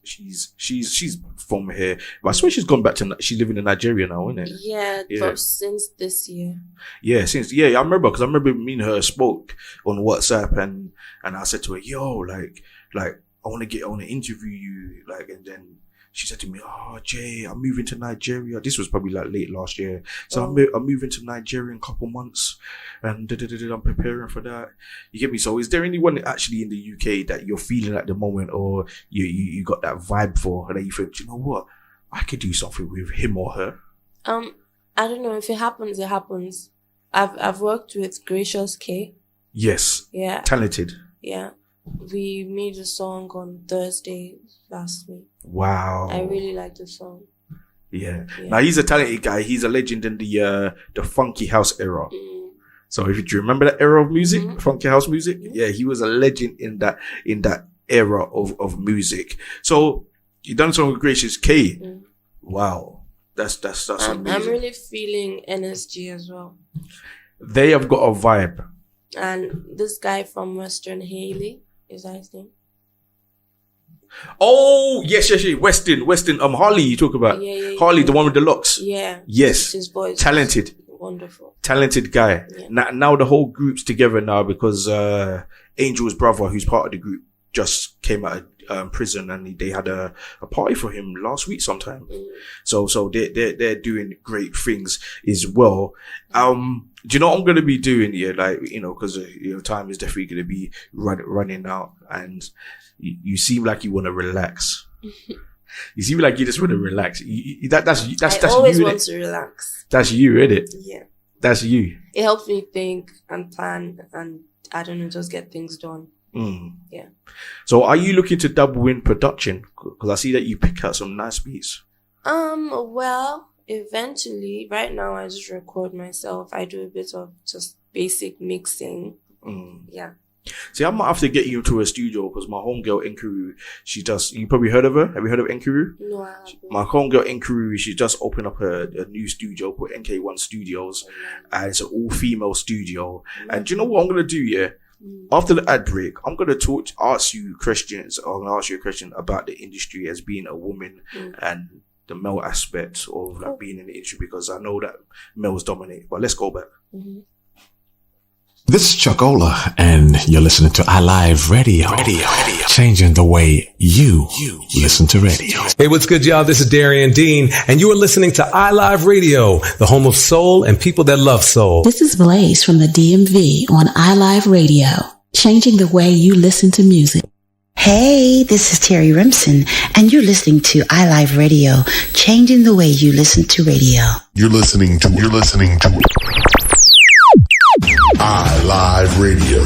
from here. But I swear she's gone back to, she's living in Nigeria now, isn't it? Yeah. But since this year. Yeah, I remember, because I remember me and her spoke on WhatsApp, and I said to her, yo, like I want to interview you, like, and then she said to me, "Oh, Jay, I'm moving to Nigeria." This was probably like late last year. So I'm moving to Nigeria in a couple months, and I'm preparing for that. You get me? So is there anyone actually in the UK that you're feeling at the moment, or you got that vibe for, and then you think, you know what, I could do something with him or her? I don't know. If it happens, it happens. I've worked with Gracious K. Yes. Yeah. Talented. Yeah. We made a song on Thursday last week. Wow. I really like the song. Yeah. Now he's a talented guy. He's a legend in the funky house era. So if you remember that era of music, funky house music, yeah, he was a legend in that era of music. So you done something with Gracious K. Wow. That's amazing. I'm really feeling NSG as well. They have got a vibe. And this guy from Western, Haley, is that his name? Oh, yes. Weston, Harley you talk about. Yeah. Harley, the one with the locks. Yeah. Yes. His voice. Talented. Wonderful. Talented guy. Yeah. Now the whole group's together now because Angel's brother, who's part of the group, just came out of prison, and they had a party for him last week sometime. So they're doing great things as well. Do you know what I'm going to be doing here? Like, because time is definitely going to be running out, and you seem like you want to relax. You seem like you just want to relax. That's I always you, want to relax. That's you, isn't it? Yeah. That's you. It helps me think and plan, and I don't know, just get things done. Yeah. So are you looking to double in production? Because I see that you pick out some nice beats. Well, eventually. Right now I just record myself. I do a bit of just basic mixing. Yeah. See, I might have to get you into a studio because my homegirl Nkuru, you probably heard of her? Have you heard of Nkuru? No, I haven't. My homegirl Nkuru, she just opened up a new studio called NK1 Studios, and it's an all-female studio. And do you know what I'm going to do, yeah? After the ad break, I'm going to ask you questions, or I'm going to ask you a question about the industry as being a woman and the male aspect of like being in the industry, because I know that males dominate. But let's go back. This is Chuck Ola, and you're listening to iLive Radio. Changing the way you listen to radio. Hey, what's good, y'all? This is Darian Dean, and you are listening to iLive Radio, the home of soul and people that love soul. This is Blaze from the DMV on iLive Radio, changing the way you listen to music. Hey, this is Terry Remsen, and you're listening to iLive Radio, changing the way you listen to radio. You're listening to iLive Radio.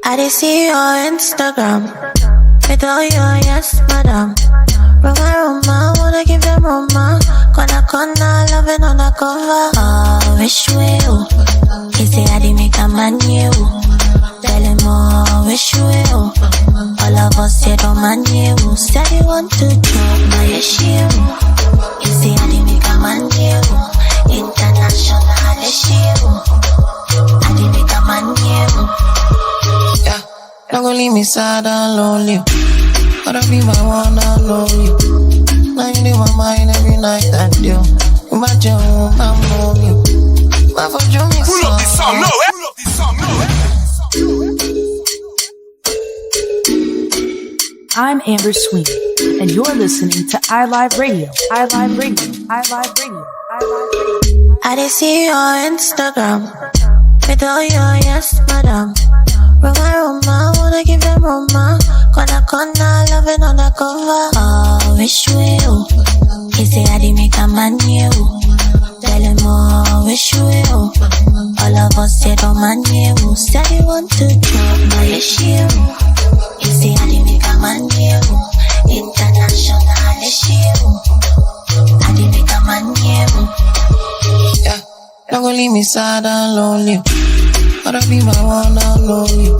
I did see your Instagram with all your yes, madam. Roma, wanna give them Roma. Kona, loving on the cover. Oh, wish will. He say I did make a man you. Tell him oh, wish will. All of us say don't man you. Said he want to drop my issue. He say I did make a man you. International issue. I did make a man you. Yeah, don't go leave me sad and lonely. Gotta be my one and only. Now you in my mind every night and day. Imagine I'm lonely. My for you me pull up this song, I'm Amber Sweeney, and you're listening to iLive Radio. iLive Radio. iLive Radio. iLive Radio. I did see your Instagram with all your yes, madam. Roma, wanna give them Roma. Kona, loving on the cover. Oh, wish will. He say I did make a man you. Tell him oh, wish will. All of us say don't man you. Said he want to drop my issue. He say I did make a man you. International issue. I did make a man you. Yeah, don't go leave me sad and lonely. Gotta be my one and only.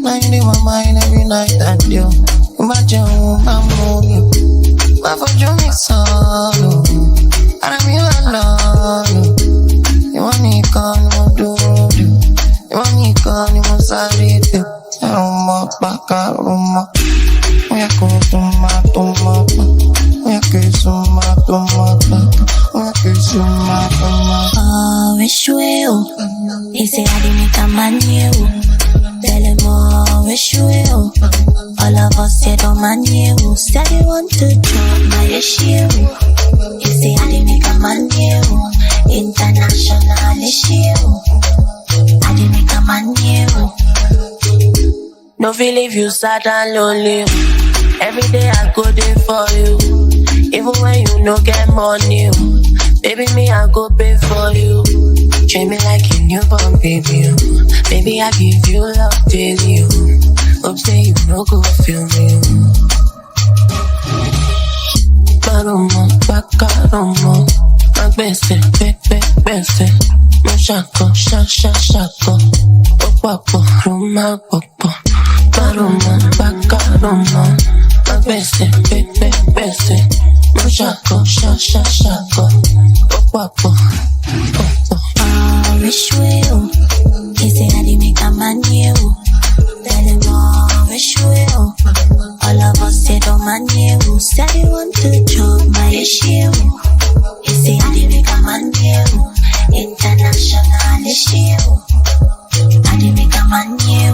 Now you in my mind every night and day. Imagine I'm lonely. My for you me solo. And I'm here alone. You want me call, you do. You want me call, you must have it. Roma, baka, Roma. We are going to my. We are going to my. We are going to my. wish you. He say I didn't make a man you. Tell him wish you. All of us say don't man you. Said he want to drop my issue. He say I didn't make a man you. International issue. I didn't make a man you. No feel if you sad and lonely. Every day I go there for you. Even when you no get money. Baby, me, I go pay for you. Treat me like a newborn baby. Baby, I give you love daily. Hope say you no go feel me. Baromo, bakaromo. Magbese, bese. Mo shako, shako. Opapo, roma, popo. Baromo, bakaromo. Magbese, bese. Mo shako, shako. Opapo. Wish you. He say I didn't make a man you. Tell him wish you. All of us say don't man you. Said he want to drop my issue. He say I didn't make a man you. International issue. I didn't make a man you.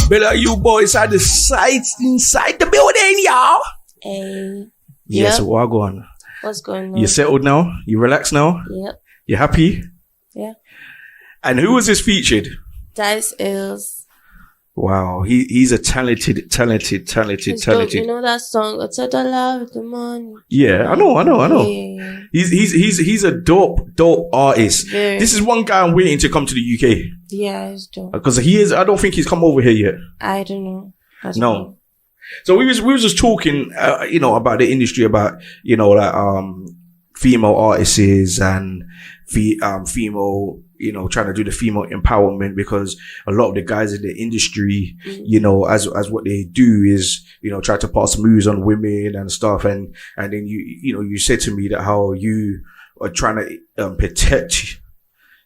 Better you boys at the sites inside the building, y'all. Hey. Yes, Yep. what go on? What's going on? You settled now? You relaxed now? Yep. You happy? Yeah. And who was this featured? Dice Ills. Wow, he's a talented. It's dope. You know that song? It's a dollar with the money. Yeah, I know. Yeah. He's a dope artist. Very. This is one guy I'm waiting to come to the UK Yeah, it's dope. because he is. I don't think he's come over here yet. I don't know. No. So we was just talking, about the industry, about female artists and female, trying to do the female empowerment, because a lot of the guys in the industry, as what they do is, try to pass moves on women and stuff. And then you said to me that how you are trying to protect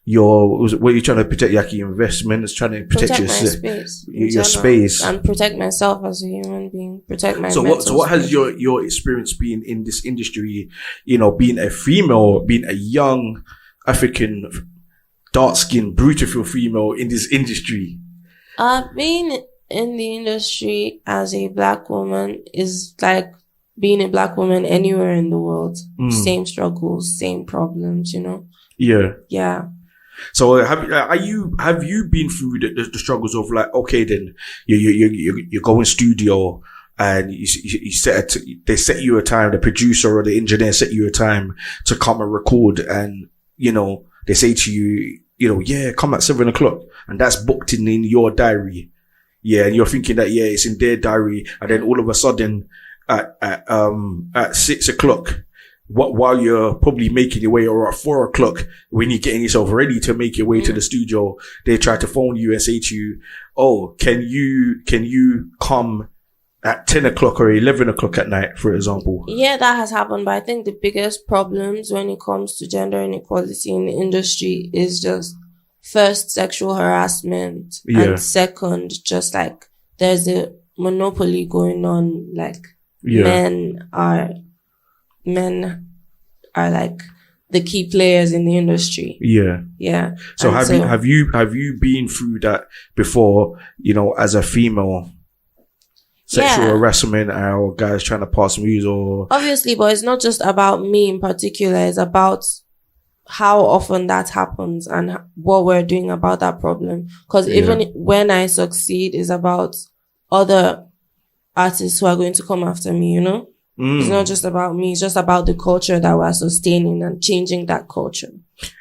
you're trying to protect your investments, trying to protect my space, your space, and protect myself as a human being, protect my So mental what has space. your experience been in this industry, being a female, being a young African, dark-skinned, beautiful female in this industry? Being in the industry as a black woman is like being a black woman anywhere in the world. Same struggles, same problems, Yeah. So have you been through the struggles of like, okay, then you go in studio and they set you a time, the producer or the engineer set you a time to come and record, and they say to you, come at 7:00, and that's booked in your diary. Yeah, and you're thinking that it's in their diary, and then all of a sudden at 6:00, while you're probably making your way, or at 4:00, when you're getting yourself ready to make your way to the studio, they try to phone you and say to you, "Oh, can you come at 10:00 or 11:00 at night," for example? Yeah, that has happened. But I think the biggest problems when it comes to gender inequality in the industry is just first sexual harassment, and second, just like there's a monopoly going on. Like men are like the key players in the industry. Yeah. So And have you been through that before? As a female, sexual harassment or guys trying to pass moves, or obviously, but it's not just about me in particular. It's about how often that happens and what we're doing about that problem. Because even when I succeed, it's about other artists who are going to come after me. It's not just about me. It's just about the culture that we're sustaining and changing that culture.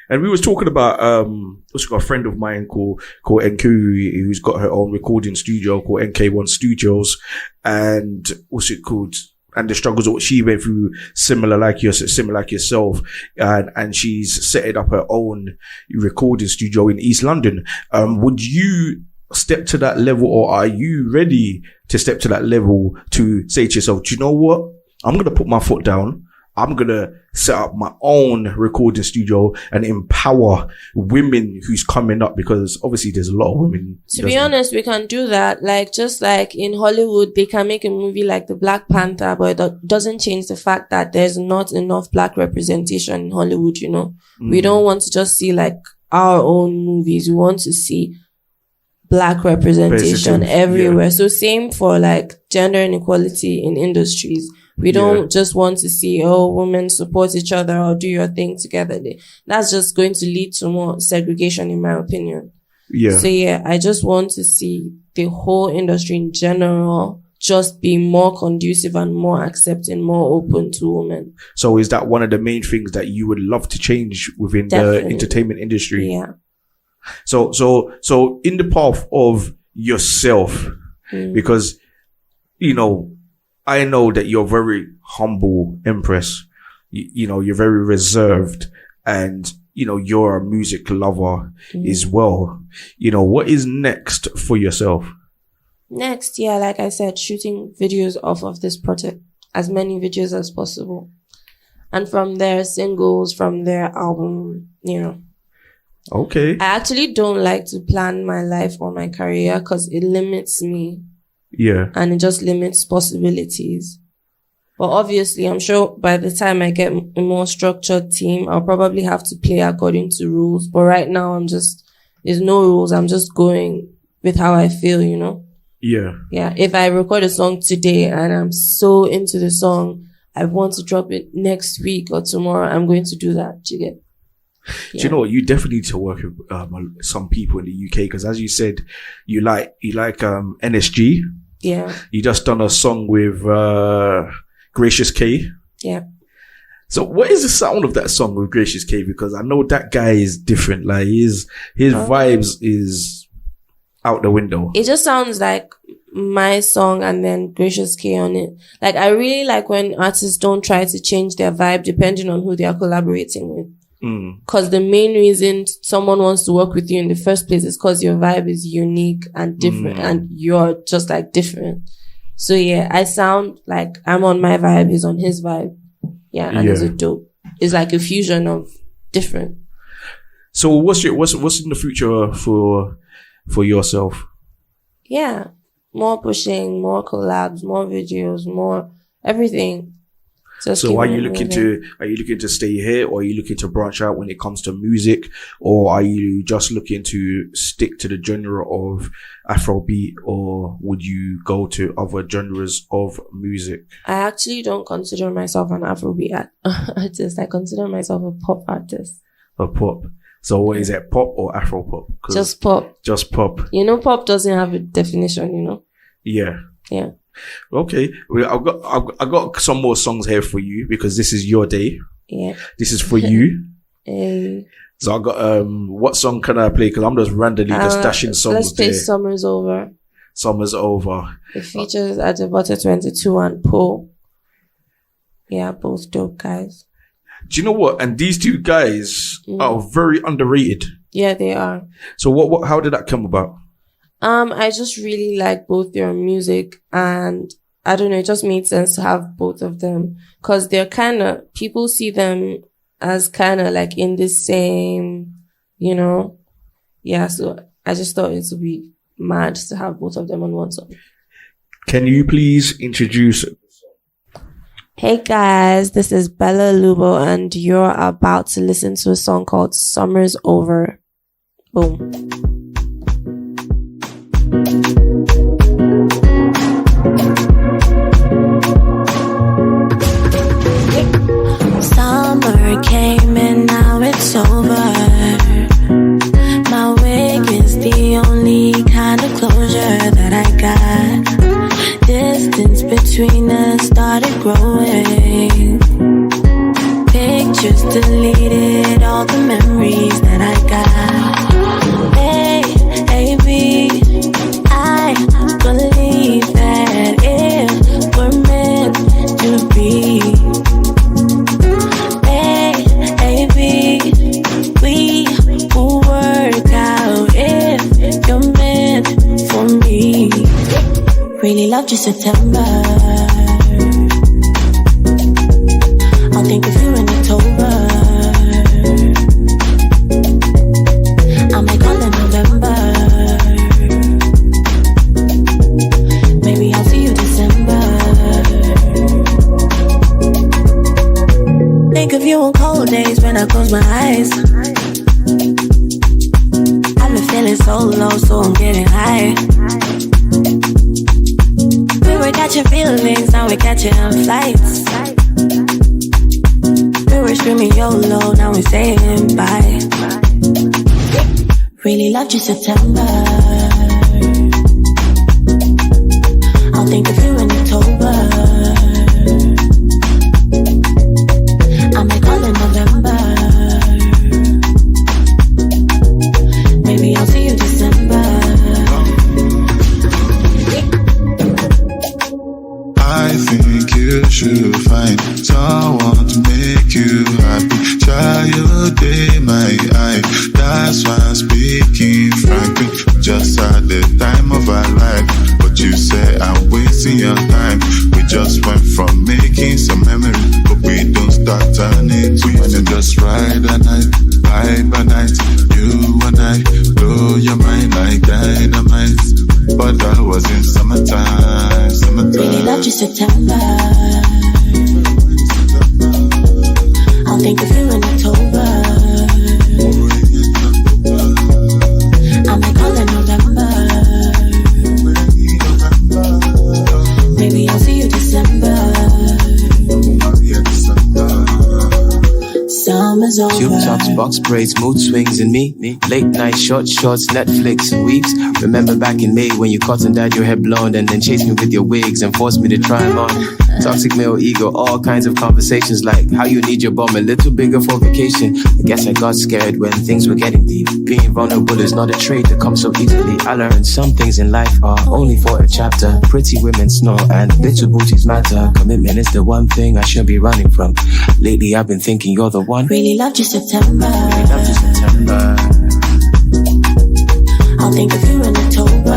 And we was talking about also got a friend of mine called NK, who's got her own recording studio called NK1 Studios, and what's it called? And the struggles that she went through, similar like yourself, and she's set up her own recording studio in East London. Would you step to that level, or are you ready to step to that level to say to yourself, do you know what? I'm going to put my foot down. I'm going to set up my own recording studio and empower women who's coming up, because obviously there's a lot of women. To be honest, we can do that. Like, just like in Hollywood, they can make a movie like the Black Panther, but it doesn't change the fact that there's not enough black representation in Hollywood, you know. We don't want to just see like our own movies. We want to see black representation everywhere. So same for like gender inequality in industries. We don't just want to see, women support each other or do your thing together. That's just going to lead to more segregation, in my opinion. Yeah. So I just want to see the whole industry in general just be more conducive and more accepting, more open to women. So is that one of the main things that you would love to change within the entertainment industry? Yeah. So in the path of yourself, because, you know, I know that you're very humble, Empress. You know, you're very reserved, and, you know, you're a music lover as well. You know, what is next for yourself? Next, like I said, shooting videos off of this project, as many videos as possible. And from there, singles, from their album, you know. Okay. I actually don't like to plan my life or my career because it limits me. Yeah. And it just limits possibilities. But obviously, I'm sure by the time I get a more structured team, I'll probably have to play according to rules. But right now, there's no rules. I'm just going with how I feel, you know? Yeah. Yeah. If I record a song today and I'm so into the song, I want to drop it next week or tomorrow, I'm going to do that. Do you get? Do you know what? You definitely need to work with some people in the UK, because as you said, you like NSG. Yeah. You just done a song with Gracious K. Yeah. So what is the sound of that song with Gracious K? Because I know that guy is different. Like his vibes is out the window. It just sounds like my song and then Gracious K on it. Like, I really like when artists don't try to change their vibe depending on who they are collaborating with. Because the main reason someone wants to work with you in the first place is because your vibe is unique and different, and you're just like different. So I sound like I'm on my vibe, he's on his vibe. And it's a dope. It's like a fusion of different. So what's in the future for yourself? Yeah, more pushing, more collabs, more videos, more everything. So are you looking to stay here, or are you looking to branch out when it comes to music, or are you just looking to stick to the genre of Afrobeat, or would you go to other genres of music? I actually don't consider myself an Afrobeat artist. I consider myself a pop artist. A pop. So what is it, pop or Afro pop? Just pop. Just pop. You know, pop doesn't have a definition, you know? Yeah. Yeah. Okay, I've got some more songs here for you, because this is your day. Yeah, this is for you. So I got what song can I play? Because I'm just randomly just dashing songs. Let's play "Summer's Over." Summer's Over. It features Adebota 22 and Paul. Yeah, both dope guys. Do you know what? And these two guys are very underrated. Yeah, they are. So what? How did that come about? I just really like both their music, and I don't know, it just made sense to have both of them, because they're people see them as like in the same, you know? Yeah, so I just thought it would be mad to have both of them on one song. Can you please introduce? Hey guys, this is Bella Lubo, and you're about to listen to a song called Summer's Over. Boom. Summer came and now it's over. My wig is the only kind of closure that I got. Distance between between us started growing. Pictures deleted, all the memories that I got. Hey, baby, I believe that if we're meant to be, hey, baby, we will work out if you're meant for me. Really loved you September. I'll think of you in October. I might call in November. Maybe I'll see you December. Think of you on cold days when I close my eyes. I've been feeling so low, so I'm getting high. We were catching feelings, now we're catching flights. We were screaming YOLO, now we're saying bye. Really loved you September. I'll think of you in October. I might call in November. Maybe I'll see you December. I think you should find someone to make you happy. Try your day, my eye. That's why I'm speaking frankly. Just had the time of our life, but you say I'm wasting your time. We just went from making some memories, but we don't start turning. We wanna just ride a night, vibe a night. You and I blow your mind like dynamite. But that was in summertime, summertime. Really loved you September. I'll think of you in October. I might call in November. Maybe I'll see you December. Summer's over. Tube tops, box braids, mood swings and me. Late night shorts, Netflix and weaves. Remember back in May when you caught and dyed your hair blonde and then chased me with your wigs and forced me to try them on. Toxic male ego, all kinds of conversations like how you need your bum a little bigger for vacation. I guess I got scared when things were getting deep. Being vulnerable is not a trait that comes so easily. I learned some things in life are only for a chapter. Pretty women snore and little booties matter. Commitment is the one thing I should be running from. Lately I've been thinking you're the one. Really loved you September. Really loved you September. I'll think of you in October.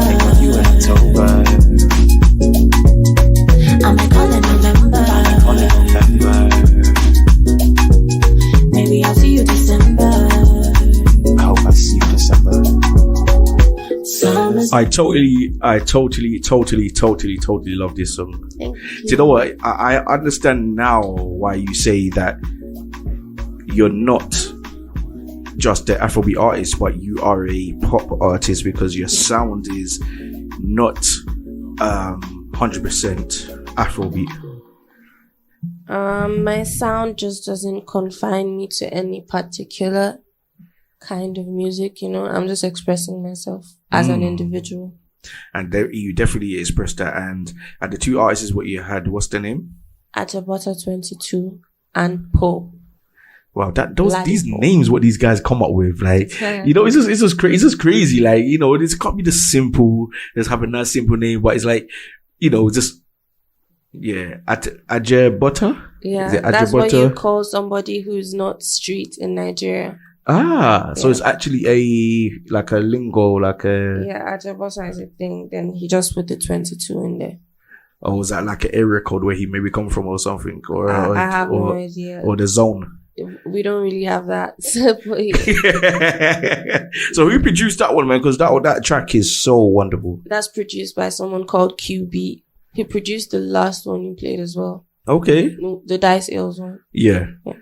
I might call in November. Maybe I'll see you December. I hope I see you December. I totally love this song. Thank Do you know what? I understand now why you say that you're not just the Afrobeat artist, but you are a pop artist because your sound is not 100% Afrobeat. My sound just doesn't confine me to any particular kind of music, you know. I'm just expressing myself as an individual. And there, you definitely expressed that. And the two artists, what you had, what's the name? Atabota 22 and Poe. Wow, these names, what these guys come up with, like, you know, it's just crazy. Like, you know, it can't be the simple, just have a nice simple name, but it's like, you know, just, yeah, Ajebota? Yeah, that's what you call somebody who's not street in Nigeria. So it's actually a lingo, Yeah, Ajebota is a thing, then he just put the 22 in there. Or was that like an area code where he maybe come from or something? Or I have no idea. Or the zone. We don't really have that. So who produced that one, man? Because that track is so wonderful. That's produced by someone called QB. He produced the last one you played as well. Okay. The Dice Ales one. Yeah. Do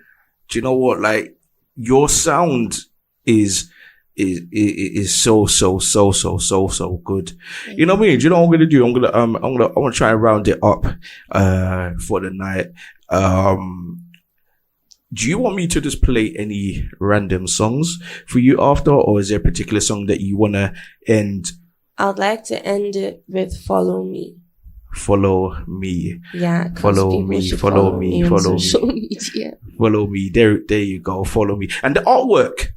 you know what? Like, your sound is so good. You know what I mean? Do you know what I'm gonna do? I'm gonna try and round it up for the night. Do you want me to just play any random songs for you after, or is there a particular song that you wanna end? I'd like to end it with Follow Me. follow me. Yeah. 'cause Follow people me, should follow me, on follow me. social media. Follow me. There you go. Follow me. And the artwork.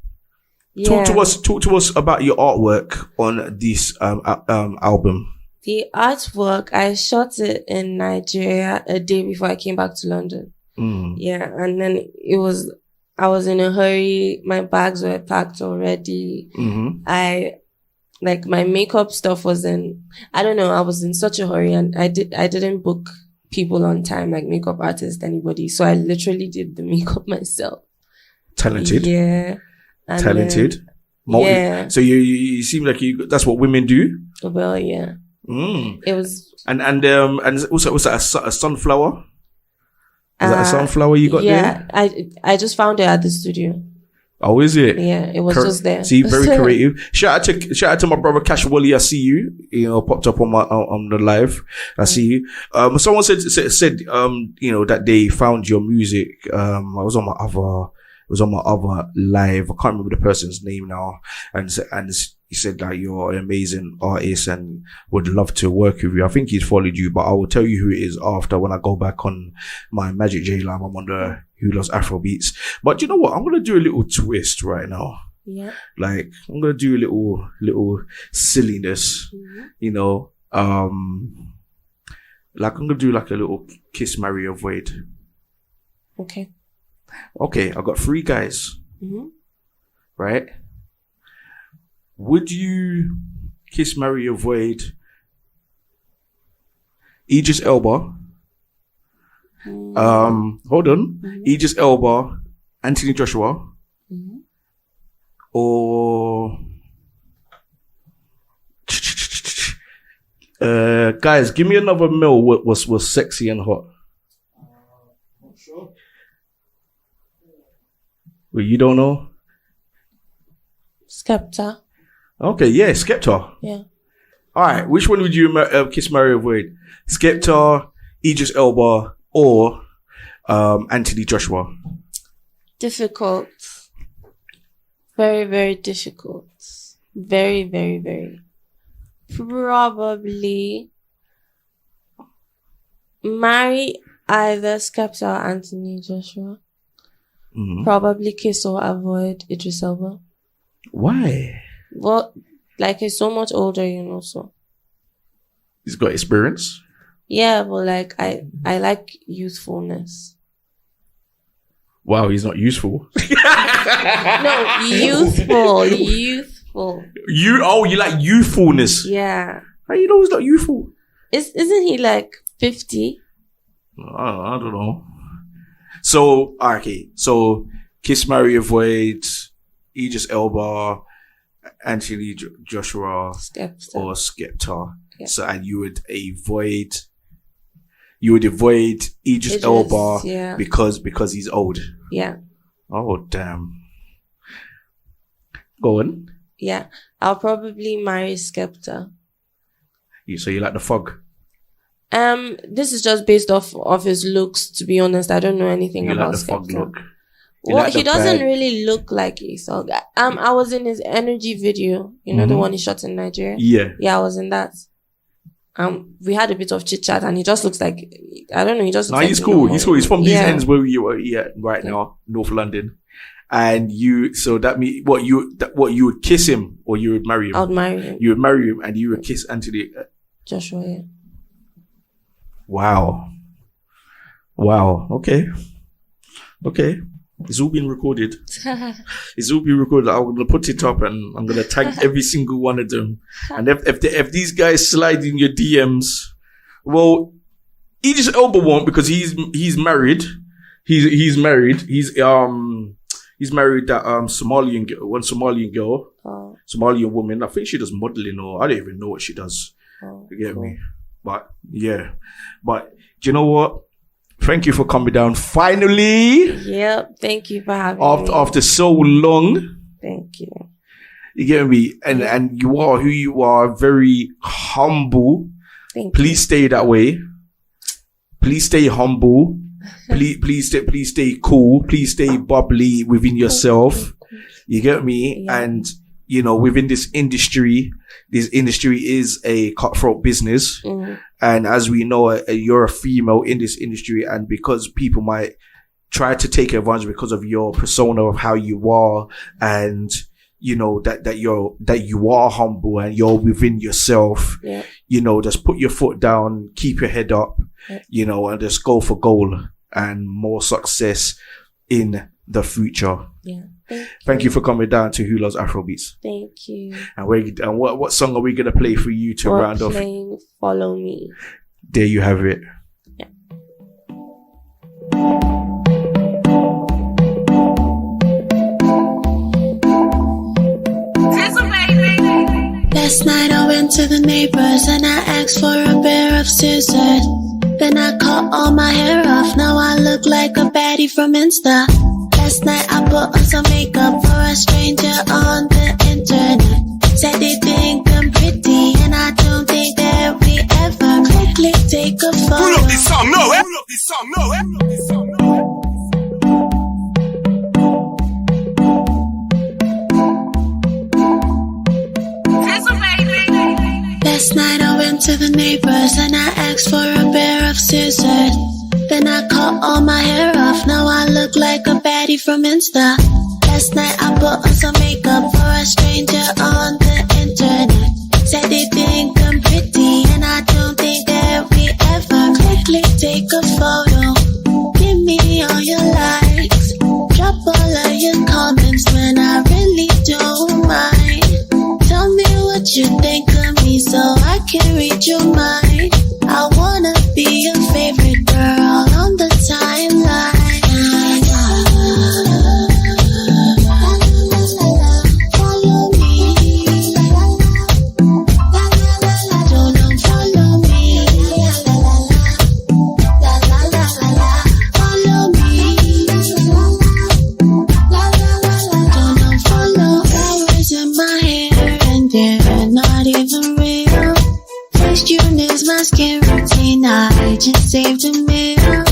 Yeah. Talk to us about your artwork on this album. The artwork, I shot it in Nigeria a day before I came back to London. Yeah, and then I was in a hurry. My bags were packed already. My makeup stuff I was in such a hurry, and I didn't book people on time, like makeup artists, anybody. So I literally did the makeup myself. Talented. Yeah. And Talented. yeah. So you seem like that's what women do. Well, yeah. It was. And also, was that a sunflower? Is that a sunflower you got there? Yeah, I just found it at the studio. Oh, is it? Yeah, it was just there. See, very creative. Shout out to my brother Cash Wally. I see you. Popped up on the live. I see you. Someone said that they found your music. I was on my other live. I can't remember the person's name now. And he said that you're an amazing artist and would love to work with you. I think he's followed you, but I will tell you who it is after when I go back on my Magic-Jay live. I'm on the Who Loves Afrobeats. But you know what? I'm going to do a little twist right now. Yeah. Like, I'm going to do a little silliness, like I'm going to do like a little kiss, marry, avoid. Okay. Okay, I got 3 guys. Right? Would you kiss, marry, avoid Idris Elba? Hold on. Idris Elba, Anthony Joshua, or guys, give me another male was sexy and hot. Well, you don't know? Skepta. Okay, yeah, Skepta. Yeah. All right, which one would you kiss, marry, avoid? Skepta, Idris Elba, or Anthony Joshua? Difficult. Very, very difficult. Very, very, very. Probably marry either Skepta or Anthony Joshua. Probably kiss or avoid Idris Elba. Why? Well, like he's so much older, so. He's got experience. Yeah, but like I like youthfulness. Wow, he's not useful. No, youthful. You like youthfulness. Yeah. How you know he's not youthful? Isn't he like 50? I don't know. So, okay. So, kiss, marry, avoid Idris Elba, Anthony Joshua, Skepta. or Skepta. Yeah. So, and you would avoid Idris Elba because he's old. Yeah. Oh, damn. Go on. Yeah. I'll probably marry Skepta. So you like the fog? This is just based off his looks, to be honest. I don't know anything about like the fog Skepta. look? Well, he doesn't really look like a thug. I was in his Energy video, the one he shot in Nigeria. Yeah. Yeah, I was in that. We had a bit of chit chat, and he just looks like, I don't know, he just looks like he's cool. normal. He's cool. He's from these Yeah. ends where you are right now, North London. And so that means what you would kiss him or you would marry him? I would marry him. You would marry him and you would kiss Anthony Joshua, yeah. Wow. Okay. It's all been recorded. It's all been recorded. I'm gonna put it up and I'm gonna tag every single one of them. And if these guys slide in your DMs, well, Idris Elba won't because he's married. He's married. He's married that Somalian girl, Somalian woman. I think she does modeling or I don't even know what she does. You get me? But yeah. But do you know what? Thank you for coming down. Finally. Yep. Thank you for having me. After so long. Thank you. You get me? And you are who you are. Very humble. Thank you. Please stay that way. Please stay humble. Please stay cool. Please stay bubbly within yourself. You get me? Yeah. And within this industry is a cutthroat business. And as we know, you're a female in this industry, and because people might try to take advantage because of your persona of how you are, and that you are humble and you're within yourself. Just put your foot down, keep your head up, and just go for goal and more success in the future. Thank you for coming down to Who Loves Afrobeats. Thank you. And what song are we gonna play for you to round off? Playing Follow Me. There you have it. Last night I went to the neighbors and I asked for a pair of scissors. Then I cut all my hair off, now I look like a baddie from Insta. Last night I put on some makeup for a stranger on the internet. Said they think I'm pretty and I don't think that we ever quickly take a photo. Pull up this song, no, eh? Pull up this song, no, eh? Pull up this song, no, eh? Last night I went to the neighbors and I asked for a pair of scissors. Then I cut all my hair off, now I look like a baddie from Insta. Last night I put on some makeup for a stranger on the internet. Said they think I'm pretty and I don't think that we ever quickly take a photo. Give me all your likes, drop all of your comments when I really don't mind. Tell me what you think of me so I can read your mind. I wanna be your favorite girl on the timeline. Follow me. Don't follow me. Follow me. Don't follow. Flowers in my hair and they're not even real. First June is my skin routine, I just saved a meal.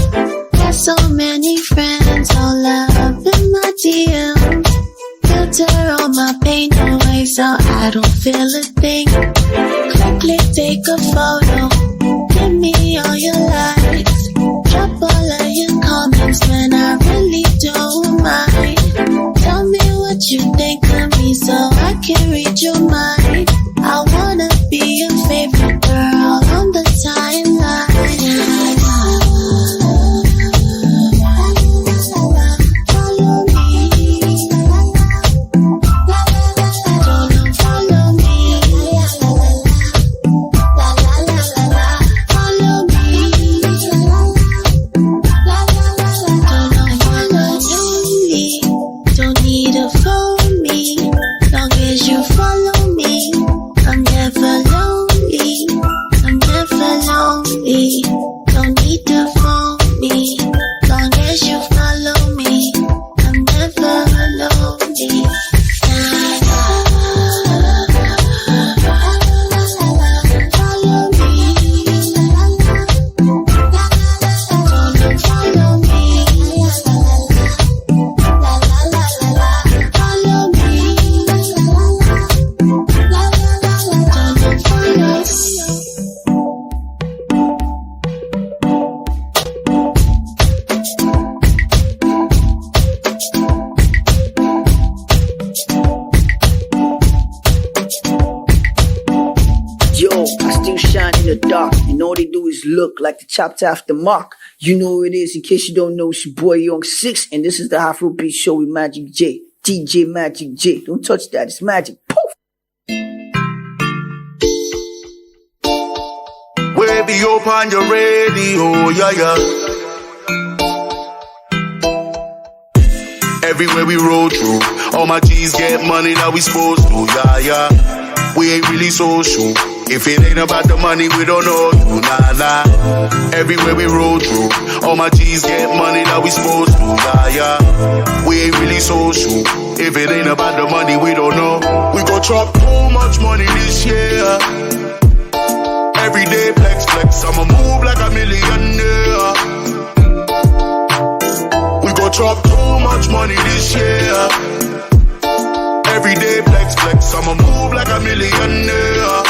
Got so many friends, all love in my DMs. Filter all my pain away so I don't feel a thing. Quickly take a photo, give me all your likes, drop all of your comments when I really don't mind. Tell me what you think of me so I can read your mind. I wanna be your favorite girl on the timeline. Follow me. Don't follow me. Follow me. Don't follow me. Don't need to phone me. Long as you follow me. I'm never lonely, I'm never lonely. Don't need to phone me, long as you follow me. I'm never lonely. Follow me. Don't follow me. Follow me. Yo, I still shine in the dark, and all they do is look like the chopped after mark. You know who it is, in case you don't know, it's your boy Young 6, and this is the Afrobeat show with Magic-Jay, DJ Magic-Jay. Don't touch that, it's magic. Poof! Wavy up on your radio, yeah, yeah. Everywhere we roll through, all my G's get money that we supposed to, yeah, yeah. We ain't really social. If it ain't about the money, we don't know you, nah, nah. Everywhere we roll through, all my G's get money that we supposed to, yeah, yeah. We ain't really social. If it ain't about the money, we don't know. We gon' chop too much money this year. Every day flex, flex, I'ma move like a millionaire. We gon' chop too much money this year. Every day flex, flex, I'ma move like a millionaire.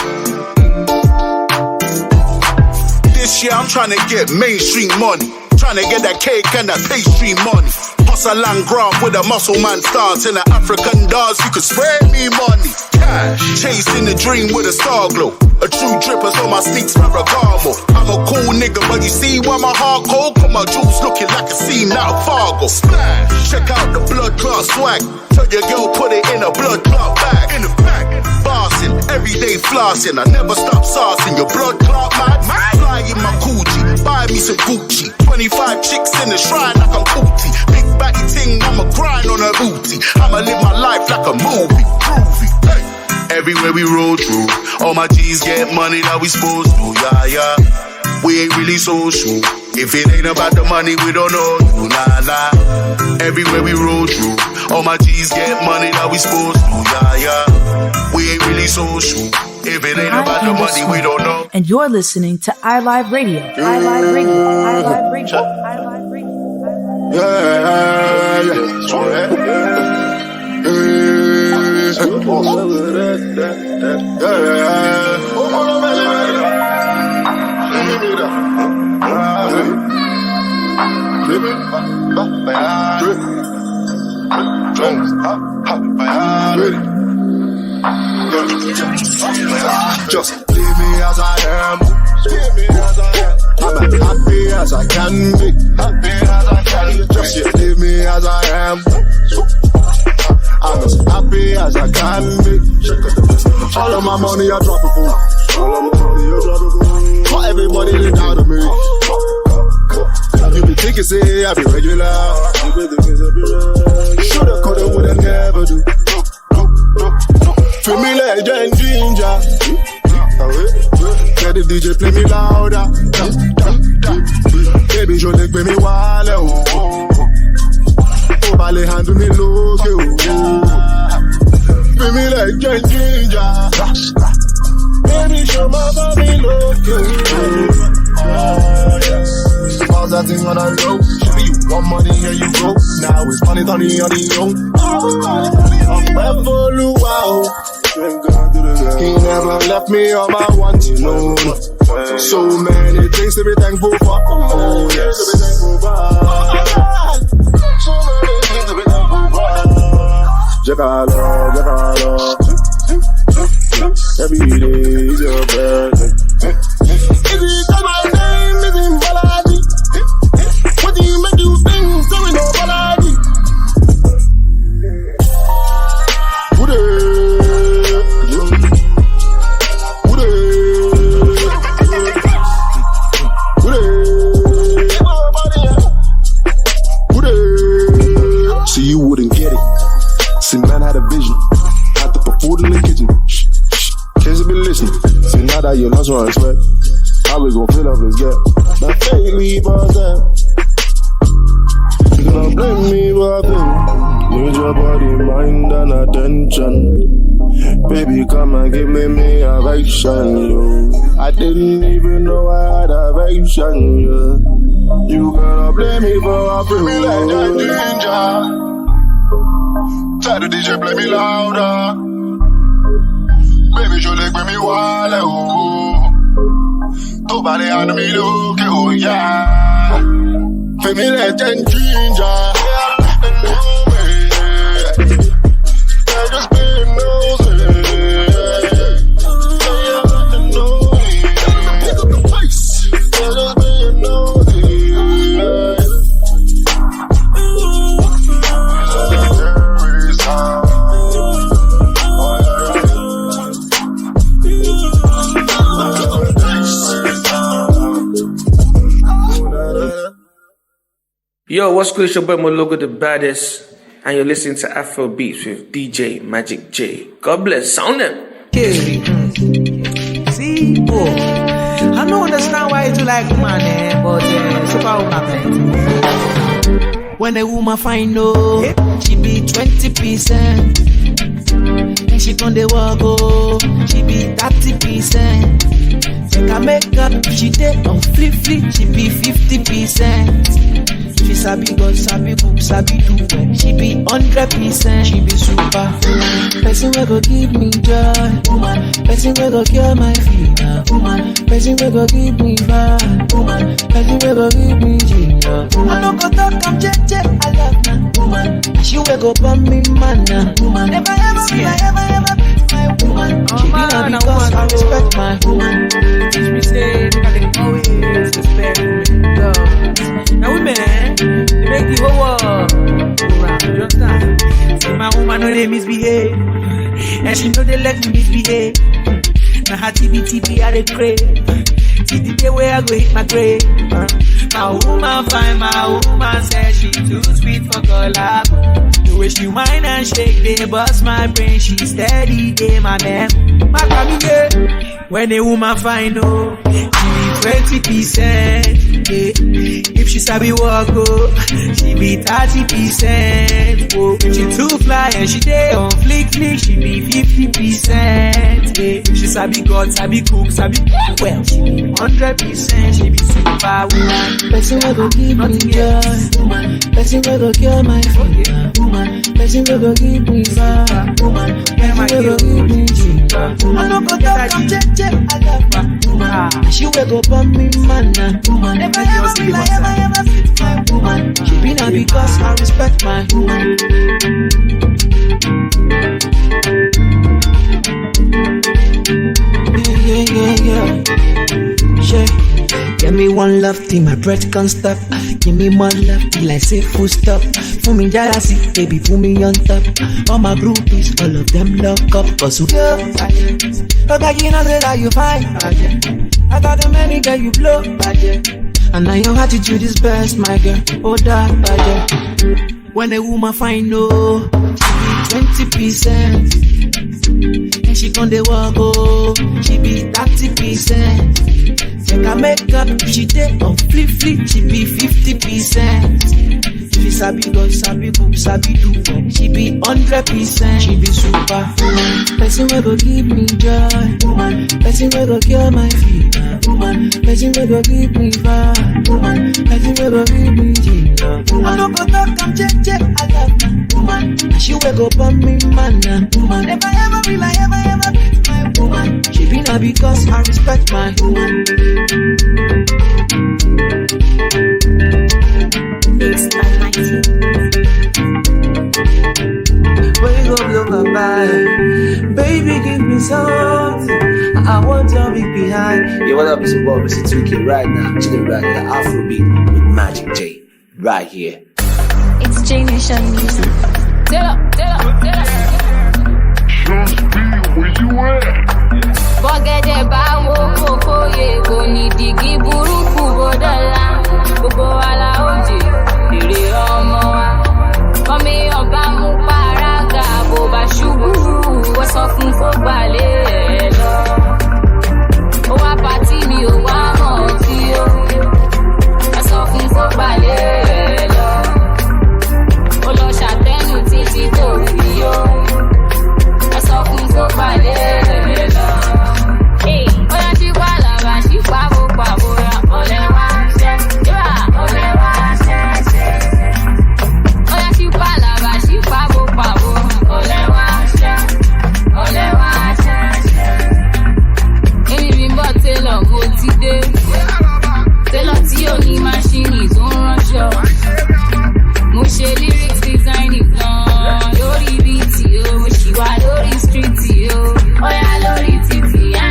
This year I'm trying to get mainstream money. Trying to get that cake and that pastry money. Hustle and graph with a muscle man stance. In an African dance, you could spray me money. Cash, chasing the dream with a star glow. A true dripper, so my sneaks Ferragamo. I'm a cool nigga, but you see why my heart cold? Cause my jewels looking like a scene out of Fargo. Splash, check out the blood clot swag. Tell your girl put it in a blood clot bag. In the bag, bossing, everyday flossing. I never stop saucing. Your blood clot mad, fly in my Gucci, buy me some Gucci. 25 chicks in the shrine like I'm booty. Big batty ting, I'ma grind on her booty. I'ma live my life like a movie, groovy. Hey. Everywhere we roll through, all my G's get money that we supposed to, yeah. We ain't really social. If it ain't about the money, we don't know you, nah. Everywhere we roll through, all my G's get money that we supposed to, yeah. We ain't really social. If it ain't about the money, we don't know. And you're listening to iLive Radio. iLive Radio. iLive Radio. iLive Radio. Just leave me as I am. I'm as happy as I can be. Just leave me as I am. I'm as happy as I can be. All of my money I drop it for. For everybody they down to me. You be thinking say I be regular. Shoulda, coulda, woulda, never do. Feel me legend ginger. Let the DJ play me louder. Baby, je l'ai play me wale. Oh, ballet handle me look. Feel me legend ginger. Baby, show my mommy look. All that thing on a low. You want money, here you go. Now it's money, on the young. I'm ever wow. He never left me on my want, you know. So many things to be thankful for. Oh, yes. So many things to be thankful for. Jacalo. Every day is your birthday. Is it my name? Is it Balaji? What do you make you sing? So we know Balaji. So you wouldn't get it. See, man had a vision. Had to put food in the kitchen. Kids have been listening. See, now that you're not what I expect. How we gon' fill up this gap? Now fake leave us there. You gonna blame me for a thing. Need your body, mind and attention. Baby, come and give me affection, yo. I didn't even know I had affection, yo. You gonna blame me for a thing. Me like that ginger. Tell the DJ play me louder. Baby, je l'ai play me wale, oh. To ballet handle me look, oh yeah. Feel me legend ginger. Just being nosy. Pick up the pace. Just being nosy. Yo, what's good? It's your boy Mologo the baddest, and you're listening to Afrobeats with DJ Magic-Jay. God bless, sound them. See, boy, I don't understand why you do like woman, but super woman plenty. When the woman find no, she be 20%. And she on the walk, oh, she be 30%. Take her makeup, she take on flip, she be 50%. She's sabi God, sabi book, sabi do well. She be 100%, she be super. Person wey go give me joy, woman. Person wey go cure my fever, woman. Person wey go give me vibe, woman. Person wey go give me ginger. I no go talk, I'm JJ, I love na, woman. She wey go burn me man na, woman. Never ever be my woman. She be na because I respect my woman. Teach me say, I can always respect girls. Now women, they make the whole world go round. You understand? See my woman know they misbehave, and she know they let me misbehave. Now her TB, I dey crave. See the day where I go hit my grave. My woman find my woman said she too sweet for collab. The way she whine and shake, they bust my brain. She steady, they my man. My family, when a woman find no, she be 20%. Yeah. If she sabi walk, oh, she be 30%. Oh, she too fly and she day on flick, she be 50%. Yeah. If she sabi God, sabi cook, sabi well, she be 100%. She be super woman. Person wey go give me joy, woman. Person wey go cure my fever, woman. Person wey go give me vibe, woman. Person wey go give me ginger. I no go talk, I'm JJ, I love my woman. She wey go burn me man na, woman. Never ever be like ever fit my woman. She be na because I respect my woman. Yeah. Give me one love till my breath can't stop. Give me more love till I say full stop. For me jealousy, baby, put me on top. All my groupies, all of them lock up. Cause you feel, but back you know that you fine. I got the many girl you blow, and now your attitude is best, my girl. Oh, that, when a woman find no, she be 20%. And she gon' dey walk, oh, she be 30%. Check her makeup, she dey on flip, she be 50%. She sabi God, sabi cook, sabi do well. She be 100%, she be super. Person wey go give me joy, woman. Person wey go cure my fever, woman. Person wey go give me vibe, woman. Person wey go give me ginger. I no go talk, I'm JJ, I love my woman. She wey go burn me man na, woman. Never ever be like ever be my woman. She be na because I respect my woman. Wake up, look my vibe. Baby, give me something. I want to be behind. Yeah, what up, Mr. Bob, Mr. 2K right now. Chilling right here, Afrobeat with Magic-Jay right here. It's J Nation Music. Tell up. Just be where you at. Bọ́gẹ́dẹ́ bá wo kókó yẹ kò ní dìgí burúkú bọ́dọ̀lá. Gbogbo wa la ó jẹ èrè ọmọ wa. Kọ́mi ọba mú pàrágà bó bá ṣubú. Wọ́n sọ fún kó gbalẹ̀ ẹ̀ lọ. Ó wá pàtí mi ò wá mọ̀ tí ó. Wọ́n sọ fún kó gbalẹ̀ ẹ̀ lọ. Ó lọ ṣàtẹ́nu títí tó fi yó. Wọ́n sọ fún kó gbalẹ̀ ẹ̀ lọ. Oya ṣí pàlàbà ṣí pàbó pàbóra ọ̀lẹ́ wá ṣẹ́ yíwá ọ̀lẹ́ wá ṣẹ́. Oya ṣí pàlàbà ṣí pàbó pàbó ọ̀lẹ́ wá ṣẹ́ Èmi bí bọ́ télọ̀ mo ti dé. Télọ̀ tí ò ní máṣíìnì tó ń ránṣọ. Mo ṣe lyrics designing gan lórí bíìtì o. Mo ṣì wà lórí street o. Oya lórí títì yá.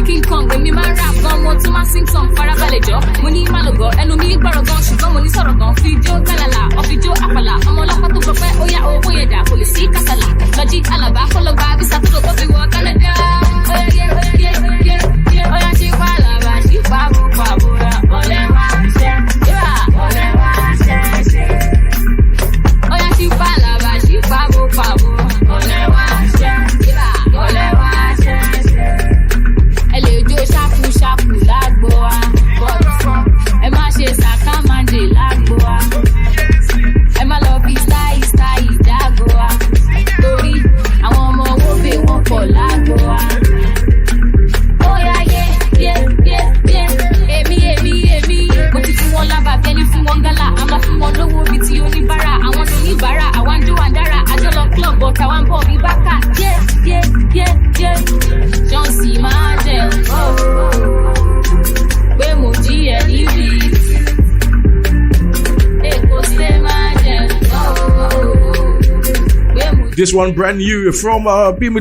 King Kong, èmi máa ń rap gan, mo tún máa sing song farabalẹ̀ jọ. Mo ní málògọ́, ẹnu mi gbọ́rọ̀ gan, ṣùgbọ́n mo ní sọ̀rọ̀ gan. Fídíò gálàlà, ọ̀fíjó àpàlà, ọmọ ọlọ́pàá tó gbọ́ pé ó yá owó yẹn dà, kò lè sí kásálà. Lọ́jí Àlàbá, kọ́lọ́gbà, bísà tó lọ́kọ́ fi wọ Canada. Oya ṣí pàlàbà, ṣí pàbó pàbóra, ọ̀lẹ́ wá ṣẹ́, yíwá ọ̀lẹ́ wá ṣẹ́. Oya ṣí pàlàbà, ṣí pàbó pàbó, ọ̀lẹ́ wá ṣẹ́, yíwá ọ̀lẹ́ wá ṣẹ́. Ṣàkù lágbo wa, ẹ má ṣe sàkámàndé lágbo wa, ẹ má lọ bí stáì dágbo wa, torí àwọn ọmọ owó bè wọ́n pọ̀ This one brand new from Bimbo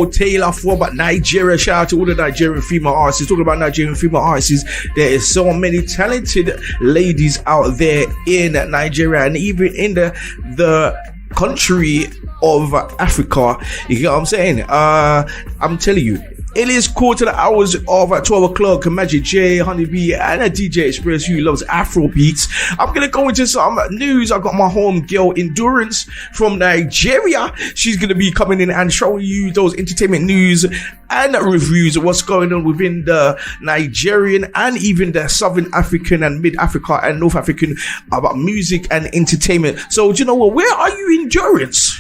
Taylor from Nigeria. Shout out to all the Nigerian female artists. Talking about Nigerian female artists, there is so many talented ladies out there in Nigeria and even in the country of Africa. You get what I'm saying? I'm telling you, it is quarter to the hours of 12 o'clock. Magic-Jay Honney B and a DJ Express who loves Afrobeats. I'm gonna go into some news. I got my home girl Endurance from Nigeria. She's gonna be coming in and showing you those entertainment news and reviews of what's going on within the Nigerian and even the Southern African and Mid Africa and North African about music and entertainment. So do you know what? Where are you, Endurance?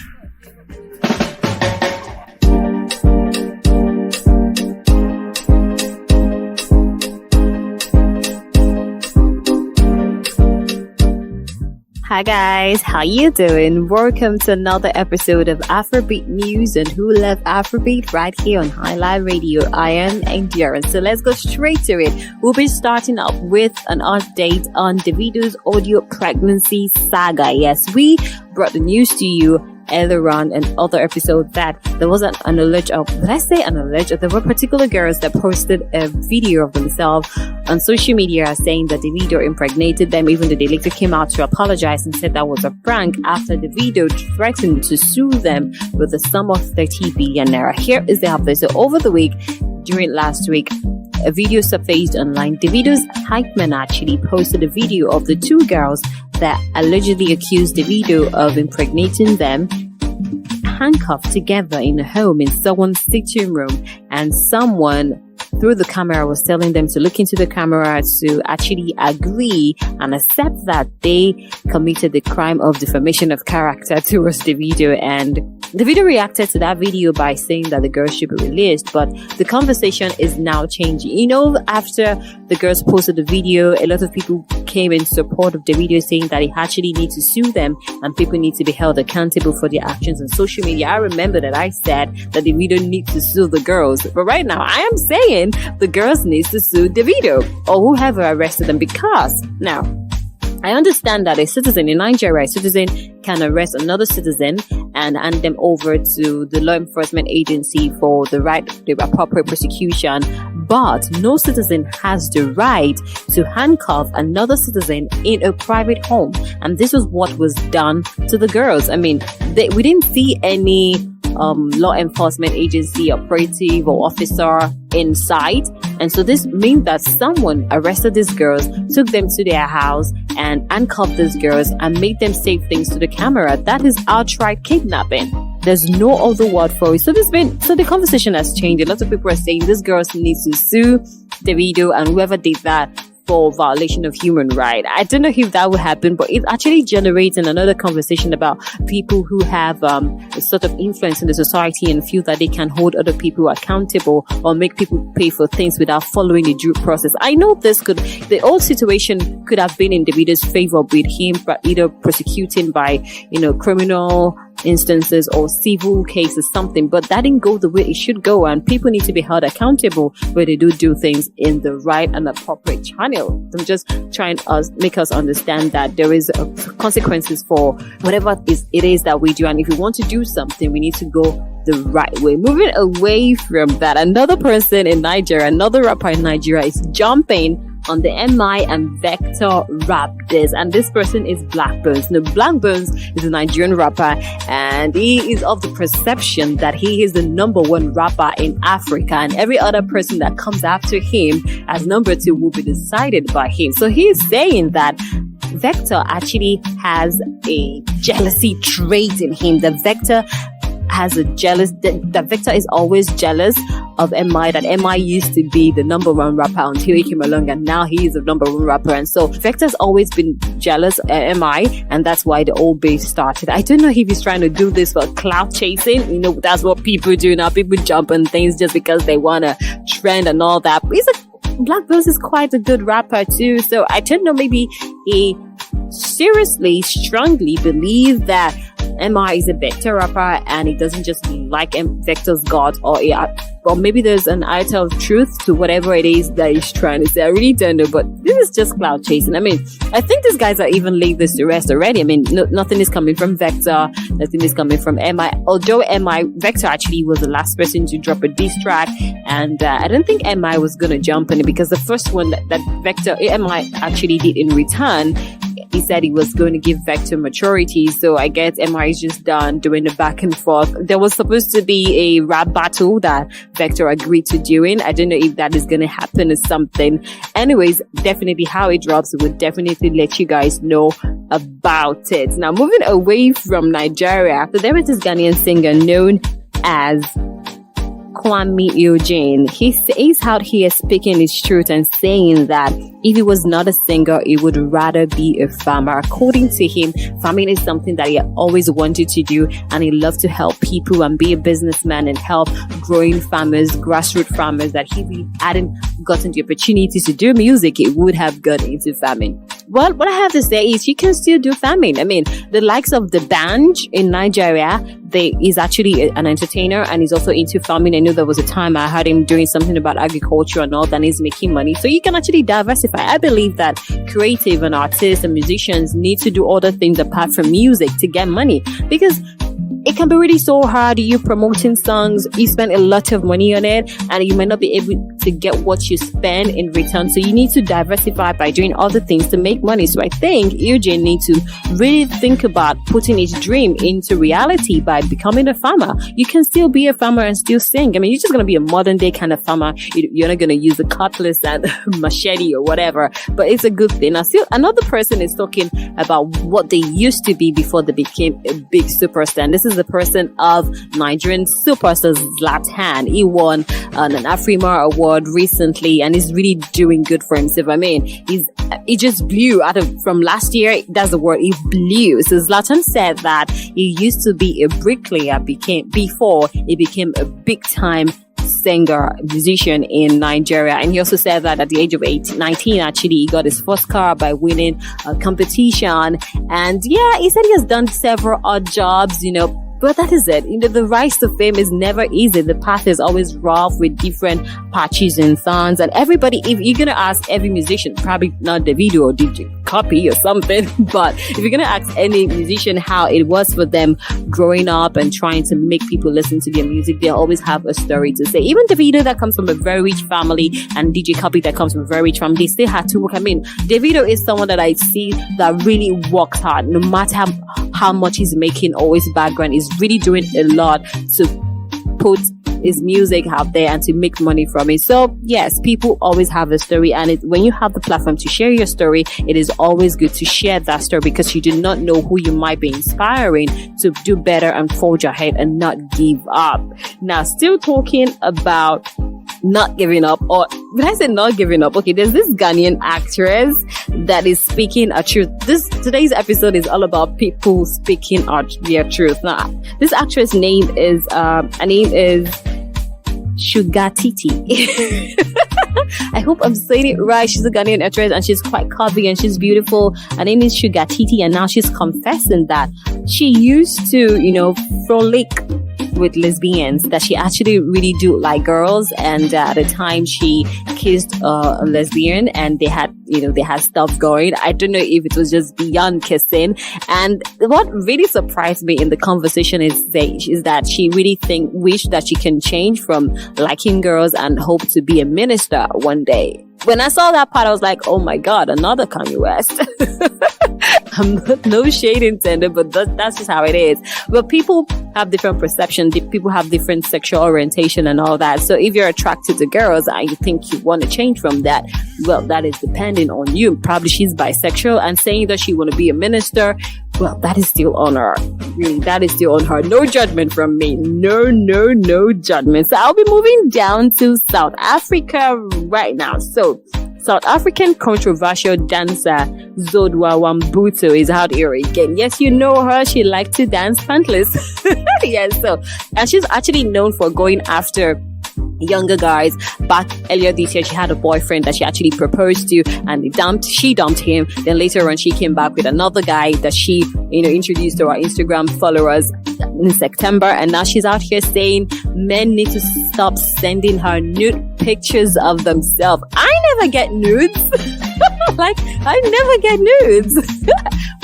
Hi guys, how you doing? Welcome to another episode of Afrobeat News and Who Loves Afrobeat right here on iLive Radio. I am Endurance. So let's go straight to it. We'll be starting up with an update on Davido's audio pregnancy saga. Yes, we brought the news to you earlier on in other episodes that there was an alleged, there were particular girls that posted a video of themselves on social media saying that Davido impregnated them, even though they later came out to apologize and said that was a prank after Davido threatened to sue them with a sum of 30 billion naira. Here is the update. So over the week, during last week, a video surfaced online. Davido's hype man actually posted a video of the two girls that allegedly accused Davido of impregnating them, handcuffed together in a home in someone's sitting room, and someone through the camera was telling them to look into the camera to actually agree and accept that they committed the crime of defamation of character towards Davido. And Davido reacted to that video by saying that the girls should be released, but the conversation is now changing. You know, after the girls posted the video, a lot of people came in support of Davido, saying that he actually needs to sue them and people need to be held accountable for their actions on social media. I remember that I said that Davido needs to sue the girls, but right now I am saying the girls need to sue Davido or whoever arrested them, because now I understand that a citizen in Nigeria, can arrest another citizen and hand them over to the law enforcement agency for the appropriate prosecution. But no citizen has the right to handcuff another citizen in a private home. And this was what was done to the girls. I mean, we didn't see any law enforcement agency operative or officer inside, and so this means that someone arrested these girls, took them to their house and handcuffed these girls and made them say things to the camera. That is outright kidnapping. There's no other word for it. So the conversation has changed. A lot of people are saying these girls need to sue Davido and whoever did that for violation of human rights. I don't know if that will happen, but it actually generates another conversation about people who have a sort of influence in the society and feel that they can hold other people accountable or make people pay for things without following the due process. I know the whole situation could have been in Davido's favor with him either prosecuting by, criminal instances or civil cases, something, but that didn't go the way it should go, and people need to be held accountable where they do things in the right and appropriate channel. I'm just trying to make us understand that there is consequences for whatever it is that we do, and if we want to do something, we need to go the right way. Moving away from that, another person in Nigeria, another rapper in Nigeria is jumping on the MI and Vector rap this, and this person is Black Bones. Now, Black Bones is a Nigerian rapper, and he is of the perception that he is the number one rapper in Africa, and every other person that comes after him as number two will be decided by him. So he is saying that Vector actually has a jealousy trait in him. That Vector is always jealous of MI, that MI used to be the number one rapper until he came along, and now he is the number one rapper. And so Vector's always been jealous of MI, and that's why the old beef started. I don't know if he's trying to do this for clout chasing. That's what people do now. People jump on things just because they want to trend and all that. Black Bones is quite a good rapper too, so I don't know, maybe he seriously, strongly believe that MI is a Vector rapper and he doesn't just like Vector's God, or maybe there's an iota of truth to whatever it is that he's trying to say. I really don't know, but this is just cloud chasing. I mean, I think these guys are even laid this to rest already. I mean, nothing is coming from Vector, nothing is coming from MI. Although Vector actually was the last person to drop a diss track, and I don't think MI was gonna jump on it, because the first one that Vector MI actually did in return, he said he was going to give Vector maturity. So I guess MI is just done doing the back and forth. There was supposed to be a rap battle that Vector agreed to doing. I don't know if that is going to happen or something. Anyways, definitely how it drops, we would definitely let you guys know about it. Now, moving away from Nigeria, so there is this Ghanaian singer known as Kwame Eugene. He's out here speaking his truth and saying that if he was not a singer, he would rather be a farmer. According to him, farming is something that he always wanted to do, and he loved to help people and be a businessman and help growing farmers, grassroots farmers, that if he hadn't gotten the opportunity to do music, he would have got into farming. Well, what I have to say is you can still do farming. I mean, the likes of the Banj in Nigeria, he's actually an entertainer and he's also into farming. I know there was a time I heard him doing something about agriculture and all that, and he's making money. So you can actually diversify. I believe that creative and artists and musicians need to do other things apart from music to get money, because it can be really so hard. You promoting songs, you spend a lot of money on it, and you might not be able to get what you spend in return. So you need to diversify by doing other things to make money. So I think Eugene needs to really think about putting his dream into reality by becoming a farmer. You can still be a farmer and still sing. I mean, you're just going to be a modern day kind of farmer. You're not going to use a cutlass and machete or whatever, but it's a good thing. Now, still, another person is talking about what they used to be before they became a big superstar. And this is the person of Nigerian superstar Zlatan. He won an Afrima award recently and he's really doing good for himself. I mean, he just blew from last year. That's the word, he blew. So Zlatan said that he used to be a bricklayer before he became a big time singer, musician in Nigeria. And he also said that at the age of 19, actually, he got his first car by winning a competition. And yeah, he said he has done several odd jobs, but that is it. The rise to fame is never easy. The path is always rough with different patches and thorns. And everybody, if you're going to ask every musician, probably not Davido or DJ Copy or something, but if you're going to ask any musician how it was for them growing up and trying to make people listen to their music, they always have a story to say. Even Davido, that comes from a very rich family, and DJ Copy, that comes from a very rich family, they still had to work. I mean, Davido is someone that I see that really works hard, no matter how much he's making or his background, is really doing a lot to put his music out there and to make money from it. So yes, people always have a story, and when you have the platform to share your story, it is always good to share that story, because you do not know who you might be inspiring to do better and forge ahead and not give up. Now, still talking about not giving up, or when I say not giving up, okay, there's this Ghanaian actress that is speaking a truth. Today's episode is all about people speaking their truth. Now, this actress name is Sugar Titi. I hope I'm saying it right. She's a Ghanaian actress and she's quite curvy and she's beautiful. Her name is Sugar Titi, and now she's confessing that she used to, frolic with lesbians, that she actually really do like girls, and at the time she kissed a lesbian and they had stuff going. I don't know if it was just beyond kissing. And what really surprised me in the conversation is that she really wish that she can change from liking girls and hope to be a minister one day. When I saw that part, I was like, oh my God, another Kanye West. No shade intended, but that's just how it is. But people have different perceptions. People have different sexual orientation and all that. So if you're attracted to girls and you think you want to change from that, well, that is depending on you. Probably she's bisexual and saying that she want to be a minister. Well, that is still on her. Really, that is still on her. No judgment from me. No judgment. So I'll be moving down to South Africa right now. So South African controversial dancer Zodwa Wambuto is out here again. Yes, you know her. She likes to dance pantless. Yes, and she's actually known for going after younger guys. Back earlier this year, she had a boyfriend that she actually proposed to, and she dumped him. Then later on, she came back with another guy that she, introduced to our Instagram followers in September. And now she's out here saying men need to stop sending her nude pictures of themselves. I never get nudes. I never get nudes.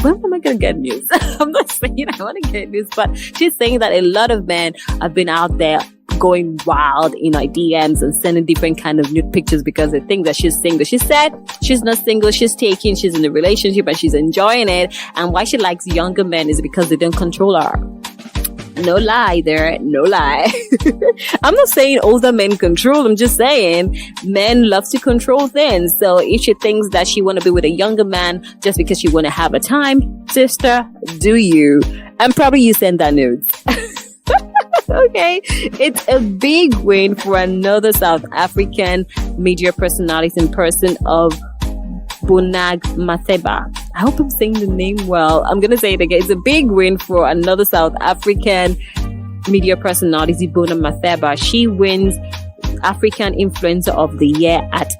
When am I gonna get nudes? I'm not saying I want to get nudes, but she's saying that a lot of men have been out there going wild in her DMs and sending different kind of nude pictures because they think that she's single. She said she's not single, she's taking, she's in a relationship and she's enjoying it. And why she likes younger men is because they don't control her. No lie there, no lie. I'm not saying older men control, I'm just saying men love to control things. So if she thinks that she want to be with a younger man just because she want to have a time, sister, do you. And probably you send that nudes. Okay, it's a big win for another South African media personality in person of Bonag Matheba. I hope I'm saying the name well. I'm going to say it again. It's a big win for another South African media personality, Bonag Matheba. She wins African Influencer of the Year at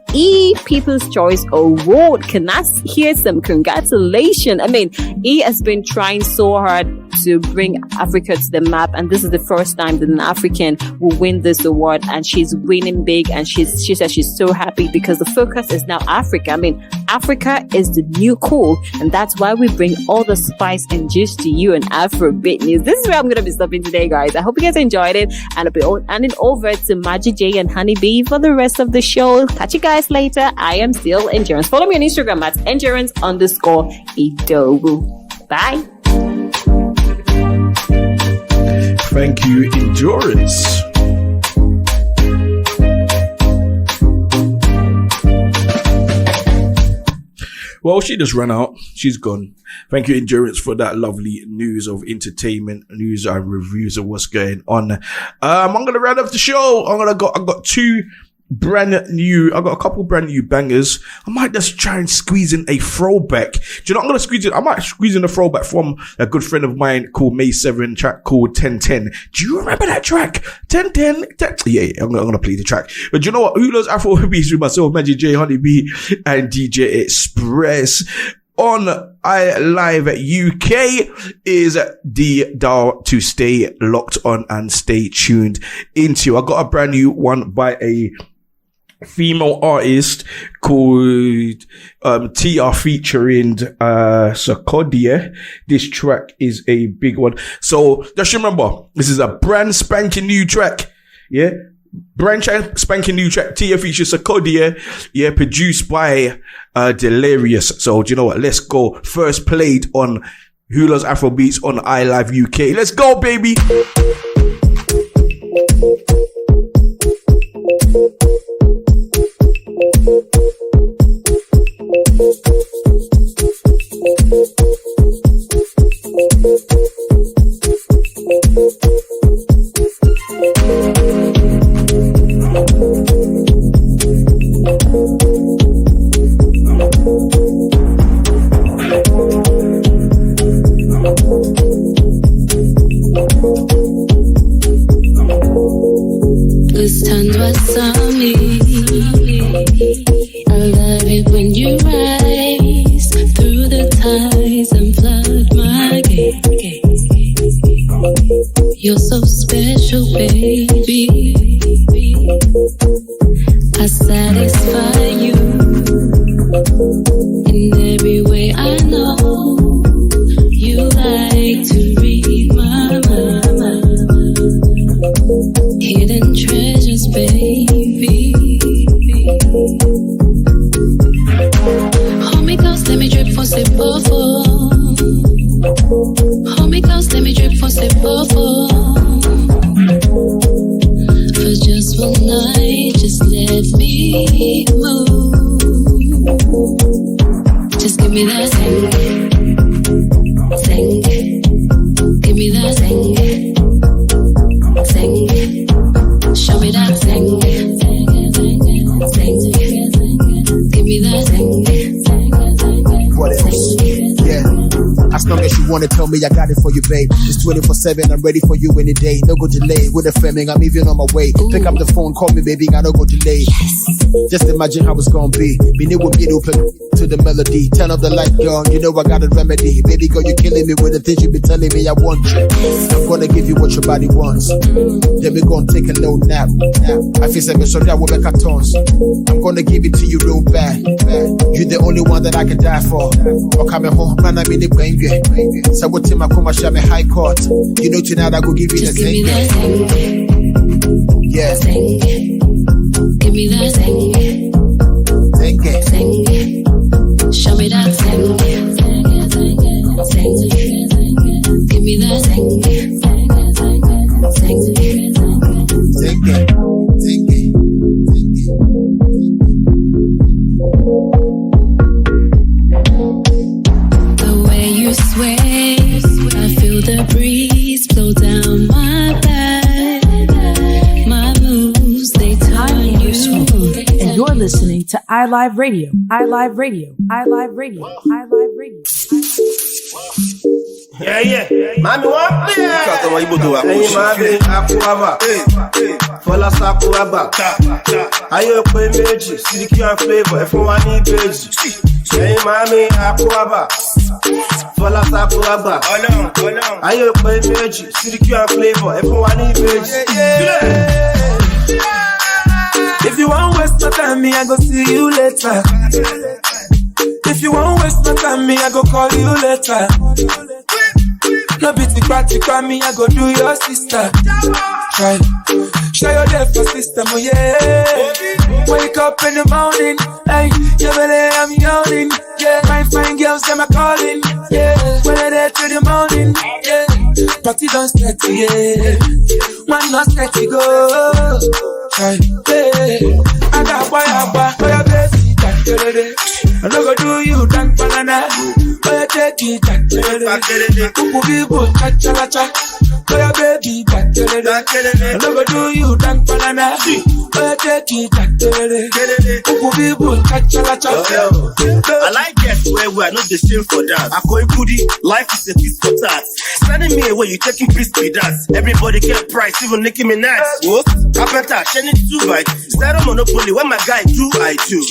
People's Choice Award. Can I hear some congratulations? I mean, E has been trying so hard to bring Africa to the map, and this is the first time that an African will win this award, and she's winning big, and she says she's so happy because the focus is now Africa. I mean, Africa is the new cool, and that's why we bring all the spice and juice to you in Afrobeat news. This is where I'm going to be stopping today, guys. I hope you guys enjoyed it, and I'll be handing over to Magic-Jay and Honney B for the rest of the show. Catch you guys later. I am still Endurance. Follow me on Instagram at Endurance_Idowu. Bye. Thank you, Endurance. Well, she just ran out. She's gone. Thank you, Endurance, for that lovely news of entertainment, news and reviews of what's going on. I'm going to round up the show. I've got a couple brand new bangers. I might just try and squeeze in a throwback. Do you know what I'm going to squeeze in? I might squeeze in a throwback from a good friend of mine called May 7, track called 1010. Do you remember that track? 1010? Yeah, I'm going to play the track. But you know what? Who Loves Afrobeats with myself, Magic-Jay Honney B and DJ Express on iLiveUK is the dial to stay locked on and stay tuned into. I got a brand new one by a female artist called Tia featuring Sarkodia. This track is a big one. So just remember, this is a brand spanking new track. Yeah. Brand spanking new track. Tia features Sarkodia. Yeah. Produced by Delirious. So do you know what? Let's go. First played on Who Loves Afrobeats on iLiveUK. Let's go, baby. This time what's on me. I love it when you rise through the ties and flood my gates. You're so special, baby. I satisfy you in every way. I know you like to read my mind. Hidden treasures, baby. Hold me close, let me drip for sip of four. Hold me close, let me drip for sip of four. For just one night, just let me move. know me, I got it for you, babe. It's 24/7, I'm ready for you any day. No go delay. With the framing, I'm even on my way. Pick up the phone, call me, baby, I no go delay. Just imagine how it's gonna be. Me new with me open to the melody. Turn up the light, girl, you know I got a remedy. Baby girl, you're killing me with the things you be telling me I want you. I'm gonna give you what your body wants. Then we gonna take a little nap. I feel like so that will make a tons. I'm gonna give it to you real bad. You're the only one that I can die for. Or coming home, man, I'm in the brain. So what time I come, I shall me high court. You know tonight I go give you the thing. Yeah. Give me that thing. Show me that thing. Give me that thing. The way you sway, I feel the breeze blow down my back. My moves, they turn you on. And you're listening to iLive Radio. iLive Radio. iLive Radio. iLive Radio. Yeah. Mami wa play. Kaka wa ibo do wa. Eyin mami akuaba. Fola sakuaba. Ayo pe méjì, Silky and Flavor, ẹfun wa ní ìbejì. Eyin mami akuaba. Fola sakuaba. Ayo pe méjì, Silky and Flavor, ẹfun wa ní ìbejì. If you want waste my time, me I go see you later. If you want waste my time, me I go call you later. No bitty by me, I go do your sister. Try, show your love for system, oh yeah. Wake up in the morning, hey, you better I'm yawning, yeah. My fine girls, them are calling, yeah. When they're there till the morning, yeah. Party don't start, yeah. One not start to go. Try, yeah. I got boy, your baby, I no go do you dance banana. Boy, take it back. Kuku bibo cha. Boy, baby back. I no go do you dance banana. Boy, take it back. Kuku bibo cha. I like guests where we are not the same for that. I call it goodie, life is a piece for that. Sending me away, you taking piece with that. Everybody get price, even Nicki Minaj. What? Carpenter, Shenny 2 bites. Zero monopoly, when my guy do, I do.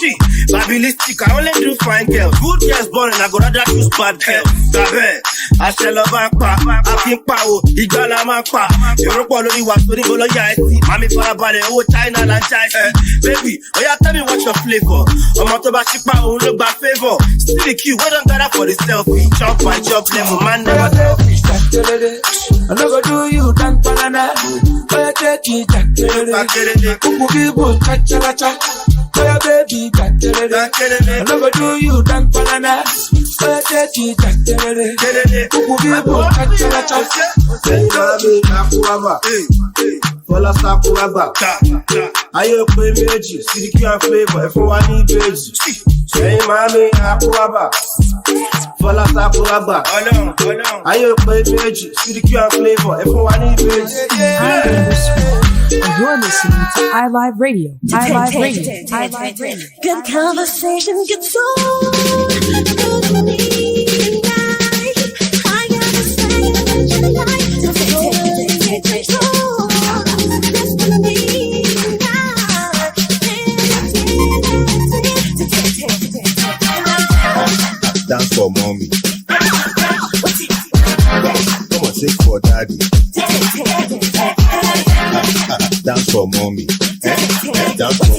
Babilistic, I only do fine girls. Good girls born and I go rather choose bad girls. Gabe, I shall love a pa, I think power, Igala Mapa. Europe only was for the Bolo Yati. Mami Parabale, oh China and China. Baby, oh yeah, tell me what's your flavor. I'm out of a chipa, who look back favor. Still the queue, we don't gather for the selfie. Chop by chop level, man, never selfish. I no go do you dance banana. Boy, take it back. Kuku bibo cha. Boy, baby back. I no go do you dance banana. Boy, take it back. Kuku bibo cha. Mami akuaba. Fola sakuaba. Ayo pe méjì, Silky and Flavor, ẹfun wa ní ìbejì. Eyin mami akuaba. Fola sakuaba. Ayo pe méjì, Silky and Flavor, ẹfun wa ní ìbejì. And you're listening to iLive Radio. iLive Radio. iLive Radio. Good conversation, good soul. Good for me tonight. I gotta say that you like to control. That's for me tonight. Dance for mommy. Come on, shake for daddy. Dance for mommy. Dance for